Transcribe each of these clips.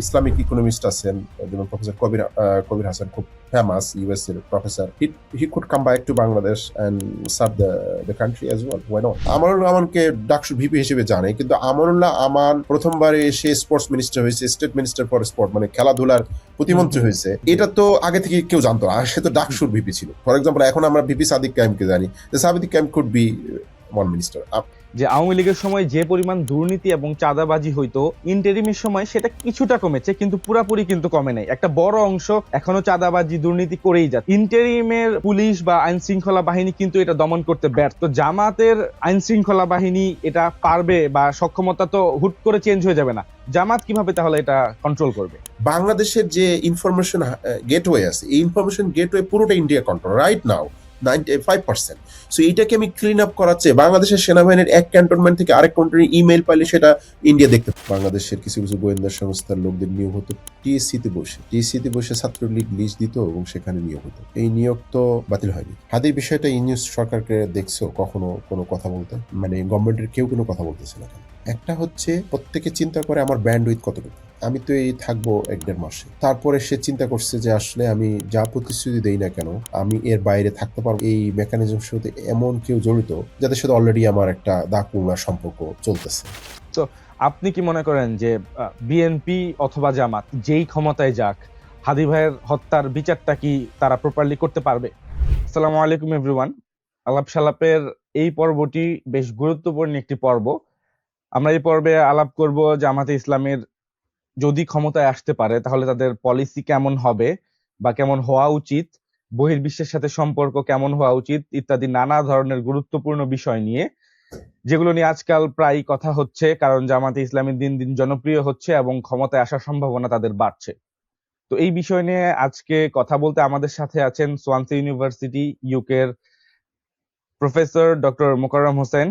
Islamic economist আছেন, যেমন professor Kabir Hasan, খুব ফেমাস ইউএস এর professor. He could come back to Bangladesh and serve the country as well, why not. Amanullah আমানকে DUCSU VP হিসেবে জানে, কিন্তু আমানুল্লাহ আমান প্রথমবারে এসে স্পোর্টস মিনিস্টার হয়েছে, স্টেট মিনিস্টার ফর স্পোর্ট, মানে খেলাধুলার প্রতিমন্ত্রী হয়েছে, এটা তো আগে থেকে কেউ জানতো না। সে তো ডাকসুর ভিপি ছিল। ফর এক্সাম্পল, এখন আমরা ভিপি সাদিক কাইমকে জানি, Sadik Kayem could be one minister. যে আওয়ামী লীগের সময় যে পরিমাণ দুর্নীতি এবং চাঁদাবাজি হইতো, ইন্টারিমের সময় সেটা কিছুটা কমেছে, কিন্তু পুরাপুরি কিন্তু কমে নাই। একটা বড় অংশ এখনো চাঁদাবাজি দুর্নীতি করেই যাচ্ছে। ইন্টারিমের পুলিশ বা আইন শৃঙ্খলা বাহিনী কিন্তু এটা দমন করতে ব্যর্থ। জামাতের আইন শৃঙ্খলা বাহিনী এটা পারবে, বা সক্ষমতা তো হুট করে চেঞ্জ হয়ে যাবে না। জামাত কিভাবে তাহলে এটা কন্ট্রোল করবে? বাংলাদেশের যে ইনফরমেশন গেটওয়ে আছে, এই ইনফরমেশন গেটওয়ে পুরোটা India control right now 95%। So এইটাকে আমি ক্লিন আপ করাচ্ছে, বাংলাদেশের সেনাবাহিনীর এক ক্যান্টনমেন্ট থেকে আরেক ক্যান্টনমেন্ট ইমেল পাইলে সেটা ইন্ডিয়া দেখতে। বাংলাদেশের কিছু কিছু গোয়েন্দা সংস্থার লোকদের নিয়োগ হতো টিএসসি তে বসে ছাত্রলীগ লিস্ট দিত এবং সেখানে নিয়োগ হতো। এই নিয়োগ তো বাতিল হয়নি। হাদির বিষয়টা ইউনিয়ন সরকারকে দেখছো কখনো কোনো কথা বলতে? মানে গভর্নমেন্টের কেউ কোনো কথা বলতেছে না। একটা হচ্ছে প্রত্যেকে চিন্তা করে আমার ব্যান্ডউইথ কতটুকু, আমি তো এই থাকবো 1-1.5 মাসে। তারপরে সে চিন্তা করছে যে আসলে আমি যা প্রতিশ্রুতি দেই না কেন, আমি এর বাইরে থাকতে পারবো। এই মেকানিজম সাথে এমন কেউ জড়িত যাদের সাথে অলরেডি আমার একটা দাকুমা সম্পর্ক চলতেছে। তো আপনি কি মনে করেন যে বিএনপি অথবা জামাত যেই ক্ষমতায় যাক, হাদি ভাইয়ের হত্যার বিচারটা কি তারা প্রপারলি করতে পারবে? আসসালামু আলাইকুম এভরিওয়ান। আলাপ সালাপের এই পর্বটি বেশ গুরুত্বপূর্ণ একটি পর্ব। আমরা এই পর্বে আলাপ করব জামাতে ইসলামের যদি ক্ষমতায় আসতে পারে তাহলে তাদের পলিসি কেমন হবে বা কেমন হওয়া উচিত, বহির্বিশ্বের সাথে সম্পর্ক কেমন হওয়া উচিত, ইত্যাদি নানা ধরনের গুরুত্বপূর্ণ বিষয় নিয়ে, যেগুলো নিয়ে আজকাল প্রায় কথা হচ্ছে, কারণ জামাতে ইসলামী দিন দিন জনপ্রিয় হচ্ছে এবং ক্ষমতায় আসার সম্ভাবনা তাদের বাড়ছে। তো এই বিষয় নিয়ে আজকে কথা বলতে আমাদের সাথে আছেন সোয়ানসি ইউনিভার্সিটি ইউকের প্রফেসর ডক্টর মোকাররম হোসেন।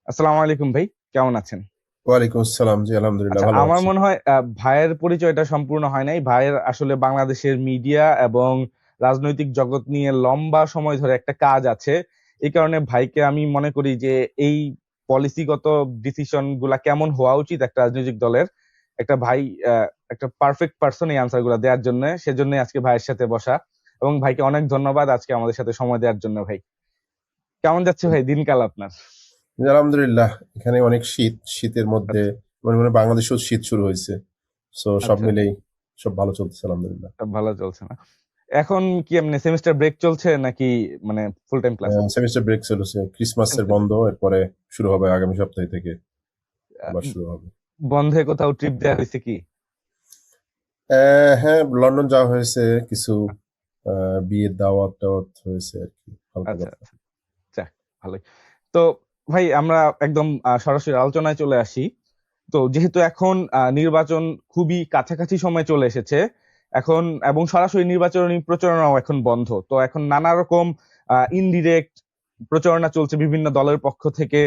আসসালামু আলাইকুম ভাই, কেমন আছেন? ওয়ালাইকুম আসসালাম। জি আলহামদুলিল্লাহ আচ্ছা, ভালো আমার আছি। মনে হয় ভাইয়ের পরিচয়টা সম্পূর্ণ হয় নাই। ভাইয়ের আসলে বাংলাদেশের মিডিয়া এবং রাজনৈতিক জগৎ নিয়ে লম্বা সময় ধরে একটা কাজ আছে। এই কারণে ভাইকে আমি মনে করি যে এই পলিসিগত ডিসিশন গুলা কেমন হওয়া উচিত একটা রাজনৈতিক দলের, একটা ভাই একটা পারফেক্ট পার্সন এই আনসার গুলা দেওয়ার জন্য। সেজন্য আজকে ভাইয়ের সাথে বসা, এবং ভাইকে অনেক ধন্যবাদ আজকে আমাদের সাথে সময় দেওয়ার জন্য। ভাই কেমন যাচ্ছে ভাই দিনকাল আপনার? জি আলহামদুলিল্লাহ, এখানে অনেক শীত, শীতের মধ্যে আচ্ছা মনে মনে বাংলাদেশেও শীত শুরু হয়েছে। সো সব আচ্ছা, মিলেই সব ভালো চলতেছে আলহামদুলিল্লাহ। সব ভালো চলছে না? এখন কি এমনি সেমিস্টার ব্রেক চলছে নাকি মানে full time class? Semester break চলছে, ক্রিসমাসের সেমিস্টার বন্ধ, এরপরে শুরু হবে আগামী সপ্তাহ থেকে আবার শুরু হবে। বন্ধে কোথাও ট্রিপ দেওয়া হয়েছে কি? হ্যাঁ, লন্ডন যাওয়া হয়েছে, কিছু বিয়ের দাওয়াত টাওয়াত হয়েছে আর কি, হালকা আচ্ছা পাতলা। আচ্ছা, যাক, ভালোই। তো ভাই আমরা একদম সরাসরি আলোচনায় চলে আসি। তো যেহেতু এখন নির্বাচন খুবই কাছাকাছি সময় চলে এসেছে এখন, এবং সরাসরি নির্বাচনী প্রচারণাও এখন বন্ধ, তো এখন নানা রকম ইনডিরেক্ট প্রচারণা চলছে বিভিন্ন দলের পক্ষ থেকে,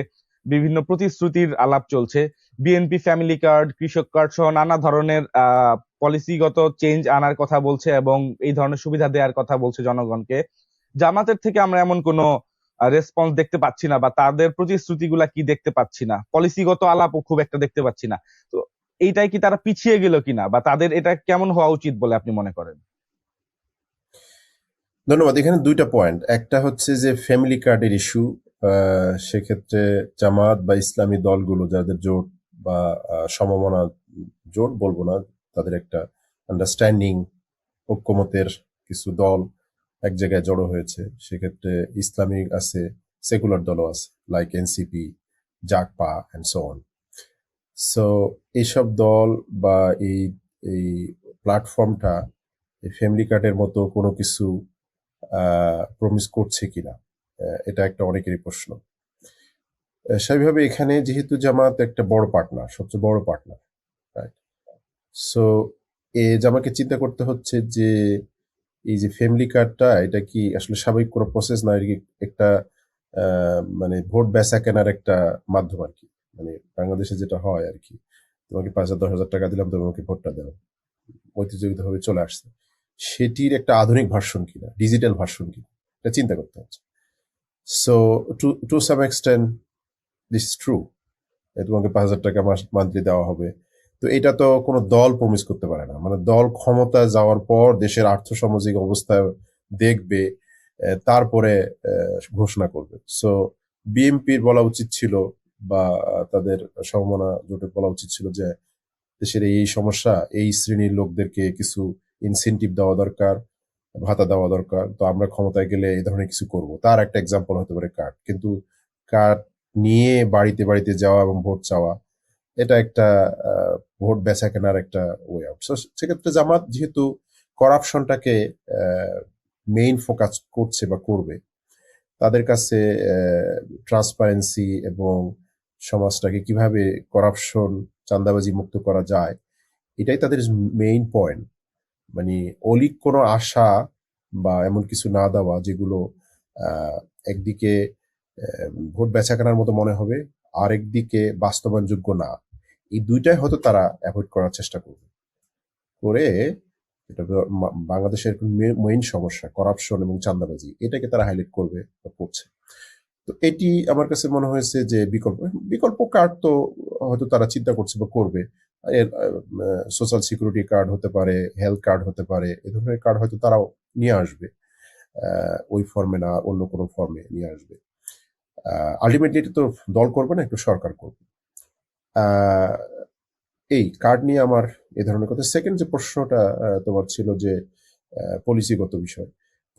বিভিন্ন প্রতিশ্রুতির আলাপ চলছে। বিএনপি ফ্যামিলি কার্ড, কৃষক কার্ড সহ নানা ধরনের পলিসিগত চেঞ্জ আনার কথা বলছে এবং এই ধরনের সুবিধা দেওয়ার কথা বলছে জনগণকে। জামাতের থেকে আমরা এমন কোনো রেসপন্স দেখতে পাচ্ছি না, বা তাদের প্রতিশ্রুতিগুলা কি দেখতে পাচ্ছি না, পলিসিগত আলাপও খুব একটা দেখতে পাচ্ছি না। তো এইটাই কি তারা পিছিয়ে গেল কিনা, বা তাদের এটা কেমন হওয়া উচিত বলে আপনি মনে করেন? ধন্যবাদ। এখানে দুইটা পয়েন্ট, একটা হচ্ছে যে ফ্যামিলি কার্ডের ইস্যু। সেক্ষেত্রে জামাত বা ইসলামী দলগুলো যাদের জোট বা সমমনা, জোট বলবো না, তাদের একটা আন্ডারস্ট্যান্ডিং, ঐক্যমতের কিছু দল এক জায়গায় জড়ো হয়েছে। সেক্ষেত্রে ইসলামিক আছে, সেকুলার দলও আছে, like NCP, JAGPA and so on. So এইসব দল বা এই এই প্ল্যাটফর্মটা এই ফ্যামিলি কার্ডের মতো কোনো কিছু প্রমিস করছে কিনা, এটা একটা অনেকেরই প্রশ্ন। স্বাভাবিকভাবে এখানে যেহেতু জামাত একটা বড় পার্টনার, সবচেয়ে বড় পার্টনার, রাইট? সো জামাকে চিন্তা করতে হচ্ছে যে এই যে ফ্যামিলি কার্ডটা, এটা কি আসলে স্বাভাবিক কোনো প্রসেস না, এটা কি একটা মানে ভোট বেচা কেনার একটা মাধ্যম আর কি। মানে বাংলাদেশে যেটা হয় আর কি, তোমাকে 5,000 10,000 টাকা দিলাম, তুমি আমাকে ভোটটা দাও, ঐতিহ্যগত ভাবে চলে আসছে। সেটির একটা আধুনিক ভার্সন কিনা, ডিজিটাল ভার্সন কিনা, এটা চিন্তা করতে হচ্ছে। So to some extent this is true, তোমাকে 5,000 টাকা মান্থলি দেওয়া হবে, তো এটা তো কোনো দল প্রমিস করতে পারে না, মানে দল ক্ষমতা যাওয়ার পর দেশের আর্থসামাজিক অবস্থা দেখবে, তারপরে ঘোষণা করবে। সো বিএনপির বলা উচিত ছিল, বা তাদের সমমনা জোটের বলা উচিত ছিল যে দেশের এই সমস্যা, এই শ্রেণীর লোকদেরকে কিছু ইনসেনটিভ দেওয়া দরকার, ভাতা দেওয়া দরকার, তো আমরা ক্ষমতায় গেলে এই ধরনের কিছু করব। তার একটা এক্সাম্পল হতে পারে কার্ড, কিন্তু কার্ড নিয়ে বাড়িতে বাড়িতে যাওয়া এবং ভোট চাওয়া, এটা একটা ভোট বেচা কেনার একটা ওয়ে আউট। সেক্ষেত্রে জামাত যেহেতু করাপশনটাকে মেইন ফোকাস করছে বা করবে, তাদের কাছে ট্রান্সপারেন্সি এবং সমাজটাকে কিভাবে করাপশন, চাঁদাবাজি মুক্ত করা যায়, এটাই তাদের মেইন পয়েন্ট। মানে অলিক কোনো আশা বা এমন কিছু না দেওয়া যেগুলো একদিকে ভোট বেচাকেনার মতো মনে হবে, আর একদিকে বাস্তবায়নযোগ্য না। এই দুইটাই হয়তো তারা অ্যাভয়েড করার চেষ্টা করবে, করে এটা বাংলাদেশের মেইন সমস্যা করাপশন এবং চাঁদাবাজি, এটাকে তারা হাইলাইট করবে বা করছে। তো এটি আমার কাছে মনে হয়েছে যে বিকল্প কার্ড তো হয়তো তারা চিন্তা করছে বা করবে। এর সোশ্যাল সিকিউরিটি কার্ড হতে পারে, হেলথ কার্ড হতে পারে, এ ধরনের কার্ড হয়তো তারাও নিয়ে আসবে, ওই ফর্মে না অন্য কোনো ফর্মে নিয়ে আসবে। আলটিমেটলি এটা তো দল করবে না, একটু সরকার করবে। এই কার্ড নিয়ে আমার এ ধরনের কথা। সেকেন্ড যে প্রশ্নটা তোমার ছিল যে পলিসিগত বিষয়,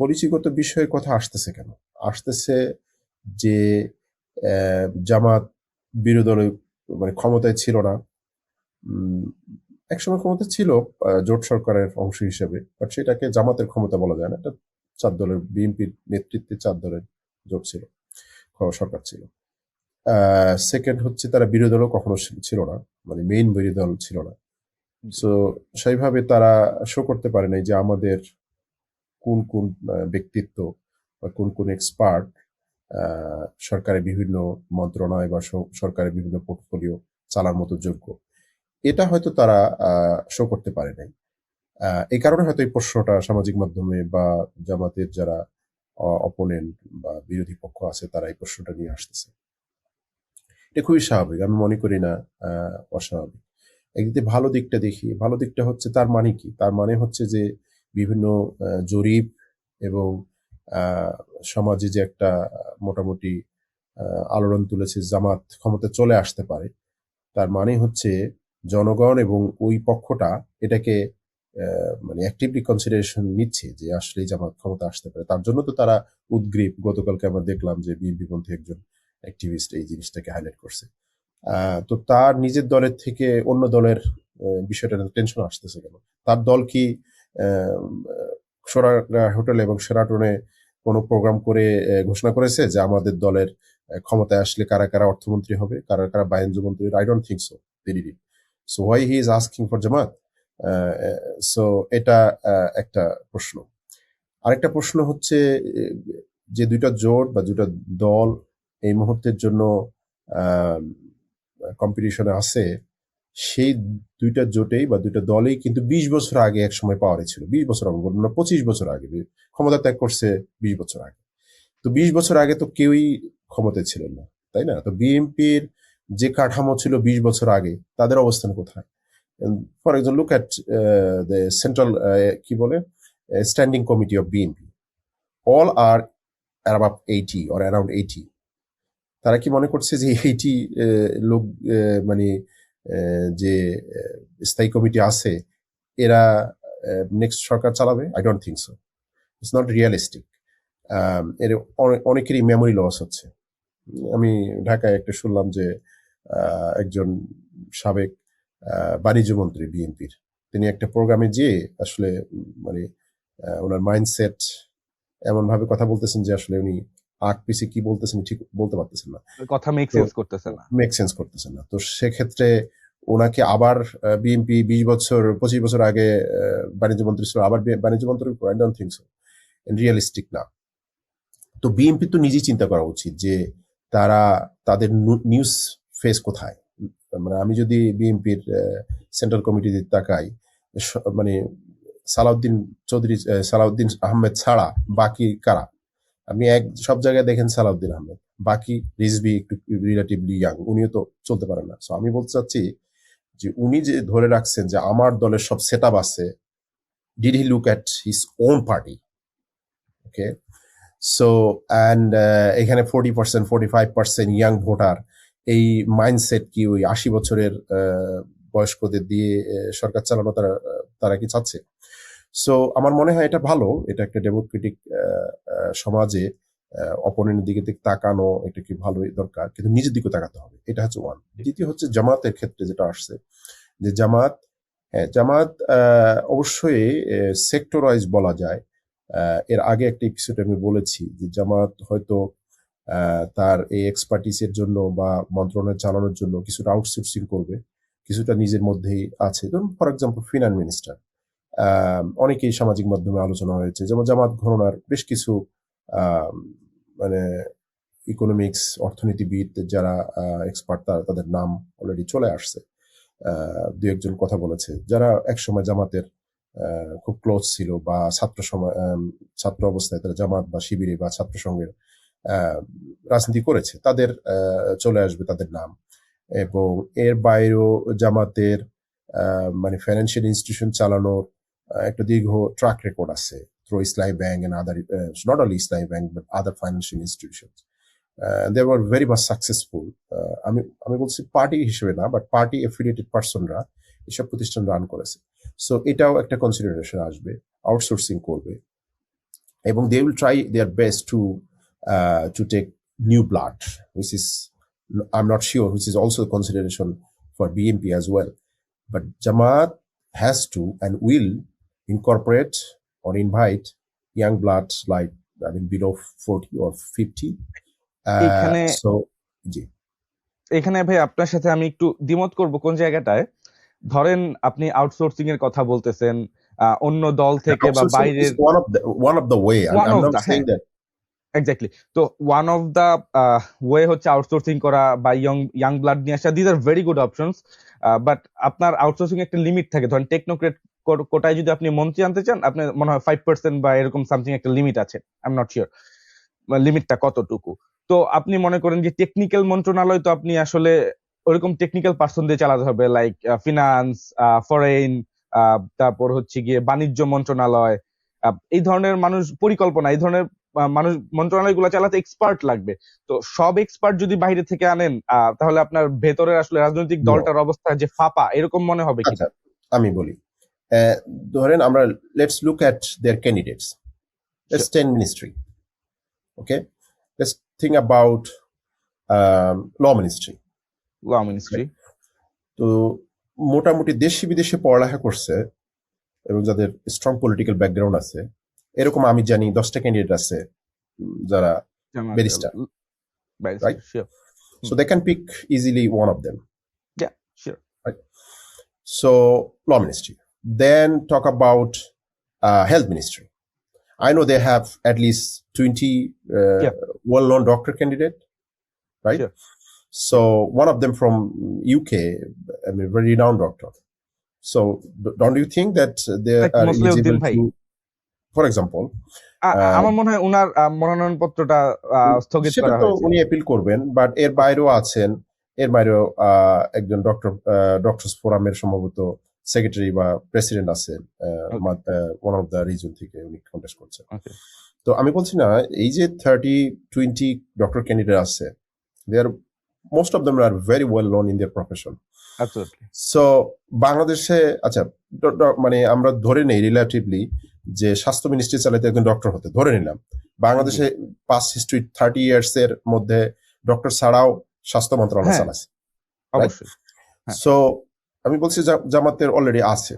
পলিসিগত বিষয়ের কথা আসতেছে কেন? আসতেছে যে জামাত বিরোধী দলে মানে ক্ষমতায় ছিল না, একসময় ক্ষমতা ছিল জোট সরকারের অংশ হিসেবে, বাট সেটাকে জামাতের ক্ষমতা বলা যায় না। এটা 4 দলের, বিএনপির নেতৃত্বে 4 দলের জোট ছিল, সরকার ছিল। সেকেন্ড হচ্ছে তারা বিরোধী দলও কখনো ছিল না, মানে মেইন বিরোধী দল ছিল না। সো সেইভাবে তারা শো করতে পারে নাই যে আমাদের কোন কোন ব্যক্তিত্ব বা কোন কোন এক্সপার্ট সরকারের বিভিন্ন মন্ত্রণালয় বা সরকারের বিভিন্ন পোর্টফোলিও চালার মতো যোগ্য, এটা হয়তো তারা শো করতে পারে নাই। এই কারণে হয়তো এই প্রশ্নটা সামাজিক মাধ্যমে বা জামাতের যারা অপোনেন্ট বা বিরোধী পক্ষ আছে তারা এই প্রশ্নটা নিয়ে আসতেছে। এটা খুবই স্বাভাবিক, আমি মনে করি না অস্বাভাবিক। একদিকে ভালো দিকটা দেখি, ভালো দিকটা হচ্ছে তার মানে কি? তার মানে হচ্ছে যে বিভিন্ন জরিপ এবং সমাজে যে একটা মোটামুটি আলোড়ন তুলেছে জামাত ক্ষমতায় চলে আসতে পারে, তার মানে হচ্ছে জনগণ এবং ওই পক্ষটা এটাকে মানে অ্যাক্টিভলি কনসিডারেশন নিচ্ছে যে আসলে জামাত ক্ষমতা আসতে পারে। তার জন্য তো তারা উদ্গ্রীব। গতকালকে আমরা দেখলাম যে বিএনপি পন্থী একজন অ্যাক্টিভিস্ট এই জিনিসটাকে হাইলাইট করছে। তো তার নিজের দলের থেকে অন্য দলের বিষয়টা টেনশন আসতেছে কেন? তার দল কি হোটেল এবং সেরাটনে কোনো প্রোগ্রাম করে ঘোষণা করেছে যে আমাদের দলের ক্ষমতায় আসলে কারা কারা অর্থমন্ত্রী হবে, কারা কারা বাণিজ্য মন্ত্রী? I don't think so they did it. So why he is asking for Jamaat? So এটা একটা প্রশ্ন। আরেকটা প্রশ্ন হচ্ছে যে দুইটা জোট বা দুইটা দল এই মুহূর্তের জন্য কম্পিটিশনে আছে, সেই দুইটা জোটেই বা দুইটা দলেই কিন্তু 20 বছর আগে এক সময় পাওয়ারে ছিল। 20 বছর আগে বলবো না, 25 বছর আগে ক্ষমতা ত্যাগ করছে 20 বছর আগে। তো 20 বছর আগে তো কেউই ক্ষমতায় ছিলেন না, তাই না? তো বিএনপির যে কাঠামো ছিল 20 বছর আগে, তাদের অবস্থান কোথায়? For example look at the central কি বলে standing committee of BNP, all are above 80 or around 80। তারা কি মনে করছে যে 80 লোক মানে যে স্থায়ী কমিটি আছে এরা নেক্সট সরকার চালাবে? I don't think so, it's not realistic. এর অনেকেরই মেমোরি লস হচ্ছে। আমি ঢাকায় একটা শুনলাম যে একজন সাবেক বাণিজ্য মন্ত্রী বিএনপির, তিনি একটা প্রোগ্রামে যেয়ে আসলে মানে ওনার মাইন্ডসেট এমন ভাবে কথা বলতেছেন যে আসলে উনি আগ পিছে কি বলতেছেন ঠিক বলতে পারতেছেন না, কথা মেক তো সেন্স করতেছে না। মেক সেন্স করতেছেন না। তো সেক্ষেত্রে ওনাকে আবার বিএনপি 20 বছর 25 বছর আগে বাণিজ্য মন্ত্রী ছিল, আবার বাণিজ্য মন্ত্রী? I don't think so, realistic না। তো বিএনপি তো নিজেই চিন্তা করা উচিত যে তারা তাদের নিউজ ফেস কোথায়। মানে আমি যদি বিএনপির সেন্ট্রাল কমিটিতে তাকাই, মানে সালাউদ্দিন চৌধুরী, সালাউদ্দিন আহমেদ ছাড়া বাকি কারা? আপনি সব জায়গায় দেখেন সালাউদ্দিন আহমেদ, বাকি রিজভি একটু রিলেটিভলি ইয়াং, উনিও তো চলতে পারেন না। সো আমি বলতে চাচ্ছি যে উনি যে ধরে রাখছেন যে আমার দলের সব সেট আপ আছে, did he look at his own party? Okay, so and এখানে 40% 45% ইয়াং ভোটার, এই মাইন্ডসেট কি ওই 80 বছরের বয়স্কদের দিয়ে সরকার চালানো তারা তারা কি চাচ্ছে? সো আমার মনে হয় এটা ভালো, এটা একটা ডেমোক্রেটিক সমাজে অপোনেন্টের দিকে তাকানো এটা কি ভালোই দরকার, কিন্তু নিজের দিকে তাকাতে হবে, এটা হচ্ছে ওয়ান। দ্বিতীয় হচ্ছে জামাতের ক্ষেত্রে যেটা আসছে, যে জামাত, হ্যাঁ জামাত অবশ্যই সেক্টর ওয়াইজ বলা যায়। এর আগে একটা এপিসোড আমি বলেছি যে জামাত হয়তো তার এই এক্সপার্টিসের জন্য বা মন্ত্রণালয় চালানোর জন্য কিছুটা আউটসোর্সিং করবে, কিছুটা নিজের মধ্যেই আছে। যেমন ফর এক্সাম্পল ফিনান্স মিনিস্টার, অনেকেই সামাজিক মাধ্যমে আলোচনা হয়েছে, যেমন জামাত ঘরানার বেশ কিছু আহ, মানে ইকোনমিক্স অর্থনীতিবিদ যারা এক্সপার্ট তাদের নাম অলরেডি চলে আসছে। দু একজন কথা বলেছে যারা একসময় জামাতের খুব ক্লোজ ছিল বা ছাত্র অবস্থায় তারা জামাত বা শিবিরে বা ছাত্র সংঘের রাজনীতি করেছে, তাদের চলে আসবে তাদের নাম। এবং এর বাইরেও জামাতের মানে ফাইন্যান্সিয়াল ইনস্টিটিউশন চালানোর একটা দীর্ঘ ট্র্যাক রেকর্ড আছে through Islami bank and other, not only Islami bank but other financial institution. They were very much successful. আমি আমি বলছি পার্টি হিসেবে না, বাট পার্টি এফিলিয়েটেড পার্সনরা এসব প্রতিষ্ঠান রান করেছে। সো এটাও একটা কনসিডারেশন আসবে, আউটসোর্সিং করবে, এবং they will try their best to take new blood, which is, I'm not sure, which is also a consideration for BNP as well. But Jamaat has to and will incorporate or invite young blood, like I mean below 40 or 50. এখানে So জি, এখানে ভাই আপনার সাথে আমি একটু দ্বিমত করব কোন জায়গাটায়। ধরেন আপনি আউটসোর্সিং এর কথা বলতেছেন, অন্য দল থেকে বা outsourcing is বাইরের one of the way. One I'm of not the, saying that. Exactly. তো ওয়ান অফ দা ওয়ে হচ্ছে আউটসোর্সিং করা বা ইয়াং ব্লাড নিয়ে আসা। These are very good options, but আপনার আউটসোর্সিং একটা লিমিট থাকে। ধরেন টেকনোক্রেট কোটায় যদি আপনি মন্ত্রী আনতে চান, আপনার মনে হয় 5% বা এরকম সামথিং একটা লিমিট আছে, আই এম নট শিওর লিমিটটা কতটুকু। তো আপনি মনে করেন যে টেকনিক্যাল মন্ত্রণালয় তো আপনি আসলে ওরকম টেকনিক্যাল পার্সন দিয়ে চালাতে হবে, লাইক ফিনান্স, ফরেন, তারপর হচ্ছে গিয়ে বাণিজ্য মন্ত্রণালয়, এই ধরনের মানুষ, পরিকল্পনা, এই ধরনের মানুষ মন্ত্রণালয়গুলো চালাতে এক্সপার্ট লাগবে। তো সব এক্সপার্ট যদি বাইরে থেকে আনেন, তাহলে আপনার ভেতরে আসলে রাজনৈতিক No. দলটার অবস্থা যে ফাঁপা, এরকম মনে হবে কিনা? আচ্ছা, আমি বলি, ধরেন আমরা let's look at their candidates, let's 10 ministry, okay, let's think about law ministry. Law ministry, তো মোটামুটি দেশি বিদেশে পড়ালেখা করছে এবং যাদের স্ট্রং পলিটিক্যাল ব্যাকগ্রাউন্ড আছে, এরকম আমি জানি 10টা ক্যান্ডিডেট আছে যারা barrister, right? Sure. So they can pick easily one of them. Yeah, sure. Right? So law ministry. Then talk about health ministry. I know they have at least 20 Yeah. well-known doctor candidate, right? Sure. So one of them from UK, I mean, very renowned doctor. So don't you think that they Like are Musliuddin eligible Bhai. to, for example, আমার মনে হয় উনার মনোনয়ন পত্রটা স্থগিত সেটা করা তো হয়েছে। উনি অ্যাপিল করবেন, বাট এর বাইরেও আছেন, এর বাইরেও একজন ডক্টরস ফোরামের সম্ভবত সেক্রেটারি বা প্রেসিডেন্ট আছেন, ওয়ান অফ দ্য রিজন থেকে উনি কন্টেস্ট করছেন। Okay. তো আমি বলছি না, এই যে 30-20 ডক্টর ক্যান্ডিডেট আছে, they are most of them are very well known in their profession. Absolutely. So বাংলাদেশে, আচ্ছা মানে আমরা ধরে নেই রিলেটিভলি যে স্বাস্থ্য মিনিস্ট্রি চালাতে একজন ডক্টর হতে, ধরে নিলাম বাংলাদেশে পাস্ট হিস্ট্রি 30 ইয়ার্স এর মধ্যে ডক্টর ছাড়াও স্বাস্থ্য মন্ত্রণালয় হ্যাঁ, চালাচ্ছে। অবশ্যই। হ্যাঁ। সো আমি বলছি জামাতের অলরেডি আছে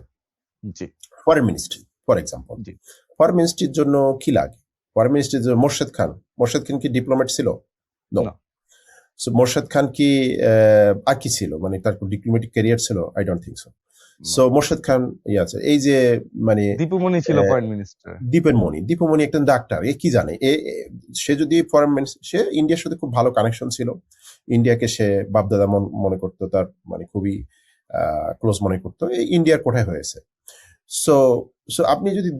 জি, ফরেন মিনিস্ট্রি, ফর এক্সাম্পল। জি। ফরেন মিনিস্ট্রির জন্য কি লাগে? ফরেন মিনিস্ট্রির জন্য মোর্শেদ খান কি ডিপ্লোমেট ছিল? No. No. So Morshed Khan কি আর কি ছিল, মানে তার ডিপ্লোমেটিক ক্যারিয়ার ছিল? I don't think so. So Morshed Khan আছে, এই যে মানে দীপুমণি ছিল ফরেন মিনিস্টার। দীপুমণি একজন ডাক্তার, এ কি জানে? সে যদি ফরেন মিনিস্টার, সে ইন্ডিয়ার সাথে খুব ভালো কানেকশন ছিল, ইন্ডিয়াকে সে বাপদাদা মনে করতো, তার মানে খুবই ক্লোজ মনে করতো, এই ইন্ডিয়ার কোঠায় হয়েছে। সো সো আপনি যদি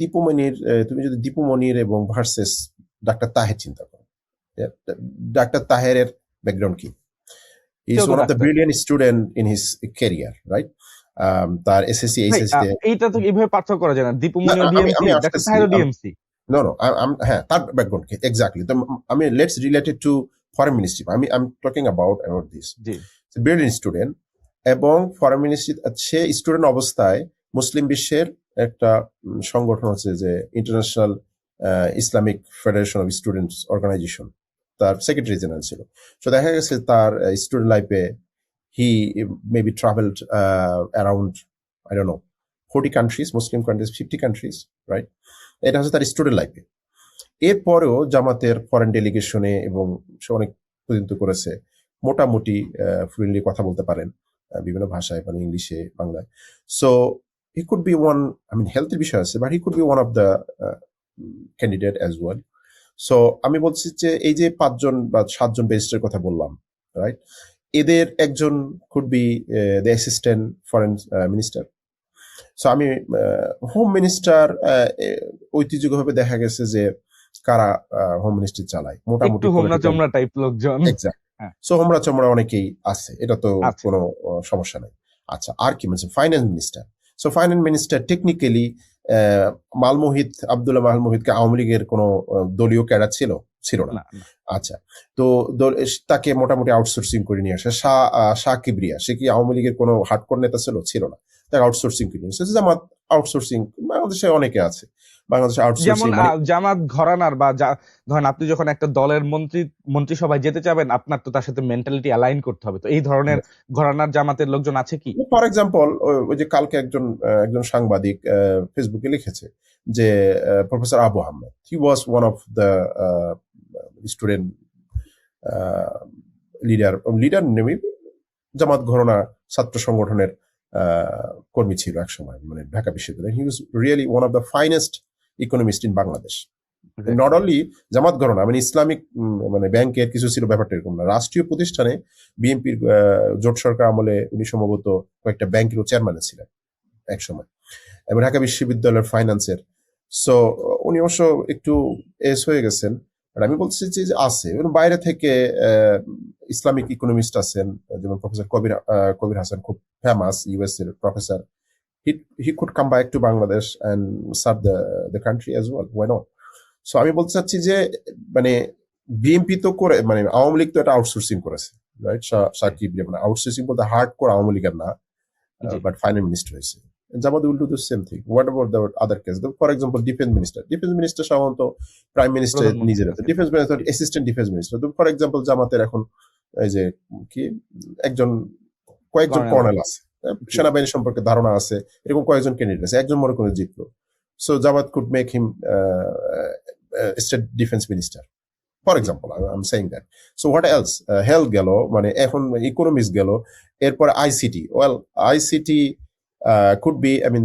তুমি যদি দীপুমণির এবং ভার্সেস ডাক্তার তাহের চিন্তা করো, ডাক্তার তাহেরের ব্যাকগ্রাউন্ড কি? He is সেও তো one of the doctor. brilliant student in his career, right? তার এসএসসি ভাই এইচএসসি তে। এইটা তো এইভাবে পার্থক্য করা যায় না। দীপু না, মনিও আমি ডিএমসি, আমি ডাক্তার আসতেছি। তাহেরও ডিএমসি। নো নো, হ্যাঁ, তার ব্যাকগ্রাউন্ড কি এক্স্যাক্টলি। তো আমি let's related to foreign ministry. আমি টকিং অ্যাবাউট দিস জি ব্রিলিয়েন্ট স্টুডেন্ট, এবং ফরেন মিনিস্ট্রি সে স্টুডেন্ট অবস্থায় মুসলিম বিশ্বের একটা সংগঠন আছে যে international Islamic federation of students organization, তার সেক্রেটারি জেনারেল ছিল। তো দেখা গেছে তার স্টুডেন্ট লাইফে he maybe travelled around, I don't know, 40 countries, Muslim countries 50 countries, right? এটা হচ্ছে তার স্টুডেন্ট লাইফে। এরপরেও জামাতের ফরেন ডেলিগেশনে এবং সে অনেক প্রতিনিধিত্ব করেছে, মোটামুটি ফ্লুয়েন্টলি কথা বলতে পারেন বিভিন্ন ভাষায়, মানে ইংলিশে, বাংলায়। So he could be one, I mean হেলথের বিষয় আছে, but he could be one of the candidate as well. So আমি বলছি যে এই যে 5জন বা 7জন ব্যারিস্টারের কথা বললাম, রাইট, এদের একজন could be the assistant foreign minister. So আমি হোম মিনিস্টার, ঐতিহ্যগতভাবে দেখা গেছে যে কারা হোম মিনিস্ট্রি চালায়, মোটামুটি একটু হোমনা পলিটিক্যাল। চোমরা টাইপ লোকজন। এক্সাক্ট। হ্যাঁ সো হোমরা চোমরা অনেকেই আছে, এটা তো আছে। কোনো সমস্যা নাই। আচ্ছা, আর কি বলছে? Finance minister. So finance minister technically Malmuhith, Abdullah মালমোহিতকে আওয়ামী লীগের কোনো দলীয় ক্যাডার ছিল? ছিল না। না না আচ্ছা, তো তাকে মোটামুটি আউটসোর্সিং করে নিয়ে আসে। শাহ কিবরিয়া, সে কি আওয়ামী লীগের কোনো হার্ডকোর নেতা ছিল? ছিল না। তাকে আউটসোর্সিং করে নিয়ে এসেছে। জামাত আউটসোর্সিং বাংলাদেশে অনেকে আছে, বাংলাদেশে যেমন আউটসোর্সিং মানে জামাত ঘরানার বা ধরেন আপনি যখন একটা দলের মন্ত্রিসভায় যেতে চাবেন, আপনার তো তার সাথে মেন্টালিটি অ্যালাইন করতে হবে। তো এই ধরনের ঘরানার জামাতের লোকজন আছে কি? ফর এক্সাম্পল, ওই যে কালকে একজন সাংবাদিক ফেসবুকে লিখেছে যে professor Abu Ahmed, he was one of the student leader, নেমে জামাত ঘরানা ছাত্র সংগঠনের কর্মী ছিল এক সময়, মানে ঢাকা বিশ্ববিদ্যালয়। He was really one of the finest economist in Bangladesh. Not only Jamaat ঘরানা, মানে ইসলামিক মানে ব্যাংকের কিছু ছিল, ব্যাপারটা এরকম না। রাষ্ট্রীয় প্রতিষ্ঠানে বিএনপির জোট সরকার আমলে উনি সম্ভবত কয়েকটা ব্যাংকেরও চেয়ারম্যান ছিলেন এক সময়, এবং ঢাকা বিশ্ববিদ্যালয়ের ফাইন্যান্সের। সো উনি অবশ্য একটু এস হয়ে গেছেন, আর আমি বলছি যে আছে বাইরে থেকে ইসলামিক ইকোনমিস্ট আছেন, যেমন প্রফেসর কবির হাসান, খুব ফেমাস ইউএস এর professor. He could come back to Bangladesh and serve the country as well, why not? So আমি বলতে চাচ্ছি যে মানে বিএনপি তো করে, মানে আওয়ামী লীগ তো এটা আউটসোর্সিং করেছে, রাইট? সাকিব, মানে আউটসোর্সিং বলতে হার্ড করে আওয়ামী লীগের না, জি but finance minister হয়েছে। জামাত will do the same thing. What about the other case? For example, defense minister. Defense minister সাধারণত প্রাইম মিনিস্টার নিজের প্রধানমন্ত্রীর হাতে। কাছে। Defence minister, assistant defence minister. For example, জামাতের এখন এই যে কি কয়েকজন কর্নেল। কর্নেল আছে, জি সেনাবাহিনী সম্পর্কে ধারণা আছে, এরকম কয়েকজন ক্যান্ডিডেট আছে, একজন মনে করে জিতলো। So Jamaat could make him state defence minister, for example. I am saying that. So what else? Health গেল, মানে এখন ইকোনমিক্স গেল, এরপরে ICT. Well, ICT could be, I mean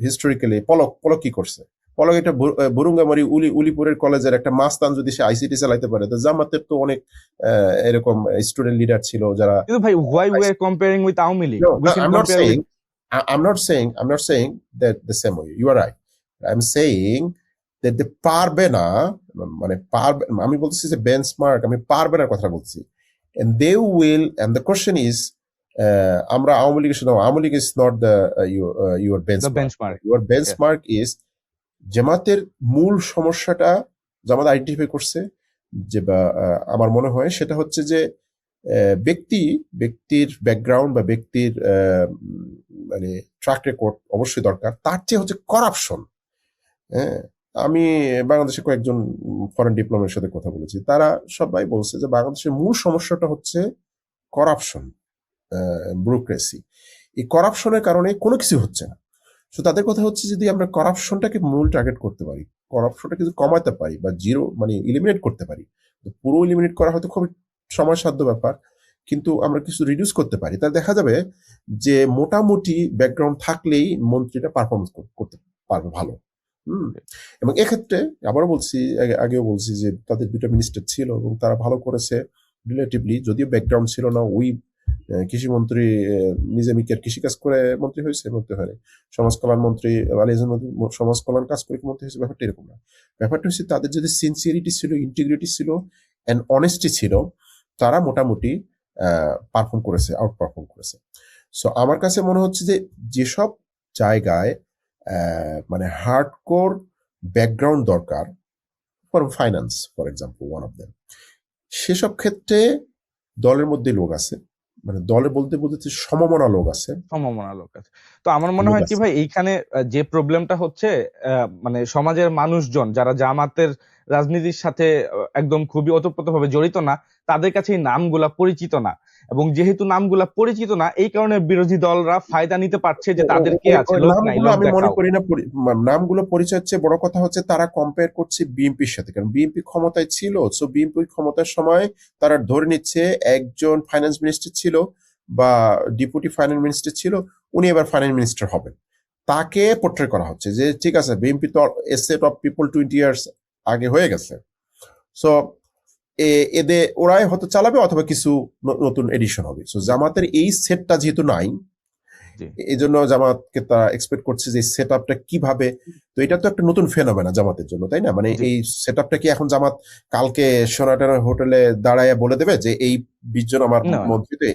historically Palak কি করছে? পলক একটা বুরুঙ্গামারি উলিপুরের কলেজের একটা মাস্তান যদি সে আইসিটি চালাইতে পারে, তো জামাতের তো অনেক এরকম স্টুডেন্ট লিডার ছিল যারা। কিন্তু ভাই, why we are comparing with Awami League? No, We can I'm not compare with saying. I'm not saying that the same way. You are right. I'm saying that the পারবে না, মানে পারবে, আমি বলতেছি যে বেঞ্চমার্ক, আমি পারবে না কথা বলছি। And they will, and the question is, আমরা আওয়ামী লীগের সাথে, Awami League is not your the benchmark. benchmark. Your Yeah. benchmark is জামাতের মূল সমস্যাটা জামাত আইডেন্টিফাই করছে, যে বা আমার মনে হয় সেটা হচ্ছে যে ব্যক্তির ব্যাকগ্রাউন্ড বা ব্যক্তির মানে ট্র্যাক রেকর্ড অবশ্যই দরকার, তার চেয়ে হচ্ছে করাপশন। হ্যাঁ, আমি বাংলাদেশে কয়েকজন ফরেন ডিপ্লোমের সাথে কথা বলেছি, তারা সবাই বলছে যে বাংলাদেশের মূল সমস্যাটা হচ্ছে করাপশন, ব্যুরোক্রেসি। এই করাপশনের কারণে কোনো কিছু হচ্ছে না। তো তাদের কথা হচ্ছে, যদি আমরা করাপশনটাকে মূল টার্গেট করতে পারি, করাপশনটা কিন্তু কমাতে পারি বা জিরো, মানে ইলিমিনেট করতে পারি, পুরো ইলিমিনেট করা হয়তো খুবই সময়সাধ্য ব্যাপার, কিন্তু আমরা কিছু রিডিউস করতে পারি, তাহলে দেখা যাবে যে মোটামুটি ব্যাকগ্রাউন্ড থাকলেই মন্ত্রীটা পারফরমেন্স করতে পারবে ভালো। এবং এক্ষেত্রে আবারও বলছি, আগেও বলছি যে তাদের দুটো মিনিস্টার ছিল এবং তারা ভালো করেছে রিলেটিভলি, যদিও ব্যাকগ্রাউন্ড ছিল না। ওই কৃষিমন্ত্রী নিজে মিকের কৃষিকাজ করে মন্ত্রী হয়েছে, মন্ত্রী হয়নি। সমাজ কল্যাণ মন্ত্রী আলী আহমেদ সমাজ কল্যাণ কাজ করে মন্ত্রী হয়েছে, ব্যাপারটা এরকম না। ব্যাপারটা হচ্ছে তাদের যদি সিনসিয়ারিটি ছিল, ইন্টিগ্রিটি ছিল, অ্যান্ড অনেস্টি ছিল, তারা মোটামুটি পারফর্ম করেছে, আউট পারফর্ম করেছে। সো আমার কাছে মনে হচ্ছে যে যেসব জায়গায় মানে হার্ডকোর ব্যাকগ্রাউন্ড দরকার, for finance for example one of them, সেসব ক্ষেত্রে দলের মধ্যে লোক আছে, মানে দলে বলতে বলতে সমমনা লোক আছে। সম্ভাবনা লোক আছে। তো আমার মনে লোক হয় কি আছে ভাই, এইখানে যে প্রবলেমটা হচ্ছে, মানে সমাজের মানুষজন যারা জামাতের রাজনীতির সাথে একদম খুবই ওতপ্রোতভাবে জড়িত না, তাদের কাছে এই নামগুলা পরিচিত না। এবং যেহেতু নামগুলা পরিচিত না, এই কারণে বিরোধী দলরা ফায়দা নিতে পারছে যে তাদের কে আছে, ওই লোক নাই, নামগুলো লোক আমি মনে দেখাও। করি না নামগুলো পরিচয় হচ্ছে বড় কথা হচ্ছে তারা কম্পেয়ার করছে বিএনপির সাথে, কারণ বিএনপি ক্ষমতায় ছিল, সো বিএনপি ক্ষমতার সময় তারা ধরে নিচ্ছে একজন ফাইন্যান্স মিনিস্টার ছিল বা ডেপুটি ফাইন্যান্স মিনিস্টার ছিল, উনি এবার ফাইন্যান্স মিনিস্টার হবেন, তাকে পোট্রে করা হচ্ছে যে ঠিক আছে বিএনপি তো এ সেট অফ পিপল 20 ইয়ার্স আগে হয়ে গেছে, সো এদের ওরাই হয়তো চালাবে অথবা কিছু নতুন এডিশন হবে। সো জামাতের এই সেটটা যেহেতু নাই, জি এই জন্য জামাতকে তারা এক্সপেক্ট করছে যে সেট আপটা কিভাবে, তো এটা তো একটা নতুন ফেনোমেনা জামাতের জন্য, তাই না? মানে জি এই সেট আপটা কি এখন জামাত কালকে সোনাটানা হোটেলে দাঁড়ায় বলে দেবে যে এই 20 জন আমার না, না, মন্ত্রীতে?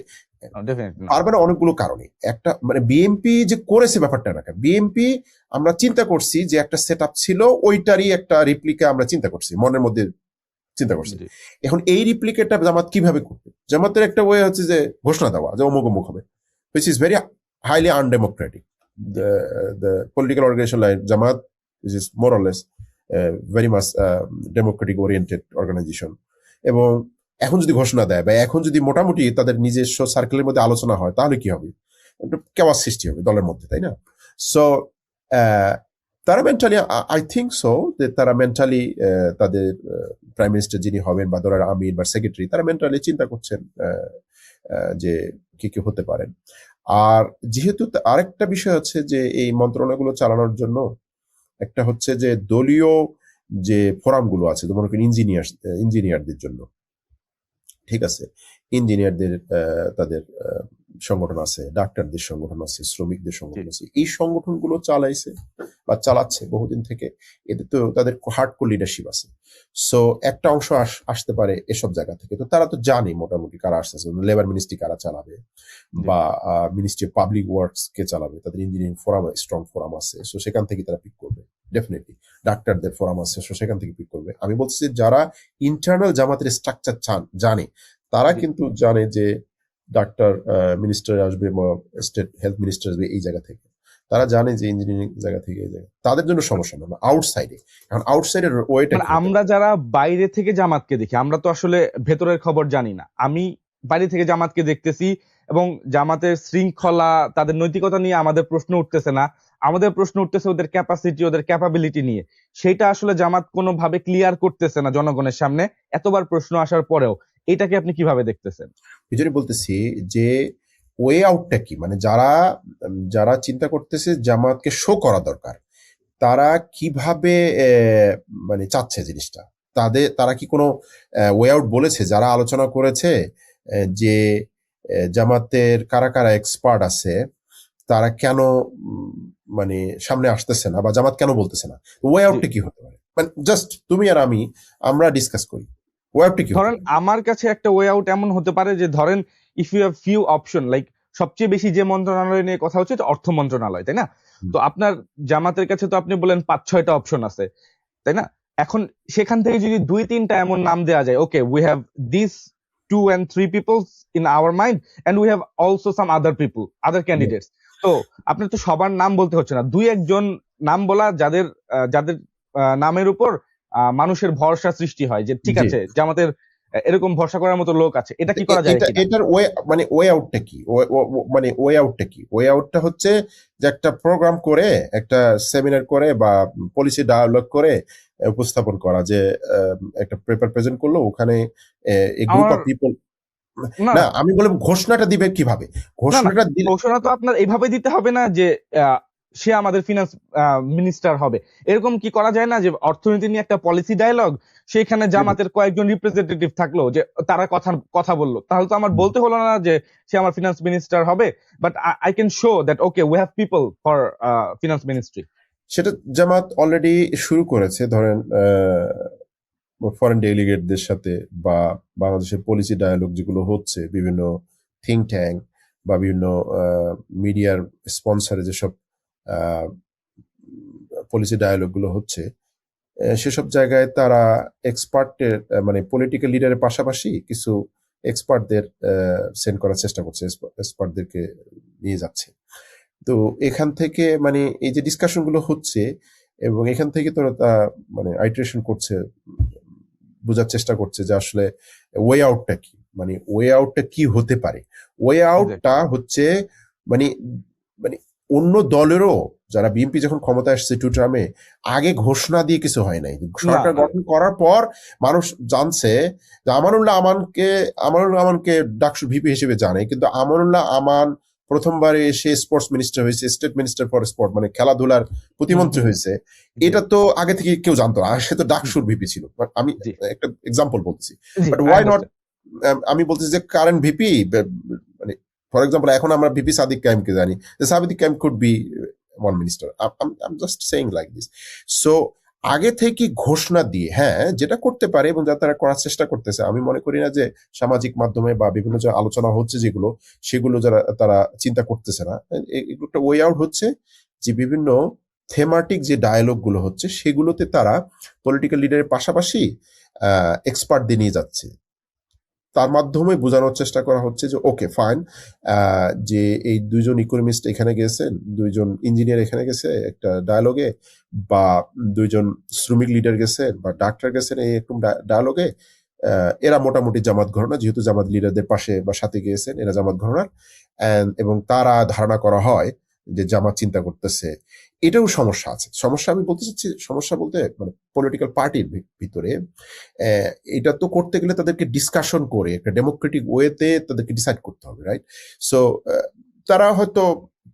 ডেফিনেটলি না। পারবে না, অনেকগুলো কারণে। একটা মানে বিএনপি যে করেছে ব্যাপারটা না, বিএনপি আমরা চিন্তা করছি যে একটা সেট আপ ছিল, ওইটারই একটা রিপ্লিকা আমরা চিন্তা করছি মনের মধ্যে, চিন্তা করছি। জি এখন এই রিপ্লিকেটটা জামাত কিভাবে করবে? জামাতের একটা ওয়ে হচ্ছে যে ঘোষণা দেওয়া যে অমুক অমুক হবে, which is very highly undemocratic. The political organization like Jamaat, which is more or less very much democratic oriented organization. এবং এখন যদি ঘোষণা দেয় বা এখন যদি মোটামুটি তাদের নিজস্ব সার্কেলের মধ্যে আলোচনা হয়, তাহলে কি হবে? একটা কেওয়াস সৃষ্টি হবে দলের মধ্যে, তাই না? সো তারা মেন্টালি, আই থিঙ্ক সো, যে তারা মেন্টালি তাদের প্রাইম মিনিস্টার যিনি হবেন বা ধরার আমির বা সেক্রেটারি, তারা মেন্টালি চিন্তা করছেন যে কি কি হতে পারেন। আর যেহেতু আরেকটা বিষয় হচ্ছে যে এই মন্ত্রণালয়গুলো চালানোর জন্য একটা হচ্ছে যে দলীয় যে ফোরামগুলো আছে, যেমন ইঞ্জিনিয়ারদের জন্য, ঠিক আছে, ইঞ্জিনিয়ারদের তাদের সংগঠন আছে, ডাক্তারদের সংগঠন আছে, শ্রমিকদের জি সংগঠন আছে, এই সংগঠনগুলো চালাইছে বা চালাচ্ছে বহুদিন থেকে। এতে তো তাদের হার্ডকোর লিডারশিপ আছে। সো একটা অংশ আসতে পারে এসব জায়গা থেকে, তো তারা তো জানে মোটামুটি কারা আসতেছে, লেবার মিনিস্ট্রি কারা চালাবে জি বা মিনিস্ট্রি অফ পাবলিক ওয়ার্কস কে চালাবে, তাদের ইঞ্জিনিয়ারিং ফোরাম, স্ট্রং ফোরাম আছে, সো সেখান থেকে তারা পিক করবে ডেফিনেটলি। ডাক্তারদের ফোরাম আছে, সো সেখান থেকে পিক করবে। আমি বলছি যে যারা ইন্টারনাল জামাতের স্ট্রাকচার জানে, তারা জি কিন্তু জানে যে ডাক্তার মিনিস্টার আসবে বা স্টেট হেলথ মিনিস্টার আসবে এই জায়গা থেকে, তারা জানে যে ইঞ্জিনিয়ারিং জায়গা থেকে এই জায়গা, তাদের জন্য সমস্যা না আউটসাইডে। এখন আউটসাইডের ওয়েটা মানে কি হতে আমরা পারে? যারা বাইরে থেকে জামাতকে দেখি, আমরা তো আসলে ভেতরের খবর জানি না। আমি বাইরে থেকে জামাতকে দেখতেছি, এবং জামাতের শৃঙ্খলা, তাদের নৈতিকতা নিয়ে আমাদের প্রশ্ন উঠতেছে না। আমাদের প্রশ্ন উঠতেছে ওদের ক্যাপাসিটি, ওদের ক্যাপাবিলিটি নিয়ে। সেটা আসলে জামাত কোনোভাবে ক্লিয়ার করতেছে না জনগণের সামনে, এতবার প্রশ্ন আসার পরেও। এটাকে আপনি কিভাবে দেখতেছেন? এই জন্য বলতেছি যে ওয়ে আউটটা কি, মানে যারা যারা চিন্তা করতেছে জামাতকে শো করা দরকার, তারা কিভাবে মানে চাচ্ছে জিনিসটা, তারা কি কোনো ওয়ে আউট বলেছে? যারা আলোচনা করেছে যে জামাতের কারা কারা এক্সপার্ট আছে, তারা কেন মানে সামনে আসতেছে না বা জামাত কেন বলতেছে না? ওয়ে জি, আউটটা কি হতে পারে? মানে জাস্ট তুমি আর আমি, আমরা ডিসকাস করি, ওয়ে আউটটা কি হতে ধরেন পারে? আমার কাছে একটা ওয়ে আউট এমন হতে পারে যে, ধরেন if you have few option, like সবচেয়ে বেশি যে মন্ত্রণালয় নিয়ে কথা হচ্ছে অর্থ মন্ত্রণালয়, তাই না? হুম। তো আপনার জামাতের কাছে তো আপনি বলেন 5-6টা অপশন আছে, তাই না? এখন সেখান থেকে যদি 2-3টা এমন নাম দেওয়া যায়, okay we have this 2 and 3 peoples in our mind, and we have also some other people, other Yeah. Candidates. তো আপনার তো সবার নাম বলতে হচ্ছে না, 2-1 জন নাম বলা, যাদের যাদের নামের উপর মানুষের ভরসা সৃষ্টি হয়, যে ঠিক জি, আছে জামাতের এরকম ভরসা করার মতো লোক আছে। এটা কি করা যায় এটা কিনা? এটার ওয়ে মানে ওয়ে আউটটা কি? মানে ওয়ে আউটটা কি? ওয়ে আউটটা হচ্ছে যে একটা প্রোগ্রাম করে, একটা সেমিনার করে বা পলিসি ডায়ালগ করে উপস্থাপন করা, যে একটা পেপার প্রেজেন্ট করলো, ওখানে এ গ্রুপ আমার অফ পিপল। না, না, আমি বললাম ঘোষণাটা দিবে কিভাবে? না, না, ঘোষণাটা দিলে ঘোষণা তো আপনার এইভাবে দিতে হবে না যে আহ, সে আমাদের ফিনান্স মিনিস্টার হবে। এরকম কি করা যায় না যে অর্থনীতি নিয়ে একটা পলিসি ডায়ালগ, সেখানে জামাতের কয়েকজন রিপ্রেজেন্টেটিভ থাকলো, যে তারা কথা কথা বললো, তাহলে তো আমার বলতে হলো না যে সে আমার ফিনান্স মিনিস্টার হবে। But I can show that okay we have people for finance ministry. সেটা জামাত অলরেডি শুরু করেছে, ধরেন ফরেন ডেলিগেটদের সাথে বা বাংলাদেশের পলিসি ডায়ালগ যেগুলো হচ্ছে বিভিন্ন থিঙ্ক ট্যাঙ্ক বা বিভিন্ন মিডিয়ার স্পন্সরে যেসব পলিসি ডায়ালগুলো হচ্ছে, সেসব জায়গায় তারা এক্সপার্টের মানে পলিটিক্যাল লিডারের পাশাপাশি কিছু এক্সপার্টদের সেন্ড করার চেষ্টা করছে, এক্সপার্টদেরকে নিয়ে যাচ্ছে। তো এখান থেকে মানে এই যে ডিসকাশনগুলো হচ্ছে এবং এখান থেকে তোরা মানে আইটারেশন করছে, বোঝার চেষ্টা করছে যে আসলে ওয়ে আউটটা কি, মানে ওয়ে আউটটা কি হতে পারে। ওয়ে আউটটা হচ্ছে মানে মানে অন্য দলেরও, যারা বিএনপি যখন ক্ষমতায় আসছে 2 টার্মে, আগে ঘোষণা দিয়ে কিছু হয় নাই। সরকার গঠন করার পর মানুষ জানছে যে আমানুল্লাহ আমানকে ডাকসু ভিপি হিসেবে জানে, কিন্তু আমানুল্লাহ আমান প্রথমবারে এসে স্পোর্টস মিনিস্টার হয়েছে, স্টেট মিনিস্টার ফর স্পোর্ট, মানে খেলাধুলার প্রতিমন্ত্রী হয়েছে। এটা তো আগে থেকে কেউ জানতো না, সে তো ডাকসুর ভিপি ছিল। আমি একটা এক্সাম্পল বলছি, বাট ওয়াই নট, আমি বলতেছি যে কারেন্ট ভিপি, মানে ফর এক্সাম্পল এখন আমরা ভিপি সাদিক কায়েমকে জানি, সাদিক কায়েম could be one minister. I just saying like this. So আগে থেকে ঘোষণা দিয়ে, হ্যাঁ, যেটা করতে পারে এবং যা তারা করার চেষ্টা করতেছে, আমি মনে করি না যে সামাজিক মাধ্যমে বা বিভিন্ন যে আলোচনা হচ্ছে যেগুলো, সেগুলো যারা তারা চিন্তা করতেছে না। এগুলো একটা ওয়ে আউট হচ্ছে যে বিভিন্ন থেমাটিক যে ডায়ালগ গুলো হচ্ছে সেগুলোতে তারা পলিটিক্যাল লিডারের পাশাপাশি এক্সপার্টদের নিয়ে যাচ্ছে। তার মাধ্যমে বোঝানোর চেষ্টা করা হচ্ছে যে ওকে ফাইন, যে এই দুইজন ইকোনমিস্ট এখানে গেছেন, দুইজন ইঞ্জিনিয়ার এখানে গেছে একটা ডায়ালগে, বা দুইজন শ্রমিক লিডার গেছেন বা ডাক্তার গেছেন এই একটু ডায়ালগে, এরা মোটামুটি জামাত ঘরানা, যেহেতু জামাত লিডারদের পাশে বা সাথে গিয়েছেন, এরা জামাত ঘরানার, এবং তারা ধারণা করা হয় যে জামাত চিন্তা করতেছে। এটাও সমস্যা আছে। সমস্যা আমি বলতে চাচ্ছি, সমস্যা বলতে মানে পলিটিক্যাল পার্টির ভিতরে এটা তো করতে গেলে তাদেরকে ডিসকাশন করে একটা ডেমোক্রেটিক ওয়েতে তাদেরকে ডিসাইড করতে হবে, রাইট? সো তারা হয়তো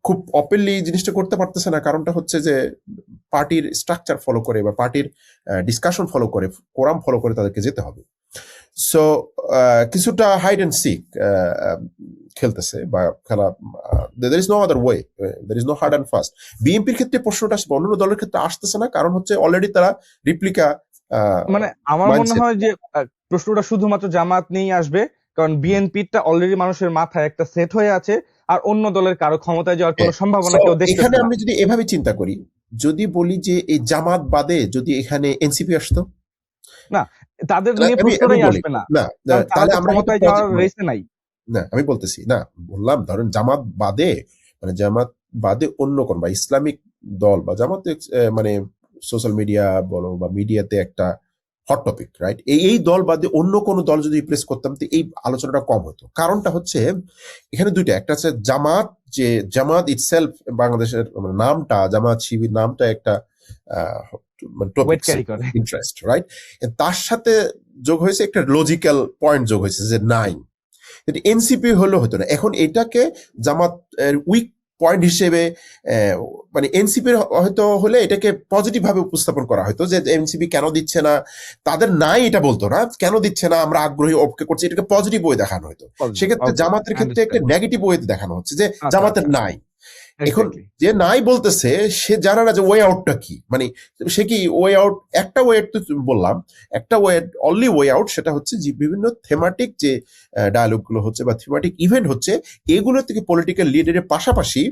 খুব ওপেনলি জিনিসটা করতে পারতেছে না, কারণটা হচ্ছে যে পার্টির স্ট্রাকচার ফলো করে বা পার্টির ডিসকাশন ফলো করে, কোরাম ফলো করে তাদেরকে যেতে হবে। সো কিছুটা হাইড অ্যান্ড সিক খেলতেছে বা খেলা, there is no other way, there is no hard and fast. বিএনপির ক্ষেত্রে প্রশ্নটা অন্যান্য দলের ক্ষেত্রে আসতেছে না, কারণ হচ্ছে অলরেডি তারা রিপ্লিকা, মানে আমার মনে হয় যে প্রশ্নটা শুধুমাত্র জামাত নিয়েই আসবে, কারণ বিএনপিটা অলরেডি মানুষের মাথায় একটা সেট হয়ে আছে, আর অন্য দলের কারো ক্ষমতায় যাওয়ার কোনো সম্ভাবনা কেউ দেখতেছে না। এখানে আমরা যদি এভাবে চিন্তা করি, যদি বলি যে এই জামাত বাদে যদি এখানে এনসিপি আসতো, না, তাদের নিয়ে প্রশ্নটাই আসবে না, তাহলে আমরা ক্ষমতায় যাওয়ার রেসে নাই। না, আমি বলতেছি না, বললাম ধরেন জামাত বাদে, মানে জামাত বাদে অন্য কোন বা ইসলামিক দল বা জামাত, মানে সোশ্যাল মিডিয়া বলো বা মিডিয়াতে একটা হট টপিক, রাইট? এই দল বাদে অন্য কোনো দল যদি রিপ্লেস করতাম তো এই আলোচনাটা কম হতো। কারণটা হচ্ছে এখানে দুইটা, একটা হচ্ছে জামাত, যে জামাত ইটসেলফ বাংলাদেশের মানে নামটা, জামাত শিবির নামটা একটা ইন্টারেস্ট, রাইট? তার সাথে যোগ হয়েছে একটা লজিক্যাল পয়েন্ট যোগ হয়েছে যে নাই, এনসিপি হলেও হতো না। এখন এটাকে জামাত উইক পয়েন্ট হিসেবে, মানে এনসিপির হয়তো হলে এটাকে পজিটিভ ভাবে উপস্থাপন করা হয়তো, যে এনসিপি কেন দিচ্ছে না, তাদের নাই এটা বলতো না, কেন দিচ্ছে না আমরা আগ্রহী অপকে করছি, এটাকে পজিটিভ ওয়ে দেখানো হতো। সেক্ষেত্রে জামাতের ক্ষেত্রে একটা নেগেটিভ ওয়েতে দেখানো হচ্ছে যে জামাতের নাই। এখন যে নাই বলতেছে সে জানে না যে ওয়ে আউটটা কি, মানে সে কি ওয়ে আউট, একটা ওয়ে তো বললাম, একটা ওয়ে, অনলি ওয়ে আউট, সেটা হচ্ছে যে বিভিন্ন থেমাটিক যে ডায়ালগ গুলো হচ্ছে বা থেমাটিক ইভেন্ট হচ্ছে, এগুলো থেকে পলিটিক্যাল লিডারের পাশাপাশি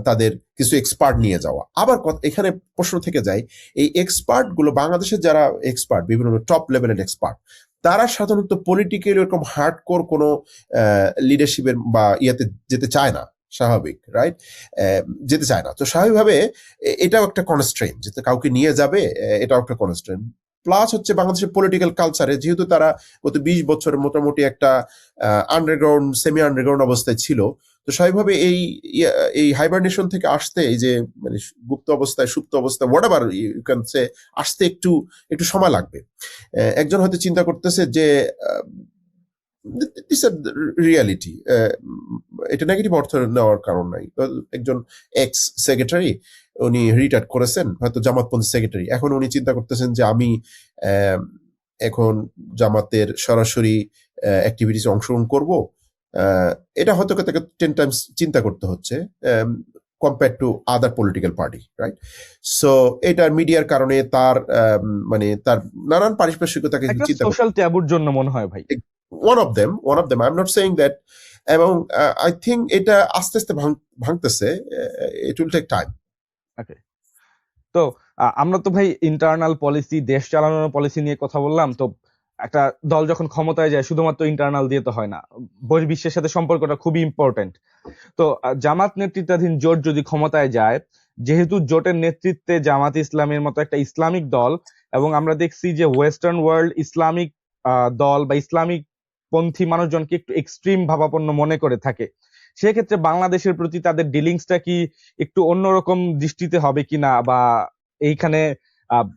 তাদের কিছু এক্সপার্ট নিয়ে যাওয়া। আবার এখানে প্রশ্ন থেকে যায়, এই এক্সপার্ট গুলো বাংলাদেশের যারা এক্সপার্ট, বিভিন্ন টপ লেভেলের এক্সপার্ট, তারা সাধারণত পলিটিক্যালি এরকম হার্ডকোর কোনো লিডারশিপের বা ইয়াতে যেতে চায় না, স্বাভাবিক, রাইট? যেতে চায় না। তো স্বাভাবিকভাবে এটাও একটা কনস্ট্রেন্ট, যেতে কাউকে নিয়ে যাবে, এটাও একটা কনস্ট্রেন্ট। প্লাস হচ্ছে বাংলাদেশের পলিটিক্যাল কালচারে যেহেতু তারা গত 20 বছরের মোটামুটি একটা আন্ডারগ্রাউন্ড, সেমি আন্ডারগ্রাউন্ড অবস্থায় ছিল, তো স্বাভাবিকভাবে এই হাইবারনেশন থেকে আসতে, এই যে মানে গুপ্ত অবস্থায়, সুপ্ত অবস্থায়, whatever you can say, আসতে একটু সময় লাগবে। একজন হয়তো চিন্তা করতেছে যে দিস রিয়ালিটি, এটা নেগেটিভ অর্থ নেওয়ার কারণ নাই। একজন এক্স সেক্রেটারি, উনি রিটায়ার করেছেন, হয়তো জামাতপন্থী সেক্রেটারি, এখন উনি চিন্তা করতেছেন যে আমি এখন জামাতের সরাসরি অ্যাক্টিভিটিস অংশগ্রহণ করব, এটা হয়তো তাকে 10 টাইমস চিন্তা করতে হচ্ছে compare to other political party, right? So এটার মিডিয়ার কারণে তার মানে তার নানান পারিপার্শ্বিকতাকে চিন্তা, সোশ্যাল ট্যাবুর জন্য মনে হয় ভাই। one of them, I'm not saying that এবং আই থিঙ্ক এটা আস্তে আস্তে ভাঙতেছে। It will take time. Okay, তো আমরা তো ভাই ইন্টারনাল পলিসি, দেশ চালানোর পলিসি নিয়ে কথা বললাম। তো একটা দল যখন ক্ষমতায় যায় শুধুমাত্র ইন্টারনাল দিয়ে তো হয় না, বহির্বিশ্বের সাথে সম্পর্কটা খুবই ইম্পর্টেন্ট। তো জামাত নেতৃত্বাধীন জোট যদি ক্ষমতায় যায়, যেহেতু জোটের নেতৃত্বে জামাত ইসলামের মতো একটা ইসলামিক দল, এবং আমরা দেখছি যে ওয়েস্টার্ন ওয়ার্ল্ড ইসলামিক দল বা ইসলামিক পন্থী মানুষজনকে একটু এক্সট্রিম ভাবাপন্ন মনে করে থাকে, সেক্ষেত্রে বাংলাদেশের প্রতি তাদের ডিলিংসটা কি একটু অন্যরকম দৃষ্টিতে হবে কিনা, বা এইখানে আহ,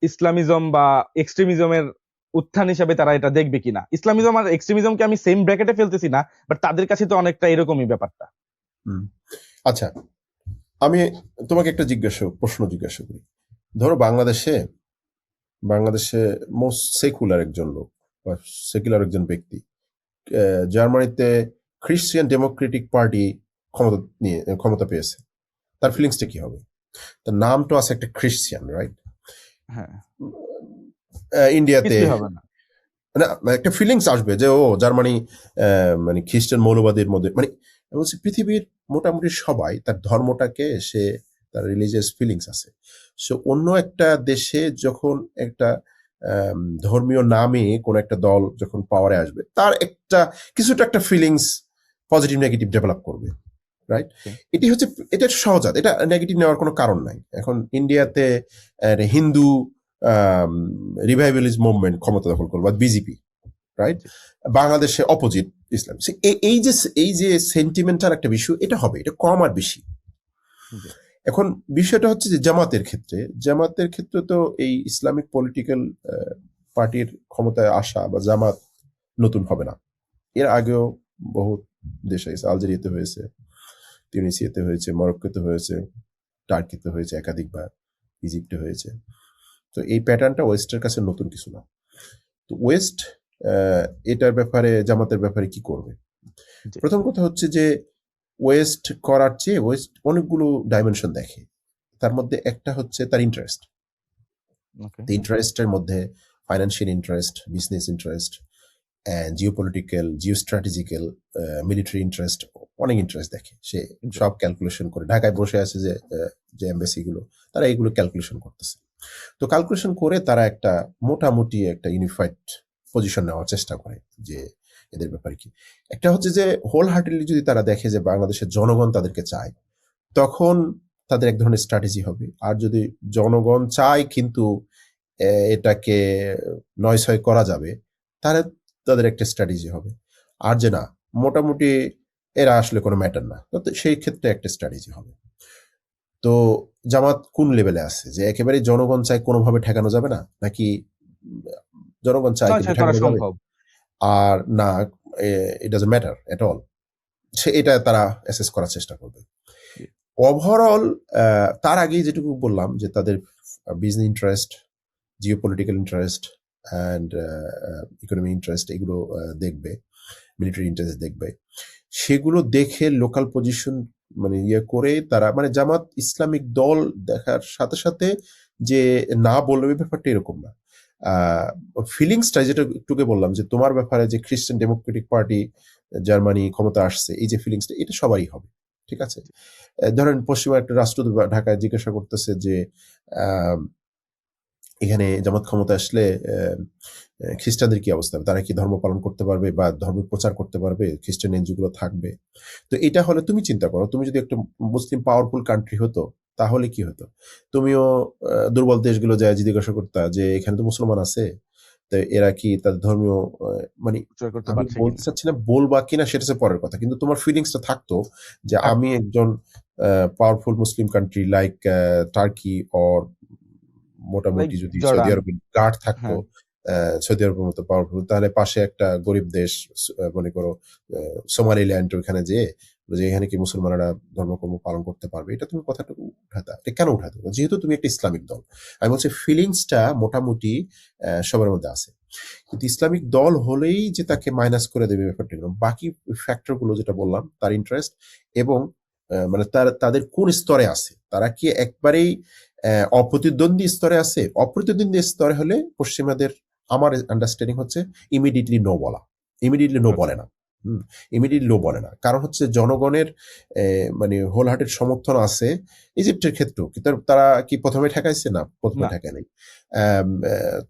ইসলামিজম বা এক্সট্রিমিজমের উত্থান হিসাবে তারা এটা দেখবে কিনা? ইসলামিজম আর এক্সট্রিমিজমকে আমি সেম ব্র্যাকেটে ফেলতেছি না, বাট তাদের কাছে তো অনেকটা এরকমই ব্যাপারটা। আচ্ছা, আমি তোমাকে একটা প্রশ্ন জিজ্ঞাসা করি। ধরো বাংলাদেশে মোস্ট সেকুলার একজন লোক বা সেকুলার একজন ব্যক্তি জার্মানিতে খ্রিস্টিয়ান ডেমোক্রেটিক পার্টি ক্ষমতা পেয়েছে, তার ফিলিংসটা কি হবে? তার নামটা আছে একটা খ্রিস্টিয়ান, রাইট? হ্যাঁ, ইন্ডিয়াতে কিছুই হবে না। না, একটা ফিলিংস আসবে যে ও জার্মানি মানে খ্রিস্টান মৌলবাদীর মধ্যে, মানে বলছি পৃথিবীর মোটামুটি সবাই তার ধর্মটাকে তার রিলিজিয়াস ফিলিংস আছে। সো অন্য একটা দেশে যখন একটা ধর্মীয় নামে কোন একটা দল যখন পাওয়ারে আসবে, তার কিছুটা একটা ফিলিংস পজিটিভ নেগেটিভ ডেভেলপ করবে, রাইট? Okay. এটা সহজাত, এটা নেগেটিভ নেওয়ার কোনো কারণ নাই। এখন ইন্ডিয়াতে হিন্দু রিভাইভালিস্ট মুভমেন্ট ক্ষমতা দখল করবে, বা বিজেপি, রাইট? বাংলাদেশে অপোজিট ইসলাম। এই যে সেন্টিমেন্টাল একটা বিষয়, এটা হবে, এটা কম আর বেশি। এখন বিষয়টা হচ্ছে যে জামাতের ক্ষেত্রে তো এই ইসলামিক পলিটিক্যাল পার্টির ক্ষমতায় আসা বা জামাত নতুন হবে না। এর আগেও বহু দেশ হয়েছে, আলজেরিয়াতে হয়েছে, তিউনিসিয়াতে হয়েছে, মরক্কোতে হয়েছে, টার্কিতে হয়েছে একাধিকবার, ইজিপ্টে হয়েছে। তো এই প্যাটার্নটা ওয়েস্টের কাছে নতুন কিছু না। তো ওয়েস্ট এটার ব্যাপারে, জামাতের ব্যাপারে কি করবে? প্রথম কথা হচ্ছে যে ওয়েস্ট করার চেয়ে ওয়েস্ট অনেকগুলো ডাইমেনশন দেখে। তার মধ্যে একটা হচ্ছে তার ইন্টারেস্ট। ইন্টারেস্টের মধ্যে financial interest, business interest, geopolitical, geostrategical, military interest, অনেক ইন্টারেস্ট দেখে। সে সব ক্যালকুলেশন করে, ঢাকায় বসে আছে যে এমবাসি গুলো, তারা এইগুলো ক্যালকুলেশন করতেছে। তো ক্যালকুলেশন করে তারা একটা মোটামুটি একটা ইউনিফাইড পজিশন নেওয়ার চেষ্টা করে যে এদের ব্যাপারে কি। একটা হচ্ছে যে হোল হার্টেডলি যদি তারা দেখে যে বাংলাদেশের জনগণ তাদেরকে চায়, তখন তাদের এক ধরনের স্ট্র্যাটেজি হবে। আর যদি জনগণ চায় কিন্তু এটাকে নয় করা যাবে, তাহলে তাদের একটা স্ট্র্যাটেজি হবে। আর যে না, মোটামুটি এরা আসলে কোনো ম্যাটার না, তো সেই ক্ষেত্রে একটা স্ট্র্যাটেজি হবে। তো জামাত কোন লেভেলে আছে, যে একেবারে জনগণ চাই কোনোভাবে ঠেকানো যাবে না, নাকি জনগণ চাই কিন্তু ঠেকানো যাবে, আর না it doesn't matter at all, এটা তারা অ্যাসেস করার চেষ্টা করবে। ওভারঅল তার আগেই যেটুকু বললাম যে তাদের business interest, geopolitical interest and economic interest, এগুলো দেখবে, মিলিটারি ইন্টারেস্ট দেখবে। সেগুলো দেখে লোকাল পজিশন মানে করে তারা, মানে জামাত ইসলামিক দল দেখার সাথে সাথে যে না বলবে ব্যাপারটা এরকম না। ফিলিংসটা যেটা একটুকে বললাম যে তোমার ব্যাপারে, যে খ্রিস্টান ডেমোক্রেটিক পার্টি জার্মানি ক্ষমতা আসছে, এই যে ফিলিংসটা, এটা সবারই হবে, ঠিক আছে? ধরেন পশ্চিমা একটা রাষ্ট্র ঢাকায় জিজ্ঞাসা করতেছে যে এখানে জামাত ক্ষমতা আসলে খ্রিস্টানদের কি অবস্থা, তারা কি ধর্ম পালন করতে পারবে বা ধর্ম প্রচার করতে পারবে, খ্রিস্টান এনজিও থাকবে? তো এটা হলে তুমি চিন্তা করো, তুমি যদি একটা মুসলিম পাওয়ারফুল কান্ট্রি হতো, তাহলে কি হতো? তুমিও দুর্বল দেশগুলো যায় জিজ্ঞাসা করতা যে এখানে তো মুসলমান আছে, তো এরা কি তাদের ধর্মীয় মানে, আমি বলতে চাচ্ছি না বলবা কিনা সেটা হচ্ছে পরের কথা, কিন্তু তোমার ফিলিংসটা থাকতো যে আমি একজন powerful Muslim country like turkey or মোটামুটি যদি সৌদি আরবের গার্ড থাকতো, সৌদি আরবের মতো পাওয়ারফুল, তাহলে পাশে একটা গরিব দেশ মনে করো সোমালিল্যান্ড, ওইখানে যে এখানে কি মুসলমানরা ধর্মকর্ম পালন করতে পারবে, এটা তুমি কথাটা উঠাতা। এটা কেন উঠাতো? যেহেতু তুমি একটা ইসলামিক দল। আমি বলছি ফিলিংসটা মোটামুটি সবার মধ্যে আছে, কিন্তু ইসলামিক দল হলেই যে তাকে মাইনাস করে দেবে ব্যাপারটা, বাকি ফ্যাক্টর গুলো যেটা বললাম, তার ইন্টারেস্ট এবং মানে তাদের কোন স্তরে আছে, তারা কি একবারেই অপ্রতিদ্বন্দ্বী স্তরে আছে? অপ্রতিদ্বন্দ্বী স্তরে হলে পশ্চিমাদের, আমার আন্ডারস্ট্যান্ডিং হচ্ছে ইমিডিয়েটলি নো বলা, ইমিডিয়েটলি নো বলে না, ইমিডিয়েটলি লো বলে না, কারণ হচ্ছে জনগণের মানে হোল হার্টেড সমর্থন আছে। ইজিপ্টের ক্ষেত্রেও কিন্তু তারা কি প্রথমে ঠেকাইছে? না, প্রথমে না। ঠেকায় নাই।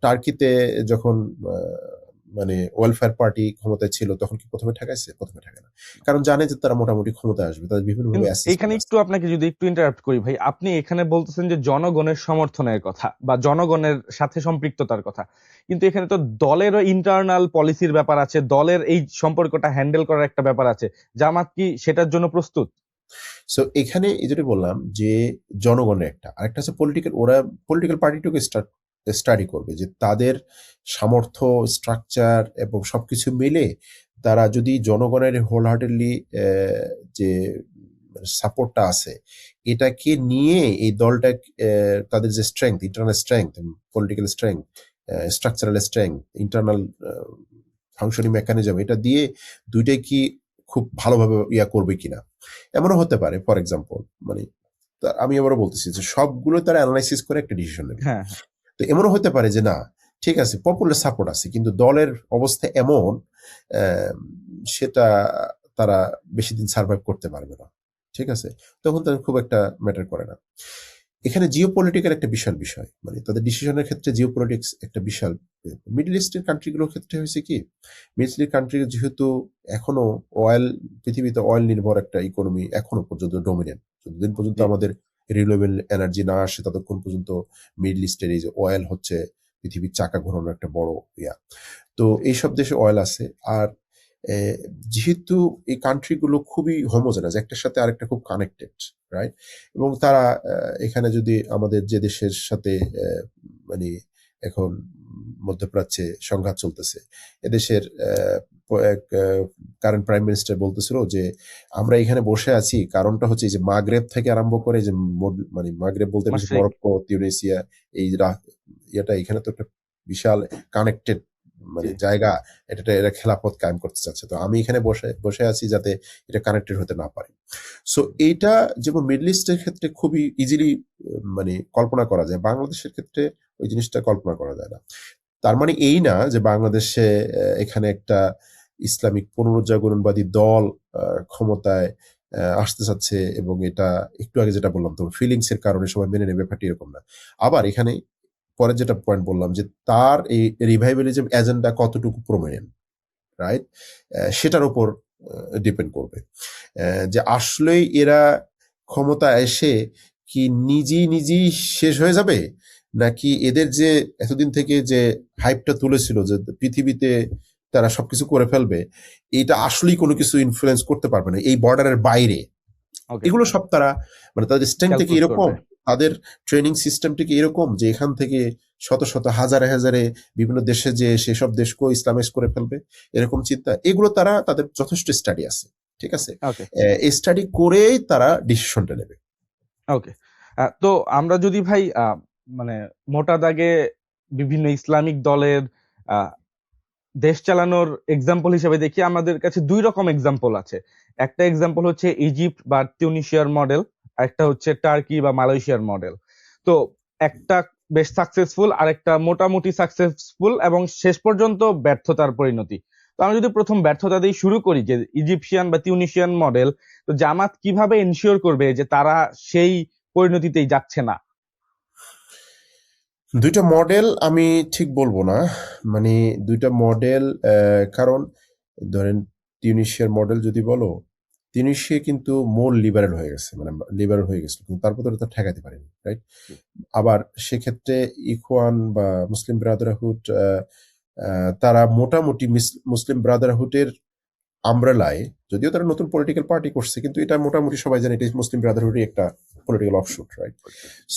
টার্কিতে যখন মানে ওয়েলফেয়ার পার্টি ক্ষমতায় ছিল তখন কি প্রথমে ঠেকাইছে? প্রথমে ঠেকায় না, কারণ জানে যে তারা মোটামুটি ক্ষমতায় আসবে, তাদের বিভিন্নভাবে কিন্তু অ্যাসিস্ট্যান্ট এখানে আছে। একটু আপনাকে যদি একটু ইন্টারাপ্ট করি ভাই, আপনি এখানে বলতেছেন যে জনগণের সমর্থনের কথা বা জনগণের সাথে সম্পৃক্ততার কথা, কিন্তু এখানে তো দলেরও ইন্টারনাল পলিসির ব্যাপার আছে, দলের এই সম্পর্কটা হ্যান্ডেল করার একটা ব্যাপার আছে। জামাত কি সেটার জন্য প্রস্তুত? সো এখানে এই যেটা বললাম যে জনগণের একটা, আরেকটা আছে পলিটিক্যাল, ওরা পলিটিক্যাল পার্টিটাকে স্টাডি করবে যে তাদের সামর্থ্য, স্ট্রাকচার এবং সবকিছু মিলে তারা যদি জনগণের হোল হার্টেডলি যে সাপোর্টটা আছে এটাকে নিয়ে এই দলটা তাদের যে strength, internal strength, political strength, structural strength, internal functioning mechanism, এটা দিয়ে দুইটাই কি খুব ভালোভাবে ইয়া করবে কিনা। এমনও হতে পারে, ফর এক্সাম্পল, মানে আমি আবারও বলতেছি যে সবগুলো তারা অ্যানালাইসিস করে একটা ডিসিশন নেবে। হ্যাঁ, তো এমনও হতে পারে যে না, ঠিক আছে, পপুলার সাপোর্ট আছে কিন্তু দলের অবস্থা এমন, আহ, সেটা তারা বেশি দিন সার্ভাইভ করতে পারবে না, ঠিক আছে, তখন তাদের খুব একটা ম্যাটার করে না। এখানে জিও পলিটিক্যাল একটা বিশাল বিষয়, মানে তাদের ডিসিশনের ক্ষেত্রে জিও পলিটিক্স একটা বিশাল। মিডল ইস্টের কান্ট্রিগুলোর ক্ষেত্রে হয়েছে কি, মিডল ইস্টের কান্ট্রি যেহেতু এখনো অয়েল, পৃথিবীতে অয়েল নির্ভর একটা ইকোনমি এখনো পর্যন্ত ডমিনেন্ট, যতদিন পর্যন্ত জি, আমাদের রিনিউয়েবল এনার্জি না আসে ততক্ষণ পর্যন্ত মিডল ইস্টের এই যে অয়েল হচ্ছে পৃথিবীর চাকা ঘোরানোর একটা বড় ইয়া। তো জি। এইসব দেশে অয়েল আছে। আর যেহেতু এই কান্ট্রিগুলো খুবই হোমোজেনাস, একটার সাথে আরেকটা খুব কানেক্টেড, রাইট, এবং তারা এখানে যদি আমাদের যে দেশের সাথে মানে এখন মধ্যপ্রাচ্যে সংঘাত চলতেছে, এদেশের কারেন্ট প্রাইম মিনিস্টার বলতেছিল যে আমরা এখানে বসে আছি, কারণটা হচ্ছে এই যে মাগরেব থেকে আরম্ভ করে যে মানে মাগরেব বলতে বেশি মাশরিক। মরক্কো, তিউনিসিয়া, এই ইয়েটা এখানে তো একটা বিশাল কানেক্টেড জি। মানে জায়গা, এটা এরা খেলাফত কায়েম করতে চাচ্ছে, তো আমি এখানে বসে বসে আছি যাতে এটা কানেক্টেড হতে না পারে। সো এইটা যেমন মিডল ইস্টের ক্ষেত্রে খুবই ইজিলি মানে কল্পনা করা যায়, বাংলাদেশের ক্ষেত্রে ওই জিনিসটা কল্পনা করা যায় না। তার মানে এই না যে বাংলাদেশে এখানে একটা ইসলামিক পুনরুজ্জাগরণবাদী দল ক্ষমতায় আসতে চাচ্ছে এবং এটা একটু আগে যেটা বললাম তো ফিলিংস এর কারণে সবাই মেনে নেবে, ব্যাপারটি এরকম না। আবার এখানে পরে যেটা পয়েন্ট বললাম যে তার এই রিভাইভালিজম এজেন্ডা কতটুকু প্রমিনেন্ট, রাইট, সেটার উপর ডিপেন্ড করবে যে আসলেই এরা ক্ষমতা এসে কি নিজেই শেষ হয়ে যাবে, নাকি এদের যে এতদিন থেকে যে হাইপটা তুলেছিল যে পৃথিবীতে তারা সবকিছু করে ফেলবে, এটা আসলেই কোনো কিছু ইনফ্লুয়েন্স করতে পারবে না এই বর্ডারের বাইরে। ওকে। এগুলো সব তারা, মানে তাদের স্ট্রেংথ থেকে ক্যালকুলেট এরকম, করবে। তাদের ট্রেনিং সিস্টেম থেকে এরকম যে এখান থেকে শত শত হাজারে হাজারে বিভিন্ন দেশে যে সেসব দেশকেও ইসলামাইজ করে ফেলবে, এরকম চিন্তা, এগুলো তারা তাদের যথেষ্ট স্টাডি আছে, ঠিক আছে, ওকে, এই স্টাডি করেই তারা ডিসিশনটা নেবে। ওকে। তো আমরা যদি ভাই মানে মোটা দাগে বিভিন্ন ইসলামিক দলের আহ, দেশ চালানোর এক্সাম্পল হিসেবে দেখি, আমাদের কাছে দুই রকম এক্সাম্পল আছে। একটা এক্সাম্পল হচ্ছে ইজিপ্ট বা তিউনিসিয়ার মডেল, একটা হচ্ছে টার্কি বা মালয়েশিয়ার মডেল। তো একটা বেশ সাকসেসফুল, আর একটা মোটামুটি সাকসেসফুল এবং শেষ পর্যন্ত ব্যর্থতার পরিণতি। তো আমরা যদি প্রথম ব্যর্থতা দিয়ে শুরু করি, যে ইজিপশিয়ান বা তিউনিসিয়ান মডেল, তো জামাত কিভাবে এনশিওর করবে যে তারা সেই পরিণতিতেই যাচ্ছে না? দুইটা মডেল আমি ঠিক বলবো না, মানে দুইটা মডেল, কারণ ধরেন তিউনিসিয়ার মডেল যদি বলো, তিউনিসিয়া কিন্তু মোর লিবারেল হয়ে গেছে, মানে লিবারেল হয়ে গেছিল কিন্তু তারপর তো ঠেকাতে পারেনি, রাইট। আবার সেক্ষেত্রে ইখওয়ান বা মুসলিম ব্রাদারহুড, তারা মোটামুটি মুসলিম ব্রাদারহুডের আমব্রেলায়, যদিও তারা নতুন পলিটিক্যাল পার্টি করছে কিন্তু এটা মোটামুটি সবাই জানে এটা মুসলিম ব্রাদারহুডের একটা পলিটিক্যাল অফশুট, রাইট।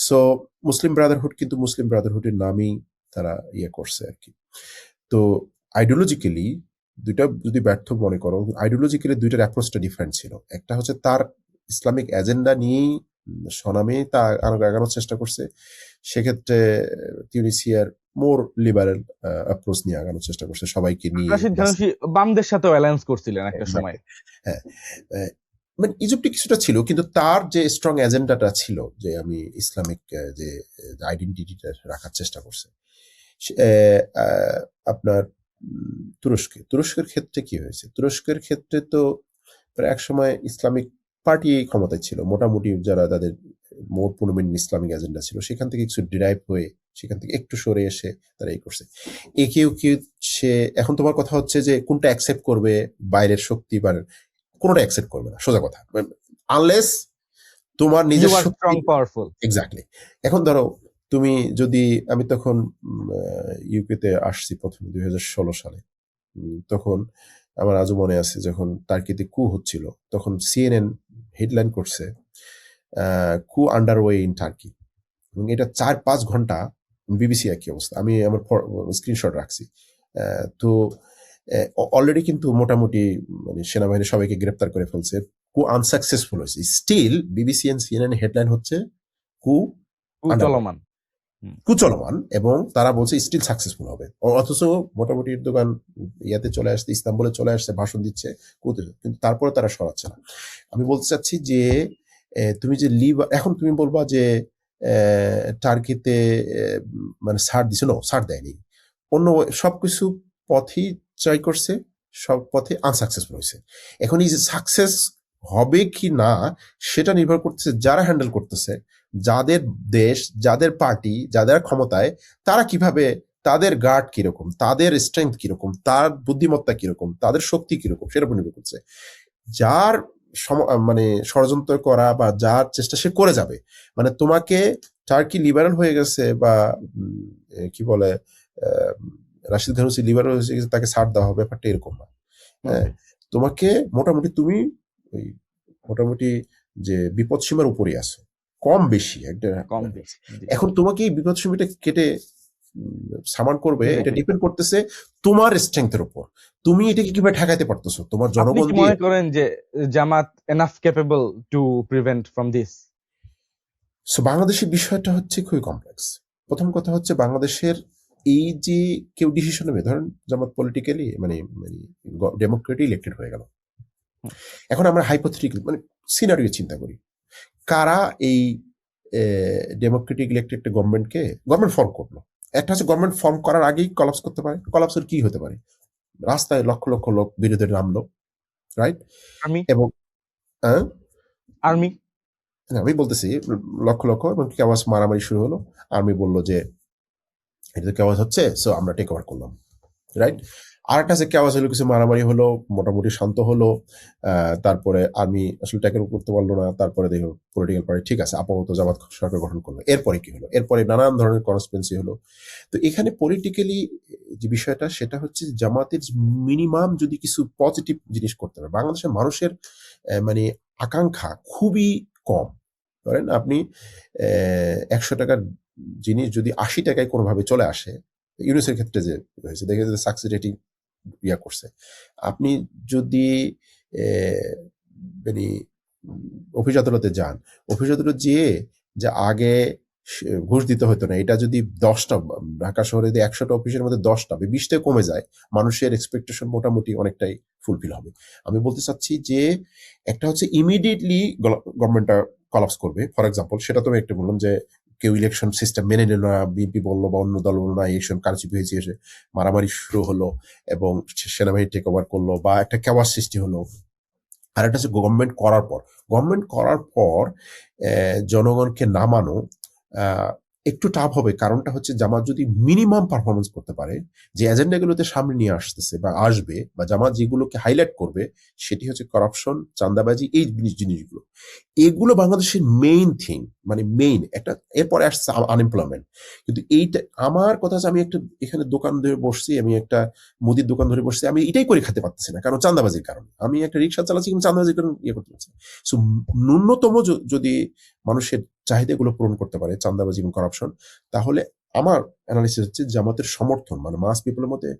সো মুসলিম ব্রাদারহুড কিন্তু মুসলিম ব্রাদারহুডের নামই তারা ইয়ে করছে আর কি। তো আইডিওলজিক্যালি দুইটা যদি ব্যর্থ মনে করো, আইডিওলজিক্যালি দুইটার অ্যাপ্রোচটা ডিফারেন্ট ছিল। একটা হচ্ছে তার ইসলামিক এজেন্ডা নিয়েই সনামে তা আগানোর চেষ্টা করছে, সেক্ষেত্রে তিউনিসিয়ার মোর লিবারেল অ্যাপ্রোচ নিয়ে আগানোর চেষ্টা করছে সবাইকে নিয়ে। রাশিদ খানুশি বামদের সাথে অ্যালায়েন্স করছিলেন একটা সময়। হ্যাঁ, মানে ইজিপ্টে কিছুটা ছিল কিন্তু তার যে স্ট্রং এজেন্ডাটা ছিল যে আমি ইসলামিক যে আইডেন্টিটিটা রাখার চেষ্টা করছে, আপনার তুরস্কের ক্ষেত্রে কি হয়েছে? তুরস্কের ক্ষেত্রে তো প্রায় এক সময় ইসলামিক পার্টি ক্ষমতায় ছিল মোটামুটি, যারা তাদের মোর পূর্ণমিন ইসলামিক এজেন্ডা ছিল সেখান থেকে কিছু ডিরাইভ হয়ে সেখান থেকে একটু সরে এসে তারা এই করছে। কেউ কেউ সে এখন তোমার কথা হচ্ছে যে কোনটা অ্যাকসেপ্ট করবে, বাইরের শক্তি বা কোনোটা অ্যাকসেপ্ট করবে না, সোজা কথা, আনলেস তোমার ইউ নিজের আর শক্তি। Strong powerful. এক্স্যাক্টলি। এখন ধরো তুমি যদি, আমি তখন ইউকেতে আসছি প্রথমে 2016 সালে। তখন আমার আজও মনে আছে যখন টার্কিতে কু হচ্ছিল, তখন সিএনএন হেডলাইন করছে কু আন্ডারওয়ে ইন টার্কি, এবং এটা 4-5 ঘন্টা। বিবিসি একই অবস্থা, আমি আমার স্ক্রিনশট রাখছি। তো অলরেডি কিন্তু মোটামুটি মানে সেনাবাহিনী সবাইকে গ্রেপ্তার করে ফেলছে, কু আনসাকসেসফুল হয়েছে, still BBC and CNN headline হচ্ছে কু আন্ডারওয়ে, চলমান। কুচলমান, এবং তারা বলছে স্টিল সাকসেসফুল হবে। অথচ মোটামুটি দোকান ইয়াতে চলে আসছে, ইস্তাম্বুলে চলে আসছে, ভাষণ দিচ্ছে, কিন্তু তারপরে তারা সরাচ্ছে না। আমি বলতে চাচ্ছি যে তুমি যে এখন তুমি বলবা যে টার্কিতে মানে ছাড় দিছে, না, ছাড় দেয়নি, অন্য সবকিছু পথই ট্রাই করছে, সব পথে আনসাকসেসফুল হয়েছে। এখন এই যে সাকসেস হবে কি না সেটা নির্ভর করতেছে যারা হ্যান্ডেল করতেছে, যাদের দেশ, যাদের পার্টি, যাদের ক্ষমতায়, তারা কিভাবে, তাদের গার্ড কিরকম, তাদের স্ট্রেংথ কিরকম, তার বুদ্ধিমত্তা কিরকম, তাদের শক্তি কিরকম, সেটার উপর নির্ভর করছে। যার মানে ষড়যন্ত্র করা বা যার চেষ্টা সে করে যাবে, মানে তোমাকে টার্কি লিবারাল হয়ে গেছে বা কি বলে রাশিদ ঘানুসি লিবারাল হয়ে গেছে তাকে ছাড় দেওয়া হবে, ব্যাপারটা এরকম না। হ্যাঁ, তোমাকে মোটামুটি তুমি ওই মোটামুটি যে বিপদ সীমার উপরে আছো, কম বেশি একটা। কম বেশি। এখন তোমাকে এই বিপদ সীমাটা কেটে সামান করবে, এটা ডিপেন্ড করতেছে তোমার স্ট্রেংথের উপর, তুমি এটাকে কিভাবে ঠেকাইতে পারতেছো তোমার আপনি জনগণ কি দিয়ে। মনে করেন যে Jamaat enough capable to prevent from this? So বাংলাদেশের বিষয়টা হচ্ছে খুবই কমপ্লেক্স। প্রথম কথা হচ্ছে বাংলাদেশের এই যে কেউ ডিসিশন নেবে, ধরেন জামাত পলিটিক্যালি মানে মানে ডেমোক্রেটি ইলেক্টেড হয়ে গেল। এখন আমরা হাইপোথেটিক্যাল মানে সিনারিও চিন্তা করি, কারা এই ডেমোক্রেটিক ইলেক্টেড গভর্নমেন্টকে গভর্নমেন্ট ফর্ম করলো। একটা হচ্ছে গভর্নমেন্ট ফর্ম করার আগেই কলাপস করতে পারে। কলাপসের কি হতে পারে? রাস্তায় লক্ষ লক্ষ লোক বিরোধী নামলো, রাইট? আর্মি। এবং আর্মি আমি বলতেছি লক্ষ লক্ষ, এবং কেওয়াস মারামারি শুরু হলো। আর্মি বললো যে এটা তো কেওয়াস হচ্ছে, সো আমরা টেক ওভার করলাম, রাইট? আর একটা আছে কেওয়াস হলো, কিছু মারামারি হলো, মোটামুটি শান্ত হলো, তারপরে আর্মি আসলে ট্যাকেল করতে পারলো না, তারপরে দেখো পলিটিক্যাল পার্টি ঠিক আছে আপাতত জামাত সরকার গঠন করলো। এরপরে কি হলো? এরপরে নানান ধরনের কনসপিরেন্সি হলো। তো এখানে পলিটিক্যালি যে বিষয়টা সেটা হচ্ছে জামাতের মিনিমাম যদি কিছু পজিটিভ জিনিস করতে পারে। বাংলাদেশের মানুষের মানে আকাঙ্ক্ষা খুবই কম। ধরেন আপনি 100 টাকার জিনিস যদি 80 টাকায় কোনোভাবে চলে আসে, ইউনুসের ক্ষেত্রে যে হয়েছে, দেখে যে সাকসেস রেটিং ইয়া করছে। আপনি যদি মানে অফিস আদালতে যান, অফিস আদালত যেয়ে যে আগে ঘুষ দিতে হতো না, এটা যদি 10টা, ঢাকা শহরে যদি 100টা অফিসের মধ্যে 10টা 20টা কমে যায়, মানুষের এক্সপেকটেশন মোটামুটি অনেকটাই ফুলফিল হবে। আমি বলতে চাচ্ছি যে একটা হচ্ছে ইমিডিয়েটলি গভর্নমেন্টটা কলাপস করবে। ফর এক্সাম্পল সেটা তো আমি একটা বললাম যে কেউ ইলেকশন সিস্টেম মেনে নিল না, বিএনপি বললো বা অন্য দল বললো না, ইলেকশন কারচুপি হয়েছে, এসে মারামারি শুরু হলো এবং সেনাবাহিনী টেক ওভার করলো বা একটা কেওয়াস সৃষ্টি হলো। আর একটা হচ্ছে গভর্নমেন্ট করার পর জনগণকে নামানো একটু টাফ হবে। কারণটা হচ্ছে জামাত যদি মিনিমাম পারফরমেন্স করতে পারে, যে এজেন্ডাগুলোতে সামনে নিয়ে আসতেছে বা আসবে, বা জামাত যেগুলোকে হাইলাইট করবে, সেটি হচ্ছে করাপশন, চাঁদাবাজি, এই জিনিসগুলো। এগুলো বাংলাদেশের মেইন থিং, মানে মেইন একটা। এরপরে আসছে আনএমপ্লয়মেন্ট। কিন্তু এইটা আমার কথা হচ্ছে, আমি একটা এখানে দোকান ধরে বসছি, আমি একটা মুদির দোকান ধরে বসছি, আমি এটাই করে খেতে পারতেছি না, কারণ চাঁদাবাজির কারণে। আমি একটা রিক্সা চালাচ্ছি কিন্তু চাঁদাবাজির কারণে ইয়ে করতে পারছি। সো ন্যূনতম যদি মানুষের চাহিদাগুলো পূরণ করতে পারে চাঁদাবাজি এবং করাপশন, তাহলে আমার অ্যানালিসিস হচ্ছে জামাতের সমর্থন মানে মাস পিপলের মধ্যে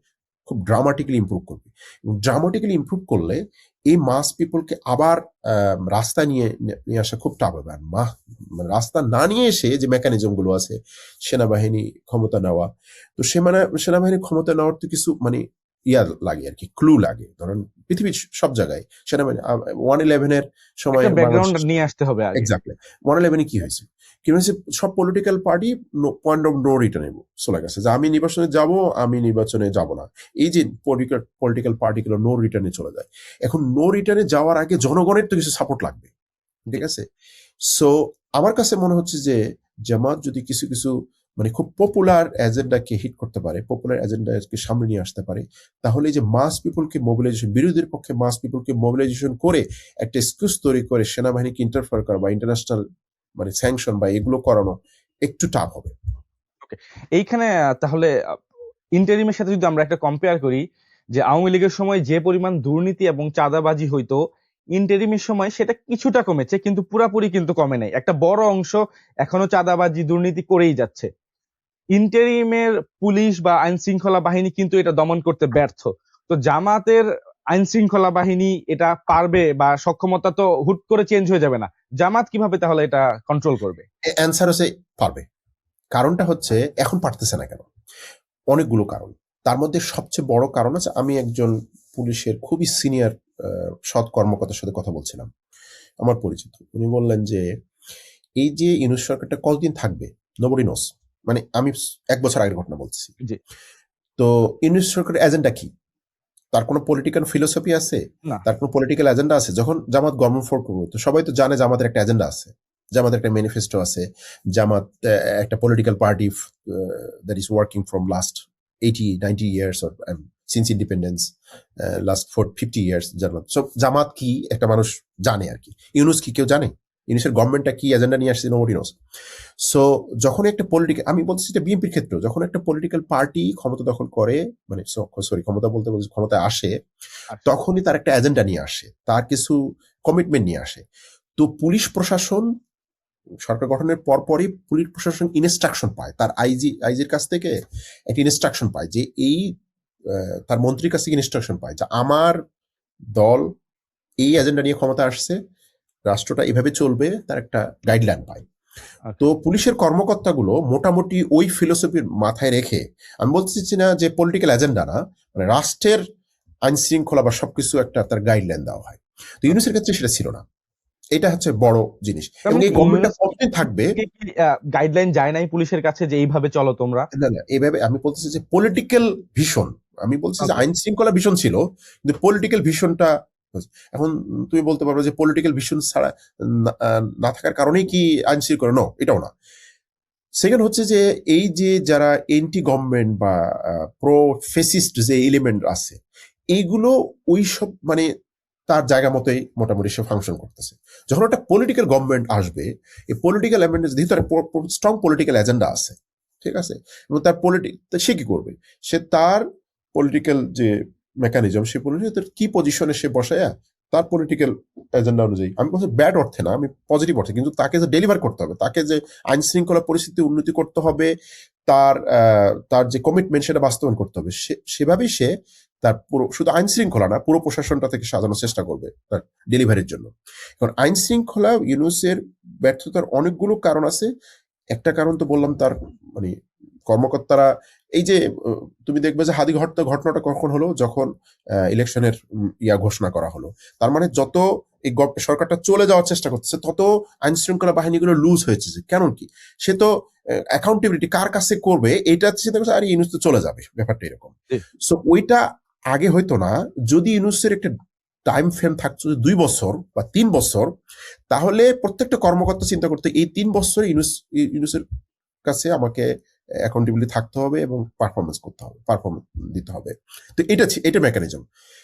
খুব ড্রামাটিক্যালি ইমপ্রুভ করবে। এবং ড্রামাটিক্যালি ইমপ্রুভ করলে এই মাস পিপলকে আবার রাস্তায় নিয়ে আসা খুব টাফ হবে। আর মানে রাস্তা না নিয়ে এসে যে মেকানিজম গুলো আছে, সেনাবাহিনী ক্ষমতা নেওয়া, তো সে মানে সেনাবাহিনী ক্ষমতা নেওয়ার তো কিছু মানে ইয়া লাগে আর কি, ক্লু লাগে। ধরেন পৃথিবীর সব জায়গায় সেনাবাহিনী 1/11-এর সময় একটা ব্যাকগ্রাউন্ড বাংলাদেশ, নিয়ে আসতে হবে আগে। এক্স্যাক্টলি 1/11-এ কি হয়েছে, কি হয়েছে, সব political party point of no রিটার্নে চলে গেছে, যে আমি নির্বাচনে যাব, আমি নির্বাচনে যাব না। এই যে পলিটিক্যাল পার্টিগুলো নো রিটার্নে চলে যায়। এখন নো রিটার্নে যাওয়ার আগে জনগণের তো কিছু সাপোর্ট লাগবে, ঠিক আছে? সো আমার কাছে মনে হচ্ছে যে জামাত যদি কিছু কিছু মানে খুব পপুলার এজেন্ডাকে হিট করতে পারে, পপুলার এজেন্ডাকে সামনে নিয়ে আসতে পারে, তাহলে এই যে মাস পিপলকে মোবিলাইজেশন, বিরোধীদের পক্ষে মাস পিপলকে মোবিলাইজেশন করে একটা এক্সকিউজ তৈরি করে সেনাবাহিনীকে ইন্টারফেয়ার করা বা ইন্টারন্যাশনাল মানে স্যাংশন বা এগুলো করানো একটু টাফ হবে। এইখানে তাহলে ইন্টারিমের সাথে যদি আমরা একটা কম্পেয়ার করি, যে আওয়ামী লীগের সময় যে পরিমাণ দুর্নীতি এবং চাঁদাবাজি হইতো, ইন্টারিমের সময় সেটা কিছুটা কমেছে, কিন্তু পুরাপুরি কিন্তু কমে নাই। একটা বড় অংশ এখনো চাঁদাবাজি দুর্নীতি করেই যাচ্ছে। ইন্টারিমের পুলিশ বা আইন শৃঙ্খলা বাহিনী কিন্তু এটা দমন করতে ব্যর্থ। তো জামাতের আইন শৃঙ্খলা বাহিনী এটা পারবে, বা সক্ষমতা তো হুট করে চেঞ্জ হয়ে যাবে না, জামাত কিভাবে তাহলে এটা কন্ট্রোল করবে? অ্যান্সার হচ্ছে পারবে। কারণটা হচ্ছে এখন পারতেছে না কেন, অনেকগুলো কারণ। তার মধ্যে সবচেয়ে বড় কারণ আছে, আমি একজন পুলিশের খুবই সিনিয়র সৎ কর্মকর্তার সাথে কথা বলছিলাম, আমার পরিচিত। উনি বললেন যে এই যে ইউনূস সরকারটা কতদিন থাকবে নোবডি নোস, মানে আমি 1 বছর আগের ঘটনা বলতেছি। জি। তো ইউনূস সরকারের এজেন্ডা কি? তার কোনো পলিটিক্যাল ফিলোসফি আছে? না। তার কোনো পলিটিক্যাল এজেন্ডা আছে? যখন জামাত গভর্নমেন্ট ফর্ম করবে, তো সবাই তো জানে জামাতের একটা এজেন্ডা আছে, জামাতের একটা ম্যানিফেস্টো আছে, জামাত একটা political party that is working from last 80-90 years or since independence, last 50 years. Jamaat কি একটা মানুষ জানে আর কি। ইউনূস কি কেউ জানে? ইউনূসের গভর্নমেন্টটা কি এজেন্ডা নিয়ে আসছে? নোবডি নোস। সো যখন একটা পলিটিক্যাল, আমি বলছি এটা বিএনপির ক্ষেত্রেও, যখন একটা পলিটিক্যাল পার্টি ক্ষমতা দখল করে, মানে সরি ক্ষমতা বলতে বলছি ক্ষমতায় আসে, তখনই তার একটা এজেন্ডা নিয়ে আসে, তার কিছু কমিটমেন্ট নিয়ে আসে। তো পুলিশ প্রশাসন সরকার গঠনের পরপরই পুলিশ প্রশাসন ইনস্ট্রাকশন পায়, তার আইজির কাছ থেকে একটা ইনস্ট্রাকশন পায়, যে এই তার মন্ত্রীর কাছ থেকে ইনস্ট্রাকশন পায় যে আমার দল এই এজেন্ডা নিয়ে ক্ষমতা আসছে, রাষ্ট্রটা এভাবে চলবে, তার একটা গাইডলাইন পায়। তো পুলিশের কর্মকর্তাগুলো মোটামুটি ওই ফিলোসফির মাথায় রেখে, আমি বলতে চাচ্ছি না যে পলিটিক্যাল এজেন্ডা না, মানে রাষ্ট্রের আইন শৃঙ্খলা বা সবকিছু একটা তার গাইডলাইন দেওয়া হয়। তো ইউনূসের ক্ষেত্রে সেটা ছিল না, এটা হচ্ছে বড় জিনিস। এবং এই গভর্নমেন্টটা কতদিন থাকবে, গাইডলাইন যায় নাই পুলিশের কাছে যে এইভাবে চলো তোমরা? না না, এইভাবে আমি বলতেছি যে পলিটিক্যাল ভিশন, আমি বলছি যে আইন শৃঙ্খলা ভিশন ছিল, কিন্তু পলিটিক্যাল ভিশনটা এখন তুমি বলতে পারো যে পলিটিক্যাল ভিশন ছাড়া না থাকার কারণেই কি আইন শৃঙ্খলা, নো, এটাও না। সেকেন্ড হচ্ছে যে এই যে যারা এন্টি গভর্নমেন্ট বা প্রো ফেসিস্ট যে এলিমেন্ট আছে, এইগুলো ওই সব মানে তার জায়গা মতোই মোটামুটি সে ফাংশন করতেছে। যখন একটা পলিটিক্যাল গভর্নমেন্ট আসবে, এই পলিটিক্যাল ভিতরে স্ট্রং পলিটিক্যাল এজেন্ডা আছে, ঠিক আছে, এবং তার সে কি করবে, সে তার পলিটিক্যাল যে মেকানিজম, সে পলিটিক্যাল কি পজিশনে সে বসায় তার পলিটিক্যাল এজেন্ডা অনুযায়ী, আমি বলছি ব্যাড অর্থে না, আমি পজিটিভ অর্থে, কিন্তু তাকে যে ডেলিভার করতে হবে, তাকে যে আইন শৃঙ্খলা পরিস্থিতি উন্নতি করতে হবে, তার যে কমিটমেন্ট সেটা বাস্তবায়ন করতে হবে, সেভাবেই সে তার পুরো শুধু আইন শৃঙ্খলা না পুরো প্রশাসনটা থেকে সাজানোর চেষ্টা করবে তার ডেলিভারির জন্য। কারণ আইন শৃঙ্খলা ইউনূসের ব্যর্থতার অনেকগুলো কারণ আছে। একটা কারণ তো বললাম, তার মানে কর্মকর্তারা, এই যে তুমি দেখবে যে হাদি ঘটনাটা কখন হলো, যখন ইলেকশনের ঘোষণা করা হলো। তার মানে যত এই সরকারটা চলে যাওয়ার চেষ্টা করতেছে, তত আইন শৃঙ্খলা বাহিনীগুলো লুজ হয়েছে। কেন কি, সে তো অ্যাকাউন্টেবিলিটি কার কাছে করবে এটা চিন্তা করছে, আর ইউনূস তো চলে যাবে, ব্যাপারটা এরকম। সো ওইটা আগে হয়তো না, যদি ইউনূসের একটা টাইম ফ্রেম থাকতো 2 বছর বা 3 বছর, তাহলে প্রত্যেকটা কর্মকর্তা চিন্তা করতে এই 3 বছরে ইউনূসের কাছে আমাকে অ্যাকাউন্টেবিলিটি থাকতে হবে এবং পারফরমেন্স করতে হবে, পারফরমেন্স দিতে হবে। তো এটা মেকানিজম।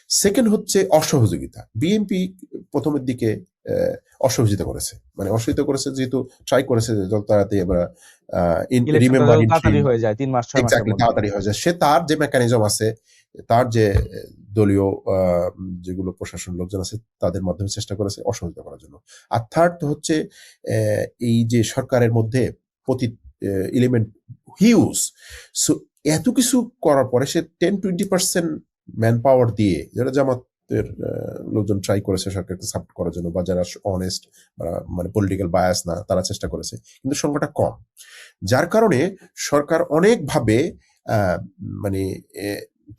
সেকেন্ড হচ্ছে অসহযোগিতা। বিএনপি প্রথমের দিকে অসহযোগিতা করেছে, মানে অসহযোগিতা করেছে যেহেতু ট্রাই করেছে যে যত তাড়াতাড়ি আমরা তাড়াতাড়ি হয়ে যায়, 3 মাস 6 মাসের মধ্যে তাড়াতাড়ি হয়ে যায়। সে তার যে মেকানিজম আছে, তার যে দলীয় যেগুলো প্রশাসন লোকজন আছে, তাদের মাধ্যমে চেষ্টা করেছে অসহযোগিতা করার জন্য। আর থার্ড হচ্ছে এই যে সরকারের মধ্যে প্রতি এলিমেন্ট হিউজ, সো এত কিছু করার পরে সে 10-20% ম্যান পাওয়ার দিয়ে, যারা জামাতের লোকজন ট্রাই করেছে সরকারকে সাপোর্ট করার জন্য, বা যারা অনেস্ট মানে পলিটিক্যাল বায়াস না, তারা চেষ্টা করেছে, কিন্তু সংখ্যাটা কম। যার কারণে সরকার অনেকভাবে মানে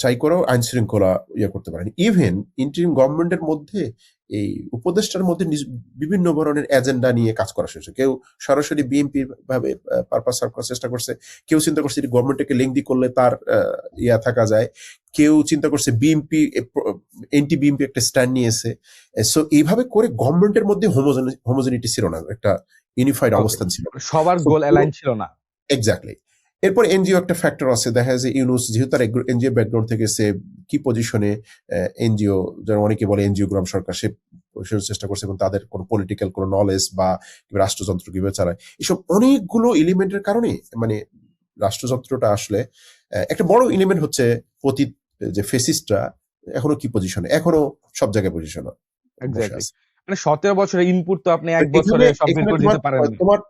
ট্রাই করেও আইন শৃঙ্খলা করতে পারেনি। ইভেন ইন্টারিম গভর্নমেন্টের মধ্যে এই উপদেষ্টার মধ্যে বিভিন্ন ধরনের এজেন্ডা নিয়ে কাজ করা শুরু। কেউ সরাসরি বিএনপি ভাবে পারপাস সার্ভ করার চেষ্টা করছে, কেউ চিন্তা করছে গভর্নমেন্টকে লেংদি করলে তার থাকা যায়, কেউ চিন্তা করছে বিএনপি এন্টি বিএনপি একটা স্ট্যান্ড নিয়েছে। সো এইভাবে করে গভর্নমেন্টের মধ্যে হোমোজেনিটি ছিল না, একটা ইউনিফাইড অবস্থান ছিল, সবার গোল অ্যালাইন ছিল না। এক্স্যাক্টলি। এরপর এনজিও একটা ফ্যাক্টর আছে, দেখা যায় ইউনুস যেহেতু তার এনজিও ব্যাকগ্রাউন্ড থেকে, সে কি পজিশনে এনজিও, যারা অনেকে বলে এনজিও গ্রাম সরকার, সে চেষ্টা করছে এবং তাদের কোনো পলিটিক্যাল কোনো নলেজ বা রাষ্ট্রযন্ত্র কিভাবে চালায়, এসব অনেকগুলো এলিমেন্টের কারণে মানে রাষ্ট্রযন্ত্রটা আসলে একটা বড় এলিমেন্ট হচ্ছে অতীত যে ফেসিস্টরা এখনো কি পজিশনে, এখনো সব জায়গায় পজিশন বসে আছে। মানে 17 বছরের ইনপুট তো আপনি এক বছরে সব বের করে দিতে পারেন না। তোমার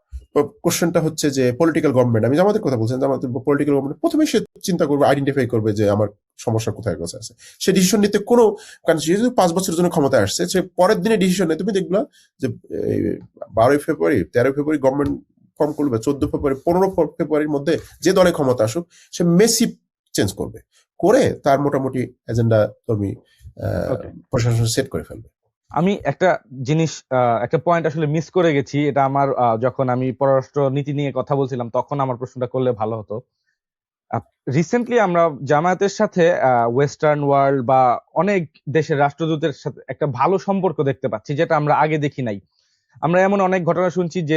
কোশ্চেনটা হচ্ছে যে পলিটিক্যাল গভর্নমেন্ট, আমি জামাতের কথা বলছেন, জামাতের পলিটিক্যাল গভর্নমেন্ট প্রথমে সে চিন্তা করবে, আইডেন্টিফাই করবে যে আমার সমস্যা কোথায় কোথায় আছে, সে ডিসিশন নিতে কোনো, কারণ সে যদি 5 বছরের জন্য ক্ষমতায় আসছে, সে পরের দিনে ডিসিশন নেয়। তুমি দেখলা যে 12 ফেব্রুয়ারি 13 ফেব্রুয়ারি গভর্নমেন্ট ফর্ম করবে, 14 ফেব্রুয়ারি 15 ফেব্রুয়ারির মধ্যে যে দলে ক্ষমতা আসুক সে মেসি চেঞ্জ করবে, করে তার মোটামুটি এজেন্ডা কর্মী প্রশাসন সেট করে ফেলবে। আমি একটা জিনিস, একটা পয়েন্ট আসলে মিস করে গেছি, এটা আমার যখন আমি পররাষ্ট্র নীতি নিয়ে কথা বলছিলাম তখন আমার প্রশ্নটা করলে ভালো হতো। রিসেন্টলি আমরা জামায়াতের সাথে ওয়েস্টার্ন ওয়ার্ল্ড বা অনেক দেশের রাষ্ট্রদূতের সাথে একটা ভালো সম্পর্ক দেখতে পাচ্ছি, যেটা আমরা আগে দেখি নাই। আমরা এমন অনেক ঘটনা শুনছি যে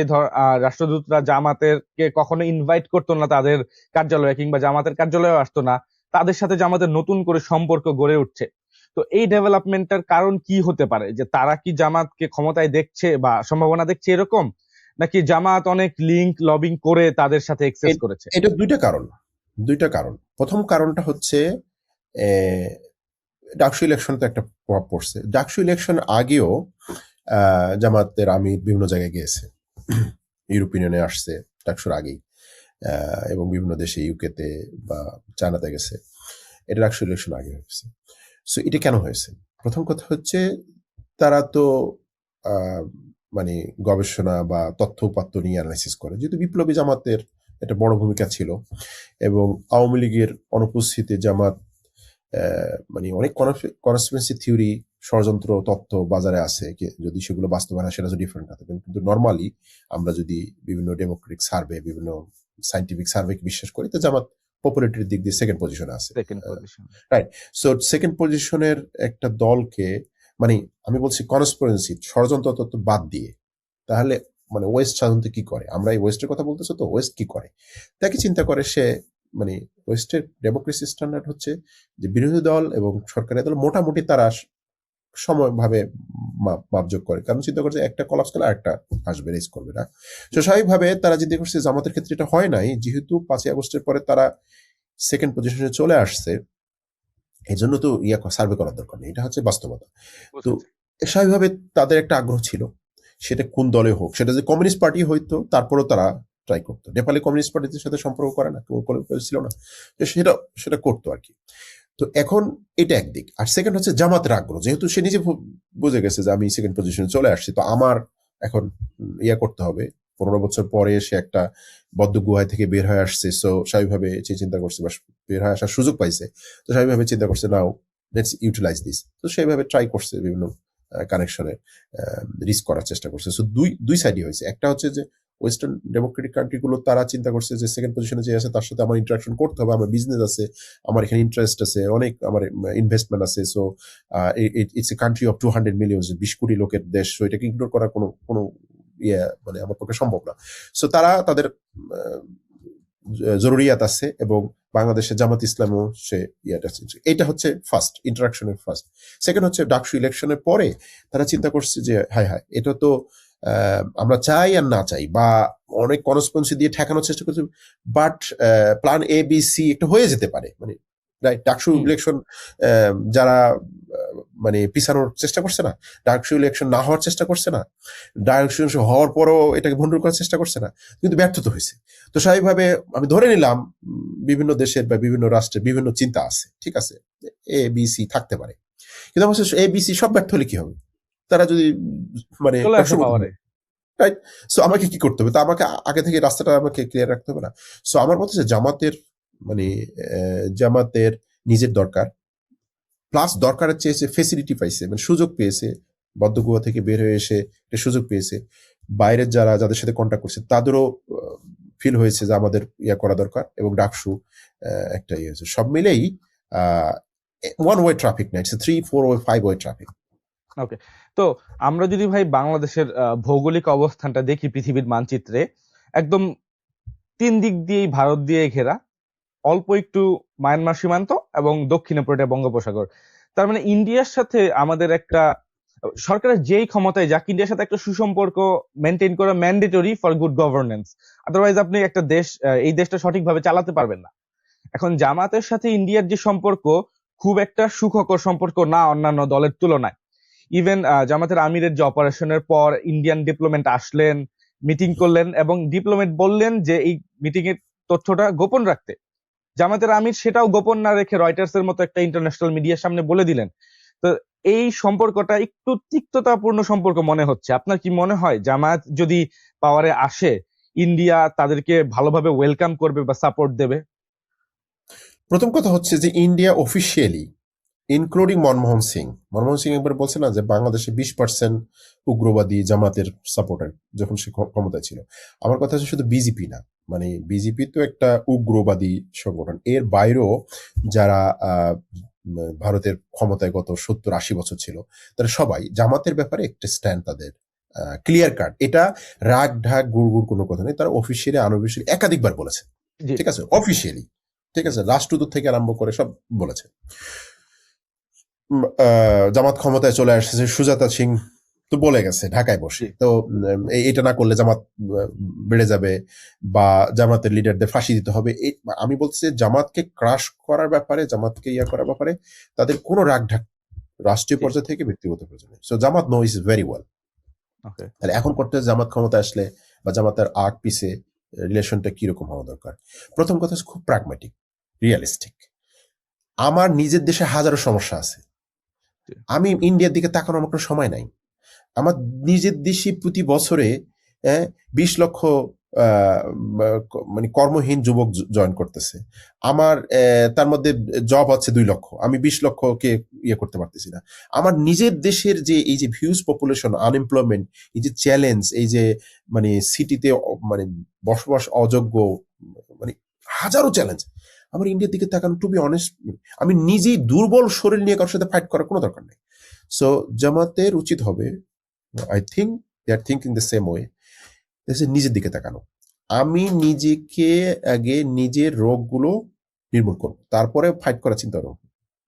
রাষ্ট্রদূতরা জামাতেরকে কখনো ইনভাইট করতো না তাদের কার্যালয়ে, কিংবা জামাতের কার্যালয়ে আসতো না, তাদের সাথে জামাতের নতুন করে সম্পর্ক গড়ে উঠছে। তো এই ডেভেলপমেন্টটার কারণ কি হতে পারে? যে তারা কি জামাতকে ক্ষমতায় দেখছে বা সম্ভাবনা দেখছে এরকম, নাকি জামাত অনেক লিংক লবিং করে তাদের সাথে এক্সেস করেছে? এটা দুইটা কারণ। প্রথম কারণটা হচ্ছে ডাকসু ইলেকশন তো একটা প্রভাব পড়ছে। ডাকসু ইলেকশন আগেও জামাতের আমির বিভিন্ন জায়গায় গিয়েছে, ইউরোপিয়ান ইউনিয়নে আসছে ডাকসুর আগেই, এবং বিভিন্ন দেশে ইউকেতে বা চায়নাতে গেছে। এটা ডাকসু ইলেকশন আগে হয়েছে। সো এটা কেন হয়েছে? প্রথম কথা হচ্ছে তারা তো মানে গবেষণা বা তথ্য উপাত্ত নিয়ে অ্যানালাইসিস করে, যেহেতু বিপ্লবী জামাতের একটা বড় ভূমিকা ছিল এবং আওয়ামী লীগের অনুপস্থিতিতে জামাত মানে অনেক কনস্পিরেসি থিওরি, ষড়যন্ত্র তথ্য বাজারে আছে, যদি সেগুলো বাস্তবায়ন হয় সেটা তো ডিফারেন্ট হতে পারে। কিন্তু নর্মালি আমরা যদি বিভিন্ন ডেমোক্রেটিক সার্ভে, বিভিন্ন সাইন্টিফিক সার্ভেকে বিশ্বাস করি, তো জামাত পপুলারিটির দিক দিয়ে সেকেন্ড পজিশনে আছে। রাইট। সো সেকেন্ড পজিশনের একটা দলকে, মানে আমি বলছি কনস্পিরেসি ষড়যন্ত্র তত্ত্ব বাদ দিয়ে, তাহলে মানে ওয়েস্ট সাধারণত কি করে, আমরা এই ওয়েস্টের কথা বলতেছো, তো ওয়েস্ট কি করে তাকে চিন্তা করে সে, মানে ওয়েস্টের ডেমোক্রেসি স্ট্যান্ডার্ড হচ্ছে যে বিরোধী দল এবং সরকারি দল মোটামুটি তারা সময়ভাবে মাপযোগ করে, কারণ চিন্তা করছে একটা কলাপস করলে আরেকটা আসবে, রেস করবে না। তো স্বাভাবিকভাবে তারা চিন্তা করছে জামাতের ক্ষেত্রে এটা হয় নাই, যেহেতু 5ই আগস্টের পরে তারা সেকেন্ড পজিশনে চলে আসছে, এই জন্য তো সার্ভে করার দরকার নেই, এটা হচ্ছে বাস্তবতা। তো স্বাভাবিকভাবে তাদের একটা আগ্রহ ছিল, সেটা কোন দলে হোক, সেটা যে কমিউনিস্ট পার্টি হইতো তারপরেও তারা ট্রাই করতো। নেপালি কমিউনিস্ট পার্টির সাথে সম্পর্ক করে না, ছিল না, সেটা করতো আর কি। তো এখন এটা একদিক। আর সেকেন্ড হচ্ছে জামাতের আগ্রহ, যেহেতু সে নিজে বুঝে গেছে যে আমি সেকেন্ড পজিশনে চলে আসছি, তো আমার এখন করতে হবে। 15 বছর পরে সে একটা বদ্ধ গুহায় থেকে বের হয়ে আসছে, সো স্বাভাবিকভাবে সে চিন্তা করছে বা বের হয়ে আসার সুযোগ পাইছে, তো স্বাভাবিকভাবে চিন্তা করছে নাও লেটস ইউটিলাইজ দিস। তো সেইভাবে ট্রাই করছে, বিভিন্ন কানেকশনে রিস্ক করার চেষ্টা করছে। সো দুই সাইডই হয়েছে। একটা হচ্ছে যে ওয়েস্টার্ন ডেমোক্রেটিক কান্ট্রিগুলো তারা চিন্তা করছে যে সেকেন্ড পজিশনে যে আছে তার সাথে আমার ইন্টারাকশন করতে হবে, আমার বিজনেস আছে, আমার এখানে ইন্টারেস্ট আছে, অনেক আমার ইনভেস্টমেন্ট আছে। So it's a country of 200 million, 20 কোটি লোকের দেশ, সো এটাকে ইগনোর করা কোনো মানে আমার পক্ষে সম্ভব না। সো তারা তাদের জরুরিয়াত আছে, এবং বাংলাদেশে জামাত ইসলামও সে এটা হচ্ছে ফার্স্ট ইন্টারাকশনের ফার্স্ট। সেকেন্ড হচ্ছে ডাকসু ইলেকশনের পরে তারা চিন্তা করছে যে হায় হায়, এটা তো আমরা চাই আর না চাই, বা অনেক কনস্পিরেসি দিয়ে ঠেকানোর চেষ্টা করছি, but plan A B C একটা হয়ে যেতে পারে, মানে রাইট। ডাকসু ইলেকশন যারা মানে পিছানোর চেষ্টা করছে না, ডাকসু ইলেকশন না হওয়ার চেষ্টা করছে না, ডাকসু হওয়ার পরও এটাকে ভণ্ডুর করার চেষ্টা করছে না, কিন্তু ব্যর্থ তো হয়েছে। তো স্বাভাবিকভাবে আমি ধরে নিলাম বিভিন্ন দেশের বা বিভিন্ন রাষ্ট্রের বিভিন্ন চিন্তা আছে, ঠিক আছে, এ বি সি থাকতে পারে, কিন্তু আমার এ বি সি সব ব্যর্থ হলে কি হবে, তারা যদি মানে রাইট। সো আমাকে কি করতে হবে, তা আমাকে আগে থেকে রাস্তাটা আমাকে ক্লিয়ার রাখতে হবে না। সো আমার মতে যে জামাতের নিজের দরকার, প্লাস দরকারের চেয়েছে ফেসিলিটি পাইছে, মানে সুযোগ পেয়েছে, বদ্ধগুহা থেকে বের হয়ে এসে একটা সুযোগ পেয়েছে। বাইরের যাদের সাথে কন্ট্যাক্ট করছে তাদেরও ফিল হয়েছে যে আমাদের ইয়া করা দরকার, এবং ডাকসু একটা ইয়ে হয়েছে। সব মিলেই ওয়ান ওয়ে ট্রাফিক না, ইটস 3, 4 ওয়ে 5 ওয়ে ট্রাফিক। ওকে, তো আমরা যদি ভাই বাংলাদেশের ভৌগোলিক অবস্থানটা দেখি পৃথিবীর মানচিত্রে, একদম 3 দিক দিয়েই ভারত দিয়ে ঘেরা, অল্প একটু মায়ানমার সীমান্ত এবং দক্ষিণে পুরোটা বঙ্গোপসাগর। তার মানে ইন্ডিয়ার সাথে আমাদের একটা সরকারের যেই ক্ষমতায় যাক, ইন্ডিয়ার সাথে একটা সুসম্পর্ক মেনটেন করা mandatory for good governance. Otherwise আপনি একটা দেশ, এই দেশটা সঠিকভাবে চালাতে পারবেন না। এখন জামাতের সাথে ইন্ডিয়ার যে সম্পর্ক, খুব একটা সুখকর সম্পর্ক না অন্যান্য দলের তুলনায়। ইভেন জামাতের আমিরের যে অপারেশনের পর ইন্ডিয়ান ডিপ্লোমেট আসলেন, মিটিং করলেন, এবং ডিপ্লোমেট বললেন যে এই মিটিং এর তথ্যটা গোপন রাখতে। জামাতের আমির সেটাও গোপন না রেখে রয়টার্স এর মতো একটা ইন্টারন্যাশনাল মিডিয়ার সামনে বলে দিলেন। তো এই সম্পর্কটা একটু তিক্ততাপূর্ণ সম্পর্ক মনে হচ্ছে। আপনার কি মনে হয় জামাত যদি পাওয়ারে আসে, ইন্ডিয়া তাদেরকে ভালোভাবে ওয়েলকাম করবে বা সাপোর্ট দেবে? প্রথম কথা হচ্ছে যে India officially, including Manmohan Singh একবার বলছে না যে বাংলাদেশে 20% উগ্রবাদী জামাতের সাপোর্টার, যখন সে ক্ষমতায় ছিল। আমার কথা হচ্ছে শুধু বিজেপি না, মানে বিজেপি তো একটা উগ্রবাদী সংগঠন, এর বাইরেও যারা ভারতের ক্ষমতায় গত 70-80 বছর ছিল, তারা সবাই জামাতের ব্যাপারে একটা স্ট্যান্ড তাদের ক্লিয়ার কাট। এটা রাগ ঢাক গুড় কোনো কথা নেই, তারা অফিসিয়ালি আনঅফিসিয়ালি একাধিকবার বলেছে। জি, ঠিক আছে, অফিসিয়ালি, ঠিক আছে, রাষ্ট্রদূত থেকে আরম্ভ করে সব বলেছে। জামাত ক্ষমতায় চলে আসছে, সুজাতা সিং তো বলে গেছে ঢাকায় বসে, জি, তো এটা না করলে জামাত বেড়ে যাবে বা জামাতের লিডারদের ফাঁসি দিতে হবে। আমি বলছি যে জামাতকে ক্রাশ করার ব্যাপারে, জামাতকে ইয়া করার ব্যাপারে তাদের কোনো রাগ ঢাক রাষ্ট্রীয় জি। পর্যায়ে থেকে ব্যক্তিগত পর্যায়ে। So Jamaat know is very well. Okay, তাহলে এখন করতে জামাত ক্ষমতা আসলে বা জামাতের আগ পিছে রিলেশনটা কিরকম হওয়া দরকার? প্রথম কথা খুব প্র্যাগম্যাটিক, রিয়েলিস্টিক। আমার নিজের দেশে হাজারো সমস্যা আছে, জি, আমি ইন্ডিয়ার দিকে তাকানোর আমার কোনো সময় নাই। আমার নিজের দেশে প্রতি বছরে 20 লক্ষ মানে কর্মহীন যুবক জয়েন করতেছে। আমার তার মধ্যে জব হচ্ছে 2 লক্ষ, আমি 20 লক্ষকে ইয়ে করতে পারতেছি না। আমার নিজের দেশের যে এই যে হিউজ পপুলেশন, আনএমপ্লয়মেন্ট, এই যে চ্যালেঞ্জ, এই যে মানে সিটিতে মানে বসবাস অযোগ্য, মানে হাজারো চ্যালেঞ্জ। আমার ইন্ডিয়ার দিকে তাকানো, টু বি অনেস্ট, আমি নিজেই দুর্বল শরীর নিয়ে কারোর সাথে ফাইট করার কোনো দরকার নেই। সো জামাতের উচিত হবে, I think they are thinking the same way, নিজের দিকে তাকানো। আমি নিজেকে আগে নিজের রোগগুলো নির্মূল করবো, তারপরে ফাইট করার চিন্তা করবো।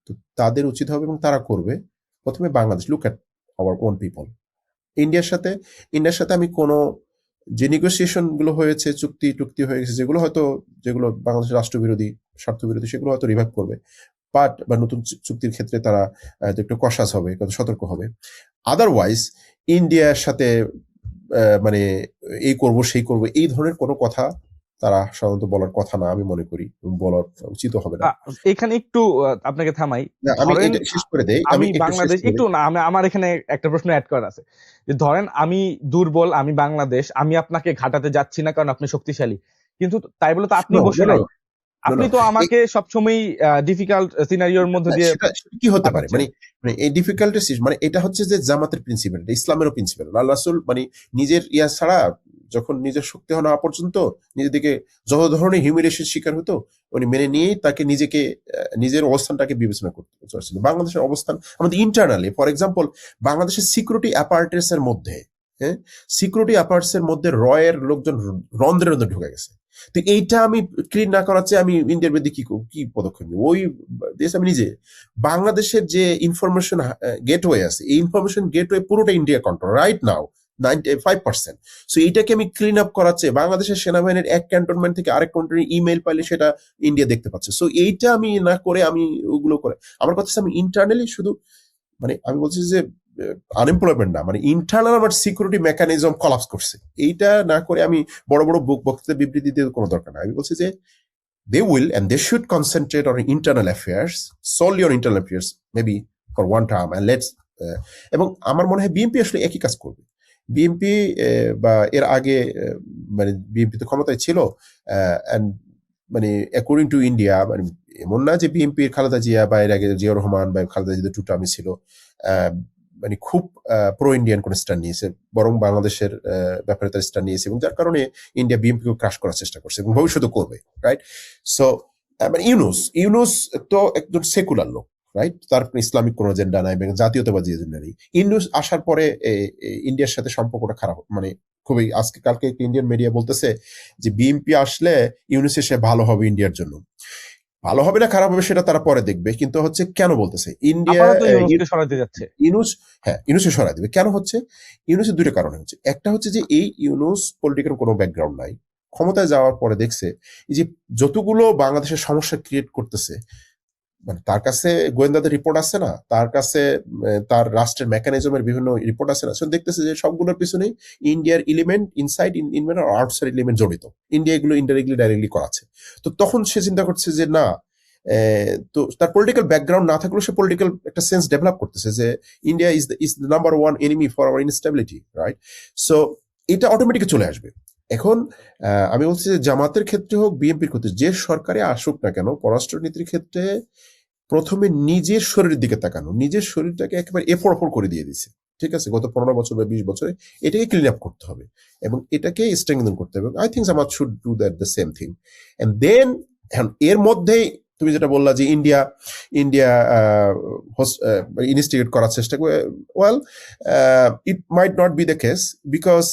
তো তাদের উচিত হবে এবং তারা করবে। প্রথমে Bangladesh, look at our own people. ইন্ডিয়ার সাথে আমি কোনো যে নেগোসিয়েশন গুলো হয়েছে, চুক্তি হয়ে গেছে, যেগুলো বাংলাদেশের রাষ্ট্রবিরোধী, স্বার্থবিরোধী, সেগুলো হয়তো রিভাইভ করবে। বা নতুন চুক্তির ক্ষেত্রে তারা একটু কশাস হবে, কত সতর্ক হবে। আদারওয়াইজ ইন্ডিয়ার সাথে মানে এই করব সেই করব এই ধরনের কোনো কথা তারা সাধারণত বলার কথা না, আমি মনে করি, বলার উচিত হবে না। আ, এখানে একটু আপনাকে থামাই। না, আমি ধরেন এটা শেষ করে দেই, আমি একটু শেষ বাংলাদেশ, করে একটু দেই। না, আমার এখানে একটা প্রশ্ন অ্যাড করা আছে। যে ধরেন আমি দুর্বল, আমি বাংলাদেশ, আমি আপনাকে ঘাটাতে যাচ্ছি না কারণ আপনি শক্তিশালী, কিন্তু তাই বলে তো আপনি নো বসে নো নাই। নো আপনি নো তো আমাকে সবসময় ডিফিকাল্ট সিনারিওর মধ্যে দিয়ে সেটা কি হতে পারে, পাঠাচ্ছেন। মানে মানে এই ডিফিকাল্টি, মানে এটা হচ্ছে যে জামাতের প্রিন্সিপাল, এটা ইসলামেরও প্রিন্সিপাল। আল্লাহ রাসূল মানে নিজের ইয়া ছাড়া, যখন নিজের শক্তি হওয়া না পর্যন্ত নিজের দিকে যত ধরনের হিউমিলিয়েশন শিকার হতো, উনি মেনে নিয়েই তাকে নিজেকে নিজের অবস্থানটাকে বিবেচনা করতে চাচ্ছিল। বাংলাদেশের অবস্থান আমাদের ইন্টারনালি, ফর এক্সাম্পল, বাংলাদেশের সিকিউরিটি অ্যাপারেটাস এর মধ্যে, হ্যাঁ, সিকিউরিটি অ্যাপারেটাস এর মধ্যে রয়ের লোকজন রন্ধ্রে রন্ধ্রে ঢুকে গেছে। তো এইটা আমি ক্লিন না করার চেয়ে আমি ইন্ডিয়ার বিরুদ্ধে কি পদক্ষেপ নিব? ওই দেশ আমি নিজে, বাংলাদেশের যে ইনফরমেশন গেটওয়ে আছে, এই ইনফরমেশন গেটওয়ে পুরোটা India control right now, 95%। So এইটাকে আমি ক্লিন আপ করাচ্ছে, বাংলাদেশের সেনাবাহিনীর এক ক্যান্টনমেন্ট থেকে আরেক ক্যান্টনমেন্ট ইমেল পাইলে সেটা ইন্ডিয়া দেখতে পাচ্ছে। সো এইটা আমি না করে, আমি ওগুলো করে, আমার কথা হচ্ছে আমি ইন্টারনালি শুধু, মানে আমি বলছি যে আনএমপ্লয়মেন্ট না, মানে ইন্টারনাল আমার সিকিউরিটি মেকানিজম কলাপস করছে। এইটা না করে আমি বড় বড় বক্তৃতা বিবৃতি দিয়ে কোনো দরকার নাই। আমি বলছি যে they will and they should concentrate on internal affairs, solely on internal affairs, maybe for one time, and let's এবং আমার মনে হয় বিএনপি আসলে একই কাজ করবে। বিএনপি বা এর আগে মানে বিএনপি তো ক্ষমতায় ছিল, and মানে অ্যাকর্ডিং টু ইন্ডিয়া, মানে এমন না যে বিএনপির খালেদা জিয়া বা এর আগে জিয়াউর রহমান বা খালেদা জিয়া টু টার্মই ছিল মানে খুব প্রো ইন্ডিয়ান কোন স্ট্যান্ড নিয়েছে, বরং বাংলাদেশের ব্যাপারে তার স্ট্যান্ড নিয়েছে, এবং যার কারণে ইন্ডিয়া বিএনপিকে ক্রাশ করার চেষ্টা করছে এবং ভবিষ্যতে করবে, রাইট? সো মানে ইউনুস তো একজন সেকুলার লোক, রাইট? তার ইসলামিক কোনো এজেন্ডা নাই এবং জাতীয়তাবাদী এজেন্ডা নেই। ইউনুস আসার পরে ইন্ডিয়ার সাথে সম্পর্কটা খারাপ, মানে খুবই, আজকে কালকে ইন্ডিয়ান মিডিয়া বলতেছে যে বিএনপি আসলে ইউনুস এসে ভালো হবে ইন্ডিয়ার জন্য। ভালো হবে না খারাপ হবে সেটা তারা পরে দেখবে, কিন্তু হচ্ছে কেন বলতেছে ইন্ডিয়া আপাতত ইউনুসকে সরাতে যাচ্ছে। ইউনুস, হ্যাঁ ইউনুসে সরাই দেবে। কেন হচ্ছে? ইউনুসের দুইটা কারণে হচ্ছে। একটা হচ্ছে যে এই ইউনুস পলিটিক্যাল কোনো ব্যাকগ্রাউন্ড নাই, ক্ষমতায় যাওয়ার পরে দেখছে এই যে যতগুলো বাংলাদেশের সমস্যা ক্রিয়েট করতেছে, মানে তার কাছে গোয়েন্দাদের রিপোর্ট আছে না, তার কাছে তার রাষ্ট্রের মেকানিজমের বিভিন্ন রিপোর্ট আছে না, সে দেখতেছে যে সবগুলোর পিছনেই ইন্ডিয়ার এলিমেন্ট, ইনসাইড ইনভেন্ট আর আউটসাইড এলিমেন্ট জড়িত। ইন্ডিয়া এগুলো ইনডাইরেক্টলি ডাইরেক্টলি করাচ্ছে। তো তখন সে চিন্তা করছে যে না, তো তার পলিটিক্যাল ব্যাকগ্রাউন্ড না থাকলেও সে পলিটিক্যাল একটা সেন্স ডেভেলপ করতেছে যে India is the number one enemy for our instability, right? So এটা অটোমেটিক চলে আসবে। এখন আমি বলছি যে জামাতের ক্ষেত্রে হোক, বিএনপির ক্ষেত্রে, যে সরকারে আসুক না কেন, পররাষ্ট্রনীতির ক্ষেত্রে প্রথমে নিজের শরীরের দিকে তাকানো, নিজের শরীরটাকে একেবারে এফোর অফোর করে দিয়ে দিছে, ঠিক আছে? গত 15 বছর বা 20 বছরে এটাকে ক্লিন আপ করতে হবে এবং এটাকে স্ট্রেংথেন করতে হবে। I think Jamaat should do that the same thing. And then এর মধ্যেই তুমি যেটা বললা যে ইন্ডিয়া ইন্ডিয়া ইনস্টিগেট করার চেষ্টা করে, well it might not be the case, because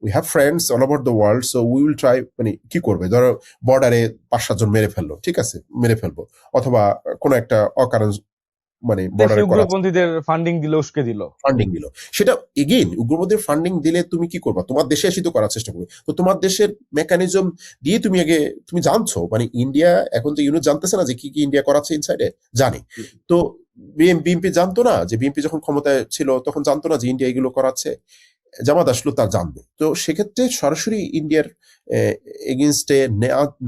we have friends all over the world, so we will try. মানে কি করবে, ধরো বর্ডারে 5-7 জন মেরে ফেললো, ঠিক আছে, মেরে ফেলবো, অথবা কোনো একটা অকারণ মানে দেশি বর্ডারে করা উগ্রপন্থীদের ফান্ডিং দিল, উস্কে দিল। ফান্ডিং দিল, সেটা এগেইন উগ্রবাদের ফান্ডিং দিলে তুমি কি করবা? তোমার দেশে এসে তো করার চেষ্টা করবে, তো তোমার দেশের মেকানিজম দিয়ে তুমি আগে তুমি জানছো, মানে ইন্ডিয়া এখন যে ইউনিট জানতেছে না যে কি কি ইন্ডিয়া করাচ্ছে ইনসাইডে, জানে। তো বিএনপি জানতো না যে, বিএনপি যখন ক্ষমতায় ছিল তখন জানতো না যে ইন্ডিয়া এগুলো করাচ্ছে, জামাত আসলো তার জানবে। তো সেক্ষেত্রে সরাসরি ইন্ডিয়ার এগেনস্টে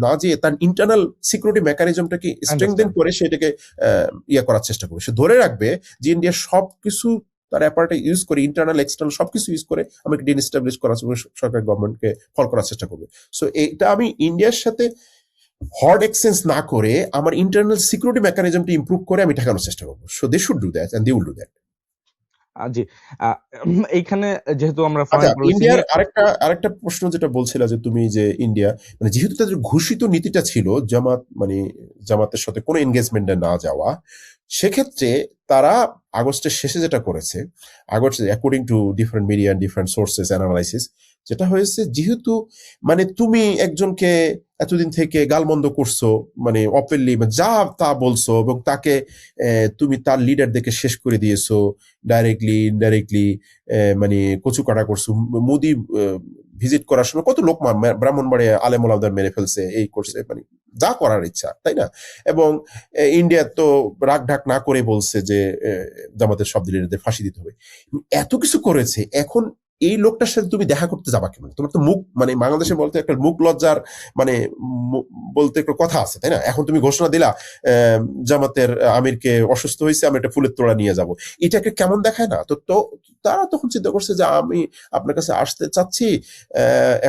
না যেয়ে তার ইন্টারনাল সিকিউরিটি মেকানিজমটাকে স্ট্রেংথেন করে সেটাকে ইয়ে করার চেষ্টা করবে। সে ধরে রাখবে যে ইন্ডিয়া সবকিছু তার অ্যাপার্টে ইউজ করে, ইন্টারনাল এক্সটার্নাল সবকিছু ইউজ করে আমাকে ডিএস্টাবলিশ করার জন্য সরকার গভর্নমেন্টকে ফল করার চেষ্টা করবে। সো এটা আমি ইন্ডিয়ার সাথে হর্ড এক্সচেঞ্জ না করে আমার ইন্টারনাল সিকিউরিটি মেকানিজমটা ইমপ্রুভ করে আমি ঠেকানোর চেষ্টা করবো। So they should do that and they will do that. জি, এইখানে যেহেতু আমরা আচ্ছা, ফরেন পলিসি ইন্ডিয়ার নিয়ে আরেকটা প্রশ্ন যেটা বলছিলা যে তুমি, যে ইন্ডিয়া মানে যেহেতু তাদের ঘোষিত নীতিটা ছিল জামাত, মানে জামাতের সাথে কোনো এনগেজমেন্টে না যাওয়া, সেক্ষেত্রে তারা আগস্টের শেষে যেটা করেছে, August according to different media and different sources analysis, যেটা হয়েছে, যেহেতু মানে তুমি একজনকে এতদিন থেকে গালমন্দ করছো, মানে ওপেনলি যা তা বলছো, এবং তাকে তুমি তার লিডারদেরকে শেষ করে দিয়েছো, ডাইরেক্টলি ইনডাইরেক্টলি মানে কচু কাটা করছো। মোদি ভিজিট করার সময় কত লোক ব্রাহ্মণবাড়িয়া আলেম ওলামাদের মেরে ফেলছে, এই করছে, মানে যা করার ইচ্ছা, তাই না? এবং ইন্ডিয়া তো রাগ ঢাক না করে বলছে যে জামাতের সব লিডারদের ফাঁসি দিতে হবে, এত কিছু করেছে। এখন এই লোকটার সাথে তুমি দেখা করতে যাবা কেমন? তোমার তো মুখ, মানে বাংলাদেশে বলতে একটা মুখ লজ্জার মানে বলতে একটা কথা আছে, তাই না? এখন তুমি ঘোষণা দিলা জামাতের আমিরকে অসুস্থ হয়েছে, আমি একটা ফুলের তোড়া নিয়ে যাব, এটাকে কেমন দেখায় না? তো তারা তখন চিন্তা করছে যে আমি আপনার কাছে আসতে চাচ্ছি,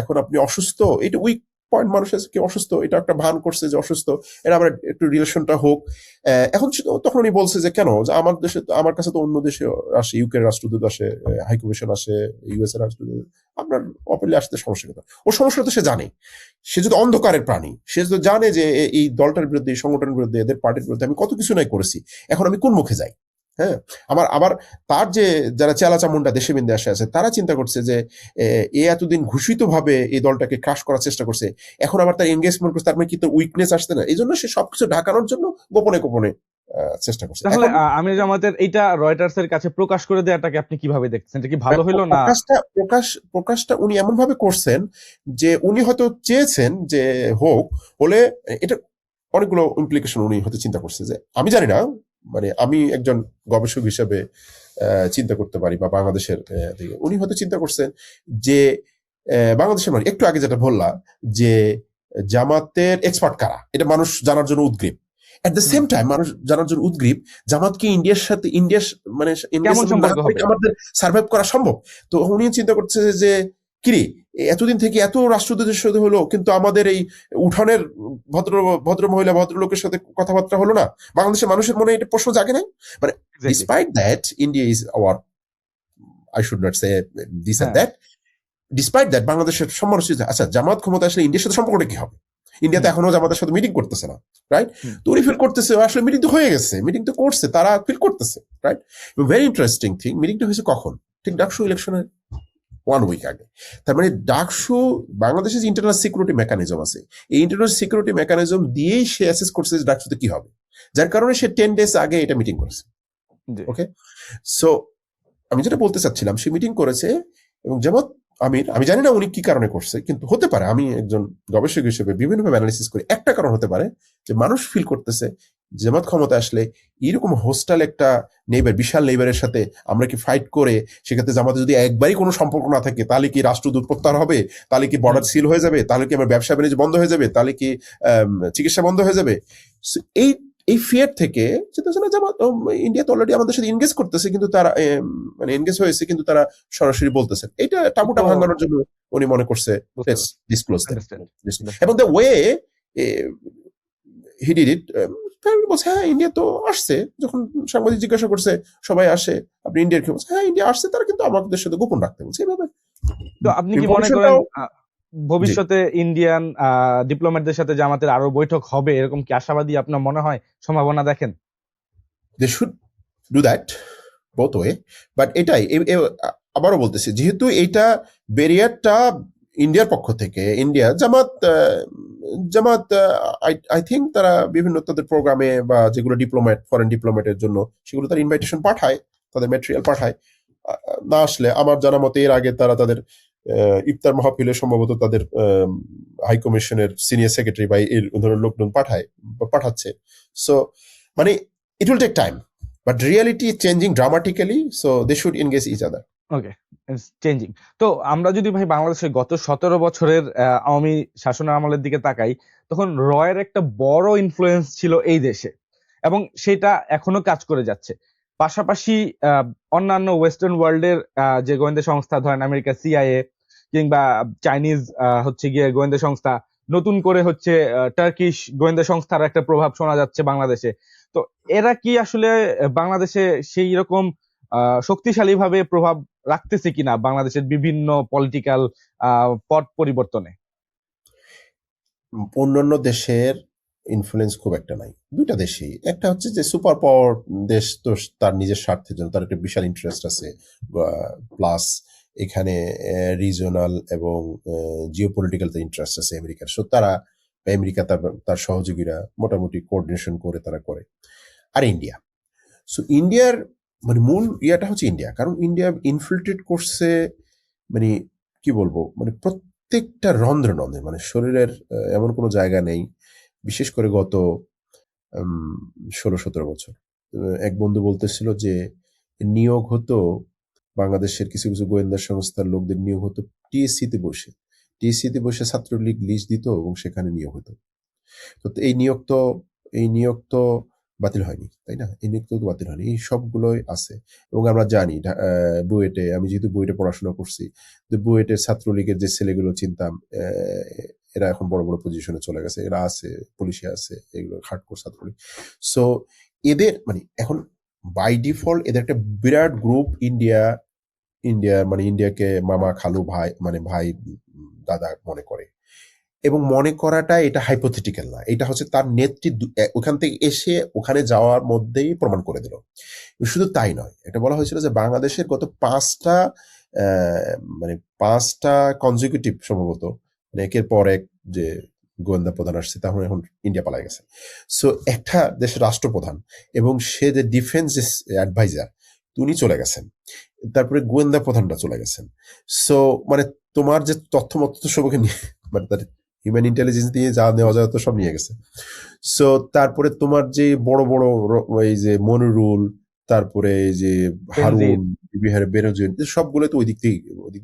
এখন আপনি অসুস্থ, এটা উইক পয়েন্ট, মানুষের কি অসুস্থ এটা একটা ভান করছে যে অসুস্থ, এটা আবার একটু রিলেশনটা হোক। এখন তখন উনি বলছে যে কেন, যে আমার দেশে, আমার কাছে তো অন্য দেশে আসে, ইউকে রাষ্ট্রদূত আসে, হাইকমিশন আসে, ইউএস এর রাষ্ট্রদূত, আপনার অপেলে আসতে সমস্যা কথা, ও সমস্যা তো সে জানে। সে যদি অন্ধকারের প্রাণী, সে তো জানে যে এই দলটার বিরুদ্ধে, এই সংগঠনের বিরুদ্ধে, এদের পার্টির বিরুদ্ধে আমি কত কিছু নাই করেছি, এখন আমি কোন মুখে যাই? হ্যাঁ, আবার তার যে যারা চেলা চামুন্ডা দেশে বিন্দে আসে আছে, তারা চিন্তা করছে যে এ এতদিন ঘোষিত ভাবে এই দলটাকে ক্রাশ করার চেষ্টা করছে, এখন আবার তার এনগেজমেন্ট করছে, তার মানে কি তো উইকনেস আসছে না? এই জন্য সে সবকিছু ঢাকানোর জন্য গোপনে গোপনে চেষ্টা করছে। তাহলে আমি জামাতের এইটা রয়টার্স এর কাছে প্রকাশ করে দেওয়াটাকে আপনি কিভাবে দেখছেন? এটা কি ভালো হলো না? প্রকাশটা উনি এমন ভাবে করছেন যে উনি হয়তো চেয়েছেন যে হোক, হলে এটা অনেকগুলো ইমপ্লিকেশন উনি হয়তো চিন্তা করছে, যে আমি জানি না, মানে আমি একজন গবেষক হিসেবে চিন্তা করতে পারি, বা বাংলাদেশের দিকে উনি হয়তো চিন্তা করছেন যে বাংলাদেশের, মানে একটু আগে যেটা বললাম যে জামাতের এক্সপার্ট কারা, এটা মানুষ জানার জন্য উদ্গ্রীব। এট দ্য সেম টাইম মানুষ জানার জন্য উদ্গ্রীব জামাত কি ইন্ডিয়ার সাথে, মানে কেমন সম্পর্ক হবে? আমাদের সার্ভাইভ করা সম্ভব? তো উনি চিন্তা করছে যে কিরে এতদিন থেকে এত রাষ্ট্রদূতের সাথে হলো, কিন্তু আমাদের এই উঠানের ভদ্র মহিলা ভদ্রলোকের সাথে কথাবার্তা হলো না। বাংলাদেশের মানুষের মনে এটা প্রশ্ন জাগে নাই? মানে exactly. Despite that India is our, I should not say this and হ্যাঁ। দ্যাট, ডিসপাইট দ্যাট বাংলাদেশের সমালোচিত। আচ্ছা, জামাত ক্ষমতা আসলে ইন্ডিয়ার সাথে সম্পর্কটা কি হবে? ইন্ডিয়া তো হুম। এখনো জামাতের সাথে মিটিং করতেছে না, রাইট? হুম। তো উনি ফিল করতেছে আসলে মিটিং তো হয়ে গেছে, মিটিং তো করছে, তারা ফিল করতেছে, রাইট? ভেরি ইন্টারেস্টিং থিং, মিটিংটা হয়েছে কখন? ঠিক ডাকসু ইলেকশনের 1 উইক আগে। তার মানে ডাকসু, বাংলাদেশের ইন্টারনাল সিকিউরিটি মেকানিজম আছে, এই ইন্টারনাল সিকিউরিটি মেকানিজম দিয়েই সে অ্যাসেস করছে যে ডাকসুতে কি হবে, যার কারণে সে 10 days আগে এটা মিটিং করেছে। জি। ওকে, সো আমি যেটা বলতে চাচ্ছিলাম, সে মিটিং করেছে এবং জামাত আমির, আমি জানি না উনি কি কারণে করছে, কিন্তু হতে পারে, আমি একজন গবেষক হিসেবে বিভিন্নভাবে অ্যানালিসিস করি, একটা কারণ হতে পারে যে মানুষ ফিল করতেছে জামাত ক্ষমতা আসলে এরকম হোস্টাল একটা নেইবার, বিশাল নেইবারের সাথে আমরা কি ফাইট করে, সেক্ষেত্রে জামাতে যদি একবারই কোনো সম্পর্ক না থাকে, তাহলে কি রাষ্ট্রদূত প্রত্যাহার হবে, তাহলে কি বর্ডার সিল হয়ে যাবে, তাহলে কি আমার ব্যবসা বাণিজ্য বন্ধ হয়ে যাবে, তাহলে কি চিকিৎসা বন্ধ হয়ে যাবে। So, এই ফিয়ার থেকে ইন্ডিয়া তো অলরেডি আমাদের সাথে এনগেজ করতেছে, কিন্তু তারা মানে এনগেজ হয়েছে, কিন্তু তারা সরাসরি বলতেছে এটা টাবুটা তো ভাঙানোর জন্য উনি মনে করছে বুঝতে লেটস ডিসক্লোজ দ্যাট। আন্ডারস্ট্যান্ড। এবং the way he did it, বলছে হ্যাঁ ইন্ডিয়া তো আসছে, যখন সাংবাদিক জিজ্ঞাসা করছে সবাই আসে, আপনি ইন্ডিয়ার কি বলছে, হ্যাঁ ইন্ডিয়া আসছে, তারা কিন্তু আমাদের সাথে গোপন রাখতে বলছে এইভাবে তো আপনি কি মনে করেন ইনফরমেশনটাও। জি, ভবিষ্যতে ইন্ডিয়ান ডিপ্লোম্যাটদের সাথে জামাতের আরো বৈঠক হবে, এরকম কি আশাবাদী আপনার মনে হয়, সম্ভাবনা দেখেন? They should do that both way, but এটাই আবারও বলতেছি, যেহেতু এইটা ব্যারিয়ারটা ইন্ডিয়ার পক্ষ থেকে, ইন্ডিয়া জামাত আই থিঙ্ক তারা বিভিন্ন তাদের প্রোগ্রামে বা যেগুলো ডিপ্লোম্যাট, ফরেন ডিপ্লোম্যাটের জন্য, সেগুলো তারা ইনভাইটেশন পাঠায়, তাদের ম্যাটেরিয়াল পাঠায়। না আসলে আমার জানা মতে এর আগে তারা তাদের ইফতার মাহফিলে সম্ভবত তাদের হাই কমিশনের সিনিয়র সেক্রেটারি বা এই ধরনের লোকজন পাঠাচ্ছে। সো মানে it will take time, but reality is changing dramatically, so they should engage each other. Okay, it's changing. তো আমরা যদি ভাই বাংলাদেশের গত 17 বছরের আওয়ামী শাসনের আমলের দিকে তাকাই, তখন রয়ের একটা বড় ইনফ্লুয়েন্স ছিল এই দেশে, এবং সেটা এখনো কাজ করে যাচ্ছে। পাশাপাশি অন্যান্য ওয়েস্টার্ন ওয়ার্ল্ডের যে গোয়েন্দা সংস্থা, ধরেন আমেরিকা সিআইএ কিংবা চাইনিজ হচ্ছে গিয়ে গোয়েন্দা সংস্থা, নতুন করে হচ্ছে টার্কিশ গোয়েন্দা সংস্থার একটা প্রভাব শোনা যাচ্ছে বাংলাদেশে। তো এরা কি আসলে বাংলাদেশে সেই রকম শক্তিশালী ভাবে প্রভাব রাখতেছে কিনা বাংলাদেশের বিভিন্ন পলিটিক্যাল পট পরিবর্তনে? অন্যান্য দেশের ইনফ্লুয়েন্স খুব একটা নাই, দুইটা দেশেই। একটা হচ্ছে যে সুপার পাওয়ার দেশ, তো তার নিজের স্বার্থের জন্য তার একটা বিশাল ইন্টারেস্ট আছে, প্লাস এখানে রিজনাল এবং জিও পলিটিক্যাল ইন্টারেস্ট আছে আমেরিকার। সো তারা, আমেরিকা তার সহযোগীরা মোটামুটি কোঅর্ডিনেশন করে তারা করে। আর ইন্ডিয়া, সো ইন্ডিয়ার মানে মূল ইয়াটা হচ্ছে ইন্ডিয়া, কারণ ইন্ডিয়া ইনফিল্ট্রেট করছে, মানে কি বলবো, মানে প্রত্যেকটা রন্ধ্রে রন্ধ্রে, মানে শরীরের এমন কোনো জায়গা নেই, বিশেষ করে গত 16-17 বছর। এক বন্ধু বলতেছিল যে নিয়োগ হতো, বাংলাদেশের কিছু কিছু গোয়েন্দা সংস্থার লোকদের নিয়োগ হতো টিএসসিতে বসে ছাত্রলীগ লিস্ট দিত এবং সেখানে নিয়োগ হতো। তো এই নিয়োগ তো বাতিল হয়নি, তাই না? এই নিয়োগ তো বাতিল হয়নি, এই সবগুলোই আছে। এবং আমরা জানি বুয়েটে, আমি যেহেতু বুয়েটে পড়াশোনা করছি, তো বুয়েটের ছাত্রলীগের যে ছেলেগুলো চিনতাম, এরা এখন বড় বড় পজিশনে চলে গেছে, এরা আছে, পুলিশে আছে, এগুলো হার্ডকোর ছাত্রলীগ। সো এদের মানে এখন বাই ডিফল্ট এদের একটা বিরাট গ্রুপ মানে ইন্ডিয়াকে মামা, খালু, ভাই, মানে ভাই, দাদা মনে করে। এবং মনে করাটা এটা হাইপোথেটিক্যাল না, এটা হচ্ছে তার নেত্রী ওখান থেকে এসে ওখানে যাওয়ার মধ্যেই প্রমাণ করে দিল। শুধু তাই নয়, এটা বলা হয়েছিল যে বাংলাদেশের গত 5টা কনজিকিউটিভ সম্ভবত, মানে একের পর এক যে গোয়েন্দা প্রধান আসছে, তখন এখন ইন্ডিয়া পালায় গেছে। সো একটা দেশের রাষ্ট্রপ্রধান এবং সে যে ডিফেন্স অ্যাডভাইজার, উনি চলে গেছেন, তারপরে গোয়েন্দা প্রধানটা চলে গেছেন। সো মানে তোমার যে তথ্য সবকে নিয়ে, মানে তার হিউম্যান ইন্টেলিজেন্স দিয়ে যা নেওয়া যায় তো সব নিয়ে গেছে। সো তারপরে তোমার যে বড় বড় এই যে মনিরুল, তারপরে এই যে হারুন, বিহারে বেরোজেন, সবগুলো তো ওই দিক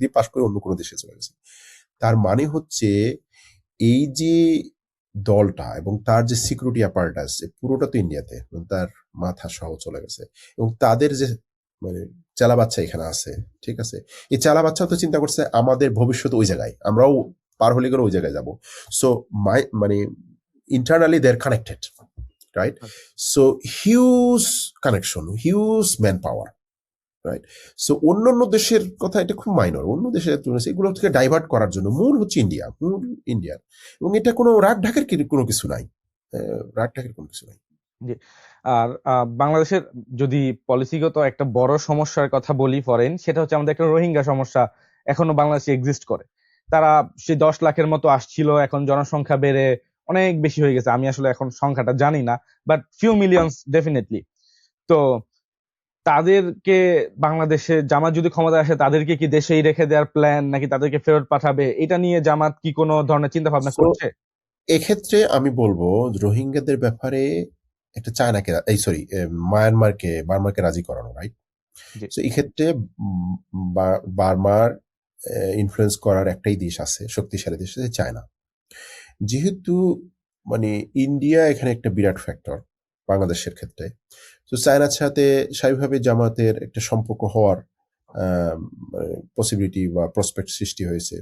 দিয়ে পাশ করে অন্য কোনো দেশে চলে গেছে। তার মানে হচ্ছে এই যে দলটা এবং তার যে সিকিউরিটি অ্যাপারেটাস পুরোটা তো ইন্ডিয়াতে, তার মাথা সহ চলে গেছে। এবং তাদের যে মানে চেলা বাচ্চা এখানে আছে, ঠিক আছে? এই চেলা বাচ্চা তো চিন্তা করছে আমাদের ভবিষ্যৎ ওই জায়গায়, আমরাও পার হলে গেলে ওই জায়গায় যাব। সো মানে internally they are connected, right? So huge connection, huge man power, right? So অন্যান্য দেশের কথা এটা খুব মাইনর, অন্য দেশের তুলনায় এগুলো থেকে ডাইভার্ট করার জন্য মূল হচ্ছে ইন্ডিয়া, মূল ইন্ডিয়ার। এবং এটা কোনো রাগ ঢাকের কোনো কিছু নাই, রাগ ঢাকের কোনো কিছু নাই। জি। আর বাংলাদেশের যদি পলিসিগত একটা বড় সমস্যার কথা বলি ফরেন, সেটা হচ্ছে আমাদের একটা রোহিঙ্গা সমস্যা এখনো বাংলাদেশে এক্সিস্ট করে। তারা সেই 10 লাখের মতো আসছিল, এখন জনসংখ্যা বেড়ে অনেক বেশি হয়ে গেছে। আমি আসলে এখন সংখ্যাটা জানি না, বাট ফিউ মিলিয়নস ডেফিনেটলি। তো তাদেরকে বাংলাদেশে জামাত যদি ক্ষমতায় আসে, তাদেরকে কি দেশেই রেখে দেওয়ার প্ল্যান, নাকি তাদেরকে ফেরত পাঠাবে? এটা নিয়ে জামাত কি কোনো ধরনের চিন্তা ভাবনা সো করছে? এক্ষেত্রে আমি বলবো রোহিঙ্গাদের ব্যাপারে একটা চায়নাকে, এই সরি, মায়ানমারকে, বার্মাকে রাজি করানো, রাইট? জি। সো এই ক্ষেত্রে বার্মার ইনফ্লুয়েন্স করার একটাই দেশ আছে, শক্তিশালী দেশ, সেটা চায়না। যেহেতু মানে ইন্ডিয়া এখানে একটা বিরাট ফ্যাক্টর বাংলাদেশের ক্ষেত্রে, তো চায়নার সাথে স্বাভাবিকভাবে জামাতের একটা সম্পর্ক হওয়ার পসিবিলিটি বা প্রসপেক্ট সৃষ্টি হয়েছে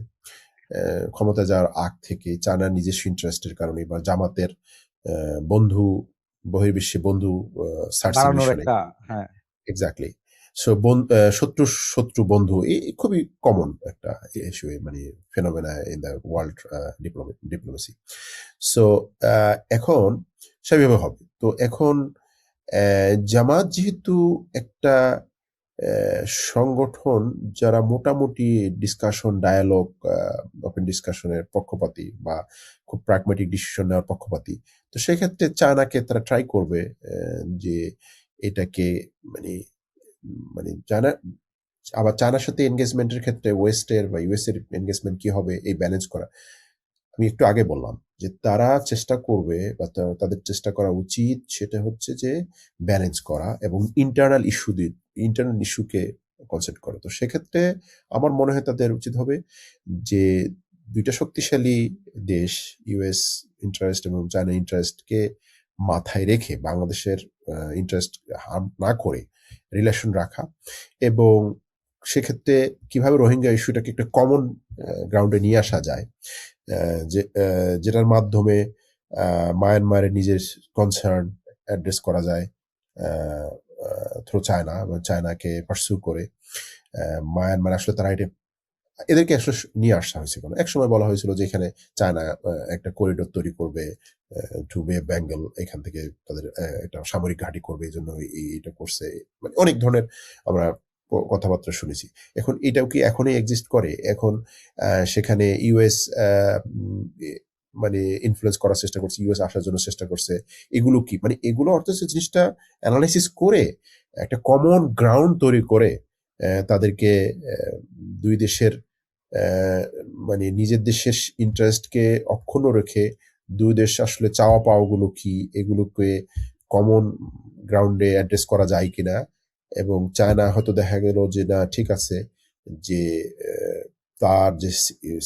ক্ষমতা যাওয়ার আগ থেকে, চায়নার নিজস্ব ইন্টারেস্টের কারণে বা জামাতের বন্ধু, বহির্বিশ্বে বন্ধু সার্চের বাড়ানোর মিশনে। একটা, হ্যাঁ। এক্স্যাক্টলি। সো শত্রু শত্রু বন্ধু, এই খুবই কমন একটা ইস্যু, মানে phenomena in the world diplomacy. So এখন সেভাবে হবে। তো এখন জামাত যেহেতু একটা সংগঠন যারা মোটামুটি ডিসকাশন, ডায়ালগ, ওপেন ডিসকাশনের পক্ষপাতী বা খুব প্র্যাগম্যাটিক ডিসিশন নেওয়ার পক্ষপাতী, তো সেক্ষেত্রে চায়নাকে তারা ট্রাই করবে যে এটাকে মানে মানে চায়না, আবার চায়নার সাথে এনগেজমেন্টের ক্ষেত্রে ওয়েস্টের বা ইউএস এর এনগেজমেন্ট কি হবে এই ব্যালেন্স করা। আমি একটু আগে বললাম যে তারা চেষ্টা করবে বা তাদের চেষ্টা করা উচিত, সেটা হচ্ছে যে ব্যালেন্স করা এবং ইন্টারনাল ইস্যুকে কনসেন্ট্রেট করা। তো সেক্ষেত্রে আমার মনে হয় তাদের উচিত হবে যে দুইটা শক্তিশালী দেশ, ইউএস ইন্টারেস্ট এবং চায়না ইন্টারেস্টকে মাথায় রেখে বাংলাদেশের ইন্টারেস্ট হার্ম না করে রিলেশন রাখা, এবং সেক্ষেত্রে কিভাবে রোহিঙ্গা ইস্যুটাকে একটা কমন গ্রাউন্ডে নিয়ে আসা যায়, যেটার মাধ্যমে মায়ানমারের নিজের কনসার্ন অ্যাড্রেস করা যায় থ্রু চায়না, এবং চায়নাকে পার্সু করে মায়ানমার আসলে তারা এদেরকে আসলে নিয়ে আসা হয়েছে। কোনো এক সময় বলা হয়েছিল যে এখানে চায়না একটা করিডোর তৈরি করবে টু বে বেঙ্গল, এখান থেকে তাদের একটা সামরিক ঘাঁটি করবে, এই জন্য এটা করছে। মানে অনেক ধরনের আমরা কথাবার্তা শুনেছি। এখন এটাও কি এখনই এক্সিস্ট করে? এখন সেখানে ইউএস মানে ইনফ্লুয়েন্স করার চেষ্টা করছে, ইউএস আসার জন্য চেষ্টা করছে, এগুলো কি মানে এগুলো অর্থ জিনিসটা অ্যানালাইসিস করে একটা কমন গ্রাউন্ড তৈরি করে তাদেরকে দুই দেশের মানে নিজের দেশের ইন্টারেস্টকে অক্ষুণ্ণ রেখে দুই দেশ আসলে চাওয়া পাওয়াগুলো কি, এগুলোকে কমন গ্রাউন্ডে অ্যাড্রেস করা যায় কিনা। এবং চায়না হয়তো দেখা গেল যে না ঠিক আছে, যে তার যে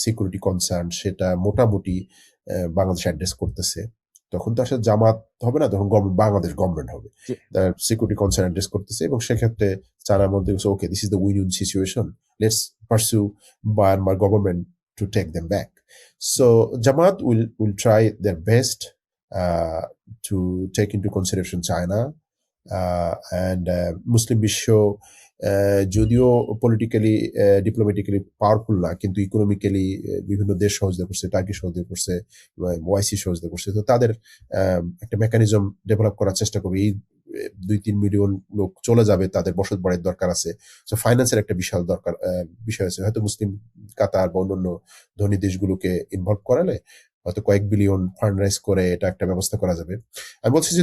সিকিউরিটি কনসার্ন সেটা মোটামুটি বাংলাদেশ অ্যাড্রেস করতেছে, তখন তো আসলে জামাত হবে না, তখন বাংলাদেশ গভর্নমেন্ট হবে, জি। তার সিকিউরিটি কনসার্ন অ্যাড্রেস করতেছে। এবং সেক্ষেত্রে চায়নার মধ্যে okay, this is the win win situation, let's pursue Myanmar government to take them back. So Jamaat will try their best to take into consideration China and Muslim বিশ্ব যদিও politically diplomatically powerful না, কিন্তু economically বিভিন্ন দেশ সহযোগিতা করছে, turkey সহযোগিতা করছে, ওয়াইসি সহযোগিতা করছে। তো তাদের একটা মেকানিজম ডেভেলপ করার চেষ্টা করবে। এই 2-3 মিলিয়ন লোক চলে যাবে, তাদের বসত বাড়ির দরকার আছে। সো ফাইন্যান্সের একটা বিশাল দরকার বিষয় আছে। হয়তো মুসলিম কাতার বা অন্যান্য ধনী দেশগুলোকে ইনভলভ করালে হয়তো কয়েক বিলিয়ন ফান্ড রাইজ করে এটা একটা ব্যবস্থা করা যাবে। আমি বলছি যে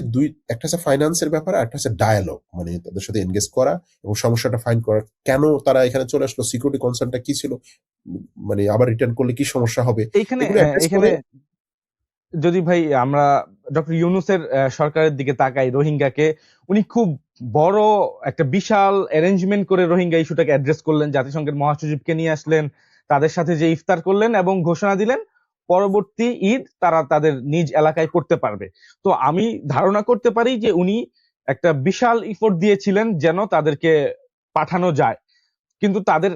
একটা হচ্ছে ফাইন্যান্সের ব্যাপার, আর একটা হচ্ছে ডায়ালগ, মানে তাদের সাথে এনগেজ করা এবং সমস্যাটা ফাইন্ড করা, কেন তারা এখানে চলে আসলো, সিকিউরিটি কনসার্নটা কি ছিল, মানে আবার রিটার্ন করলে কি সমস্যা হবে, এইখানে এগুলো অ্যাড্রেস এখানে করে। যদি ভাই আমরা ডক্টর ইউনূসের সরকারের দিকে তাকাই, রোহিঙ্গাকে উনি খুব বড় একটা বিশাল অ্যারেঞ্জমেন্ট করে রোহিঙ্গা ইস্যুটাকে অ্যাড্রেস করলেন, জাতিসংঘের মহাসচিবকে নিয়ে আসলেন, তাদের সাথে যে ইফতার করলেন এবং ঘোষণা দিলেন পরবর্তী ঈদ তারা তাদের নিজ এলাকায় করতে পারবে। তো আমি ধারণা করতে পারি যে উনি একটা বিশাল ইফোর্ট দিয়েছিলেন যেন তাদেরকে পাঠানো যায়, কিন্তু তাদের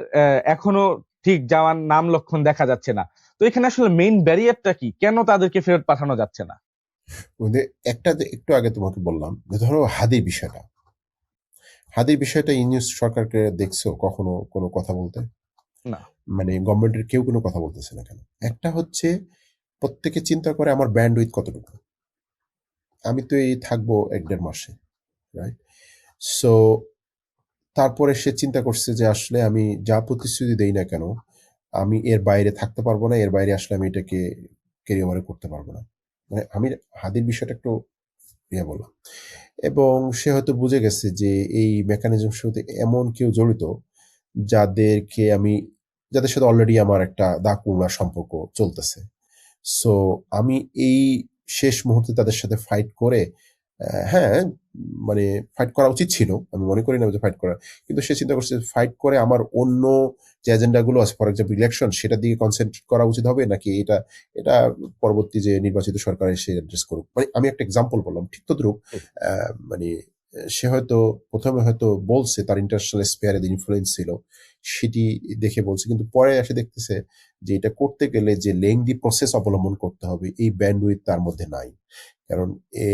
এখনো ঠিক যাওয়ার নাম লক্ষণ দেখা যাচ্ছে না। তো এখানে আসলে মেইন ব্যারিয়ারটা কি, কেন তাদেরকে ফেরত পাঠানো যাচ্ছে না? ওদের একটা যে একটু আগে তোমাকে বললাম যে ধরো হাদির বিষয়টা ইউনিস সরকারকে দেখছো কখনো কোনো কথা বলতে? না। মানে গভর্নমেন্টের কেউ কোনো কথা বলতেছে না কেন? একটা হচ্ছে প্রত্যেকে চিন্তা করে আমার ব্যান্ড উইথ কতটুকু, আমি তো এই থাকবো 1-1.5 মাসে, রাইট? সো তারপরে সে চিন্তা করছে যে আসলে আমি যা প্রতিশ্রুতি দেই না কেন, আমি এর বাইরে থাকতে পারবো না, এর বাইরে আসলে আমি এটাকে ক্যারি করতে পারবো না। মানে আমি হাদির বিষয়টা একটু ইয়ে বললাম, এবং সে হয়তো বুঝে গেছে যে এই মেকানিজমের সাথে এমন কেউ জড়িত যাদেরকে আমি যাদের সাথে অলরেডি আমার একটা দাকুড়া সম্পর্ক চলতেছে। সো আমি এই শেষ মুহূর্তে তাদের সাথে ফাইট করে, হ্যাঁ, মানে ফাইট করা উচিত ছিল, আমি মনে করি না যে ফাইট করা, কিন্তু সে চিন্তা করছে ফাইট করে আমার অন্য যে এজেন্ডাগুলো আছে, ফর এক্সাম্পল ইলেকশন, সেটার দিকে কনসেন্ট্রেট করা উচিত হবে নাকি এটা এটা পরবর্তী যে নির্বাচিত সরকার এসে অ্যাড্রেস করুক। মানে আমি একটা এক্সাম্পল বললাম, ঠিক তদ্রুপ মানে সে হয়তো প্রথমে হয়তো বলছে তার ইন্টারন্যাশনাল স্পেয়ারে যে ইনফ্লুয়েন্স ছিল সেটি দেখে বলছে, কিন্তু পরে এসে দেখতেছে যে এটা করতে গেলে যে লেংদি প্রসেস অবলম্বন করতে হবে এই ব্যান্ডউইথ তার মধ্যে নাই। কারণ এ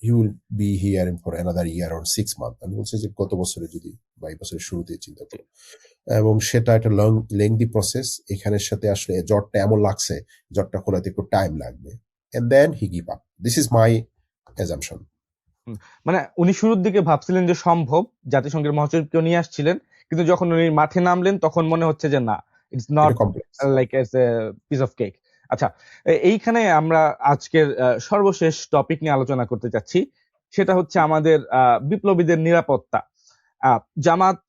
he will be here for another year or 6 month. আমি বলছি যে গত বছরে যদি বা এই বছরের শুরুতে চিন্তা করো, এবং সেটা একটা লেংদি প্রসেস। এখানের সাথে আসলে জ্বরটা এমন লাগছে, জ্বরটা খোলাতে একটু টাইম লাগবে, and then he give up. This is my assumption. হুম, মানে উনি শুরুর দিকে ভাবছিলেন যে সম্ভব, জাতিসংঘের মহাসচিবকেও নিয়ে আসছিলেন, কিন্তু যখন উনি মাঠে নামলেন তখন মনে হচ্ছে যে না, ইটস নট এটা complex. Like S a piece of cake. আচ্ছা, এইখানে আমরা আজকের সর্বশেষ টপিক নিয়ে আলোচনা করতে চাচ্ছি, সেটা হচ্ছে আমাদের বিপ্লবীদের নিরাপত্তা। জামাত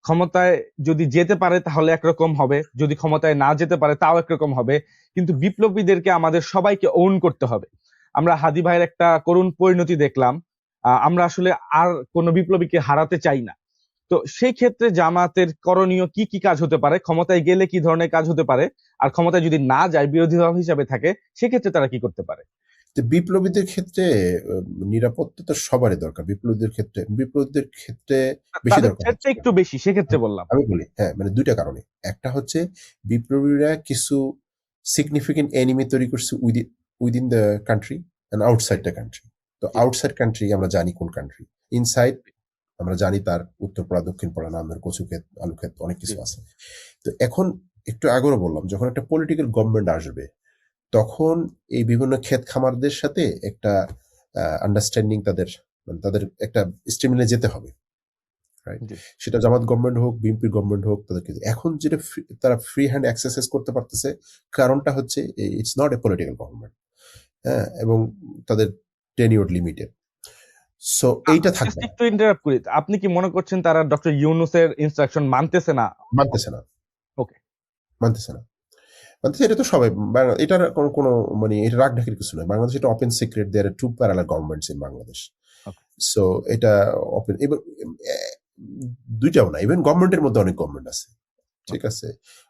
ক্ষমতায় যদি যেতে পারে তাহলে একরকম হবে, যদি ক্ষমতায় না যেতে পারে তাও একরকম হবে, কিন্তু বিপ্লবীদেরকে আমাদের সবাইকে ওন করতে হবে। আমরা হাদি ভাইয়ের একটা করুণ পরিণতি দেখলাম, আমরা আসলে আর কোন বিপ্লবীকে হারাতে চাই না। তো সেই ক্ষেত্রে জামাতের করণীয় কি কি কাজ হতে পারে, ক্ষমতায় গেলে কি ধরনের কাজ হতে পারে, আর ক্ষমতায় যদি না যায় বিরোধী দল হিসাবে থাকে সেক্ষেত্রে তারা কি করতে পারে? তো বিপ্লবীদের ক্ষেত্রে নিরাপত্তা তো সবারই দরকার। বিপ্লবীদের ক্ষেত্রে বেশি তাদের দরকার ক্ষেত্রে হচ্ছে, একটু বেশি, সেক্ষেত্রে বললাম। আমি বলি, হ্যাঁ, মানে ২ টা কারণে। একটা হচ্ছে বিপ্লবীরা কিছু সিগনিফিকেন্ট এনিমি তৈরি করছে within the country and outside the country. তো জি। আউটসাইড কান্ট্রি আমরা জানি কোন কান্ট্রি। ইনসাইড আমরা জানি তার উত্তরপাড়া, দক্ষিণপাড়া, নামের কচুক্ষেত, আলুক্ষেত, অনেক জি। কিছু আছে। তো এখন একটু আগেও বললাম, যখন একটা পলিটিক্যাল গভর্নমেন্ট আসবে তখন এই বিভিন্ন ক্ষেত খামারদের সাথে একটা আন্ডারস্ট্যান্ডিং তাদের, মানে তাদের একটা স্টেমিনে যেতে হবে, রাইট? জি। সেটা জামাত গভর্নমেন্ট হোক, বিএনপি গভর্নমেন্ট হোক, তাদেরকে এখন যেটা তারা ফ্রি হ্যান্ড অ্যাক্সেস করতে পারতেছে, কারণটা হচ্ছে it's not a political government, হ্যাঁ, এবং তাদের টেনিওর লিমিটেড। সো এইটা জাস্ট থাকবে না, একটু ইন্টারাপ্ট করি, আপনি কি মনে করছেন তারা ডক্টর ইউনূসের ইনস্ট্রাকশন মানতেছে না? মানতেছে না, ওকে। মানতেছে না, মানতেছে। এটা তো সবাই এটার কোনো কোনো মানে এটা রাগ ঢাকির কিছু নয়। বাংলাদেশ এটা open secret, there are two parallel governments in Bangladesh. Okay. So এটা ওপেন, এবং দুইটাও না, ইভেন গভর্নমেন্টের মধ্যে অনেক গভর্নমেন্ট আছে, ঠিক ওকে। আছে?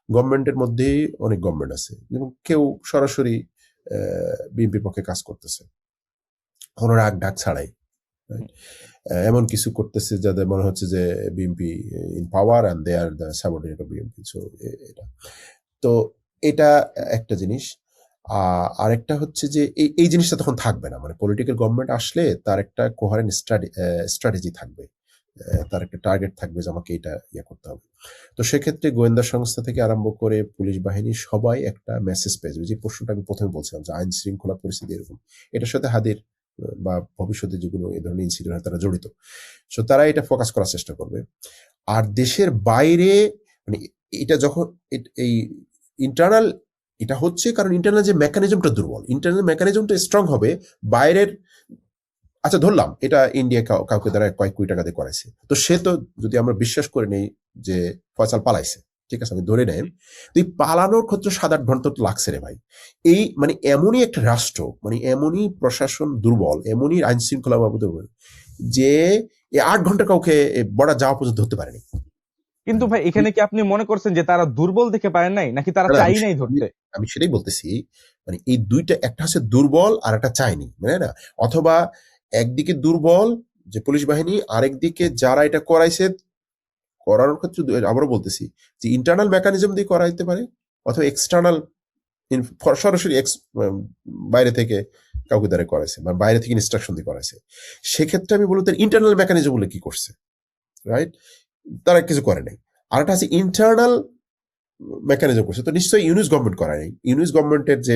গভর্নমেন্টের মধ্যেই অনেক গভর্নমেন্ট আছে এবং কেউ সরাসরি বিএনপির পক্ষে কাজ করতেছে কোনো রাগ ঢাক ছাড়াই, right? এমন কিছু করতেছে যাদের মনে হচ্ছে যে BNP in power and they are the subordinate of BNP. So এটা তো এটা একটা জিনিস। আরেকটা হচ্ছে যে এই জিনিসটা তখন থাকবে না, মানে পলিটিক্যাল গভর্নমেন্ট আসলে তার একটা কোহারেন্ট স্ট্র্যাটেজি থাকবে, তার একটা টার্গেট থাকবে যে আমাকে এটা ইয়ে করতে হবে। তো সেক্ষেত্রে গোয়েন্দা সংস্থা থেকে আরম্ভ করে পুলিশ বাহিনী সবাই একটা মেসেজ পেয়ে যাবে। যে প্রশ্নটা আমি প্রথমে বলছিলাম যে আইন শৃঙ্খলা পরিস্থিতি এরকম, এটার সাথে হাদির বা ভবিষ্যতে যেগুলো এই ধরনের ইনসিডেন্ট হয় তারা জড়িত। সো তারা এটা ফোকাস করার চেষ্টা করবে। আর দেশের বাইরে, মানে এটা যখন এই ইন্টারনাল, এটা হচ্ছে কারণ ইন্টারনাল যে মেকানিজমটা দুর্বল, ইন্টারনাল মেকানিজমটা স্ট্রং হবে। বাইরের, আচ্ছা ধরলাম এটা ইন্ডিয়া কাউকে দ্বারা কয়েক কোটি টাকা দিয়ে করাইছে, তো সে তো, যদি আমরা বিশ্বাস করে নেই যে ফয়সাল পালাইছে, ঠিক আছে, আমি ধরে নেই, তো এই পালানোর ক্ষেত্রে 7-8 ঘন্টা তো লাগছে রে ভাই। এই মানে এমনই একটা রাষ্ট্র, মানে এমনই প্রশাসন দুর্বল, এমনই আইন শৃঙ্খলা বাবদ দুর্বল, যে এই 8 ঘন্টা কাউকে বর্ডার যাওয়া পর্যন্ত ধরতে পারেনি। কিন্তু ভাই এখানে কি আপনি মনে করছেন যে তারা দুর্বল দেখে পারেন নাই, নাকি তারা না, চাই নাই ধরতে? আমি সেটাই বলতেছি, মানে এই দুইটা, একটা হচ্ছে দুর্বল আর একটা চায়নি, মানে না, অথবা একদিকে দুর্বল যে পুলিশ বাহিনী, আরেকদিকে যারা এটা করাইছে করার ক্ষেত্রে আবারও বলতেছি যে ইন্টারনাল মেকানিজম দিয়ে করা যেতে পারে, অথবা এক্সটার্নাল সরাসরি বাইরে থেকে কাউকে দ্বারা করাইছে বা বাইরে থেকে ইনস্ট্রাকশন দিয়ে করাইছে। সেক্ষেত্রে আমি বলতে ইন্টারনাল মেকানিজম গুলো কি করছে, রাইট? তারা কিছু করে নাই। আর একটা আছে ইন্টারনাল মেকানিজম করছে, তো নিশ্চয়ই ইউনিস গভর্নমেন্ট করা নেই। ইউনিস গভর্নমেন্টের যে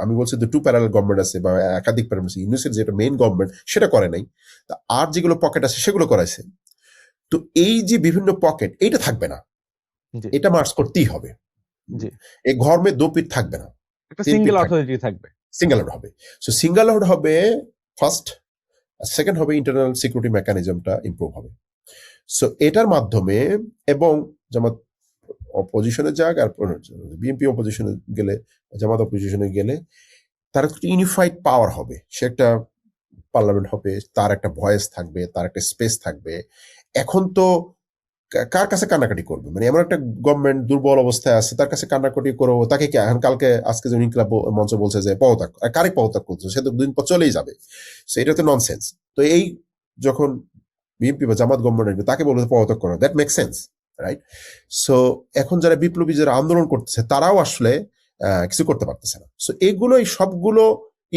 আমি বলছি টু প্যারালাল গভর্নমেন্ট আছে বা একাধিক প্যারালাল, ইউনিসের যেটা মেইন গভর্নমেন্ট সেটা করে নাই। তা আর যেগুলো পকেট আছে সেগুলো করাইছে। তো এই যে বিভিন্ন পকেট, এইটা থাকবে না, জি এটা মার্চ করতেই হবে। জি এই ঘর মে দো পিঠ থাকবে না, একটা 3 সিঙ্গেল পিঠ থাকবে, অথরিটি থাকবে। সিঙ্গেল আউট হবে। সো সিঙ্গেল আউট হবে ফার্স্ট, সেকেন্ড হবে ইন্টারনাল সিকিউরিটি মেকানিজমটা ইমপ্রুভ হবে। সো এটার মাধ্যমে, এবং জামাত অপোজিশনে যাক আর বিএনপি অপোজিশনে গেলে, জামাত অপোজিশনে গেলে, তার একটা ইউনিফাইড পাওয়ার হবে। সে একটা পার্লামেন্ট হবে, তার একটা ভয়েস থাকবে, তার একটা স্পেস থাকবে। এখন তো কার কাছে কান্নাকাটি করবে? মানে এমন একটা গভর্নমেন্ট দুর্বল অবস্থায় আছে, তার কাছে কান্নাকাটি করো, তাকে কি এখন কালকে আজকে যে ইনকিলাব মঞ্চ বলছে যে পদত্যাগ, আর কারে পদত্যাগ করছে? সে তো দুদিন পর চলেই যাবে। সো এটা তো ননসেন্স। তো এই যখন বিএনপি বা জামাত গভর্নমেন্ট আসবে, তাকে বলবে পদত্যাগ করো, that make sense, right? So এখন যারা বিপ্লবী, যারা আন্দোলন করতেছে, তারাও আসলে কিছু করতে পারতেছে না। সো এগুলো, এই সবগুলো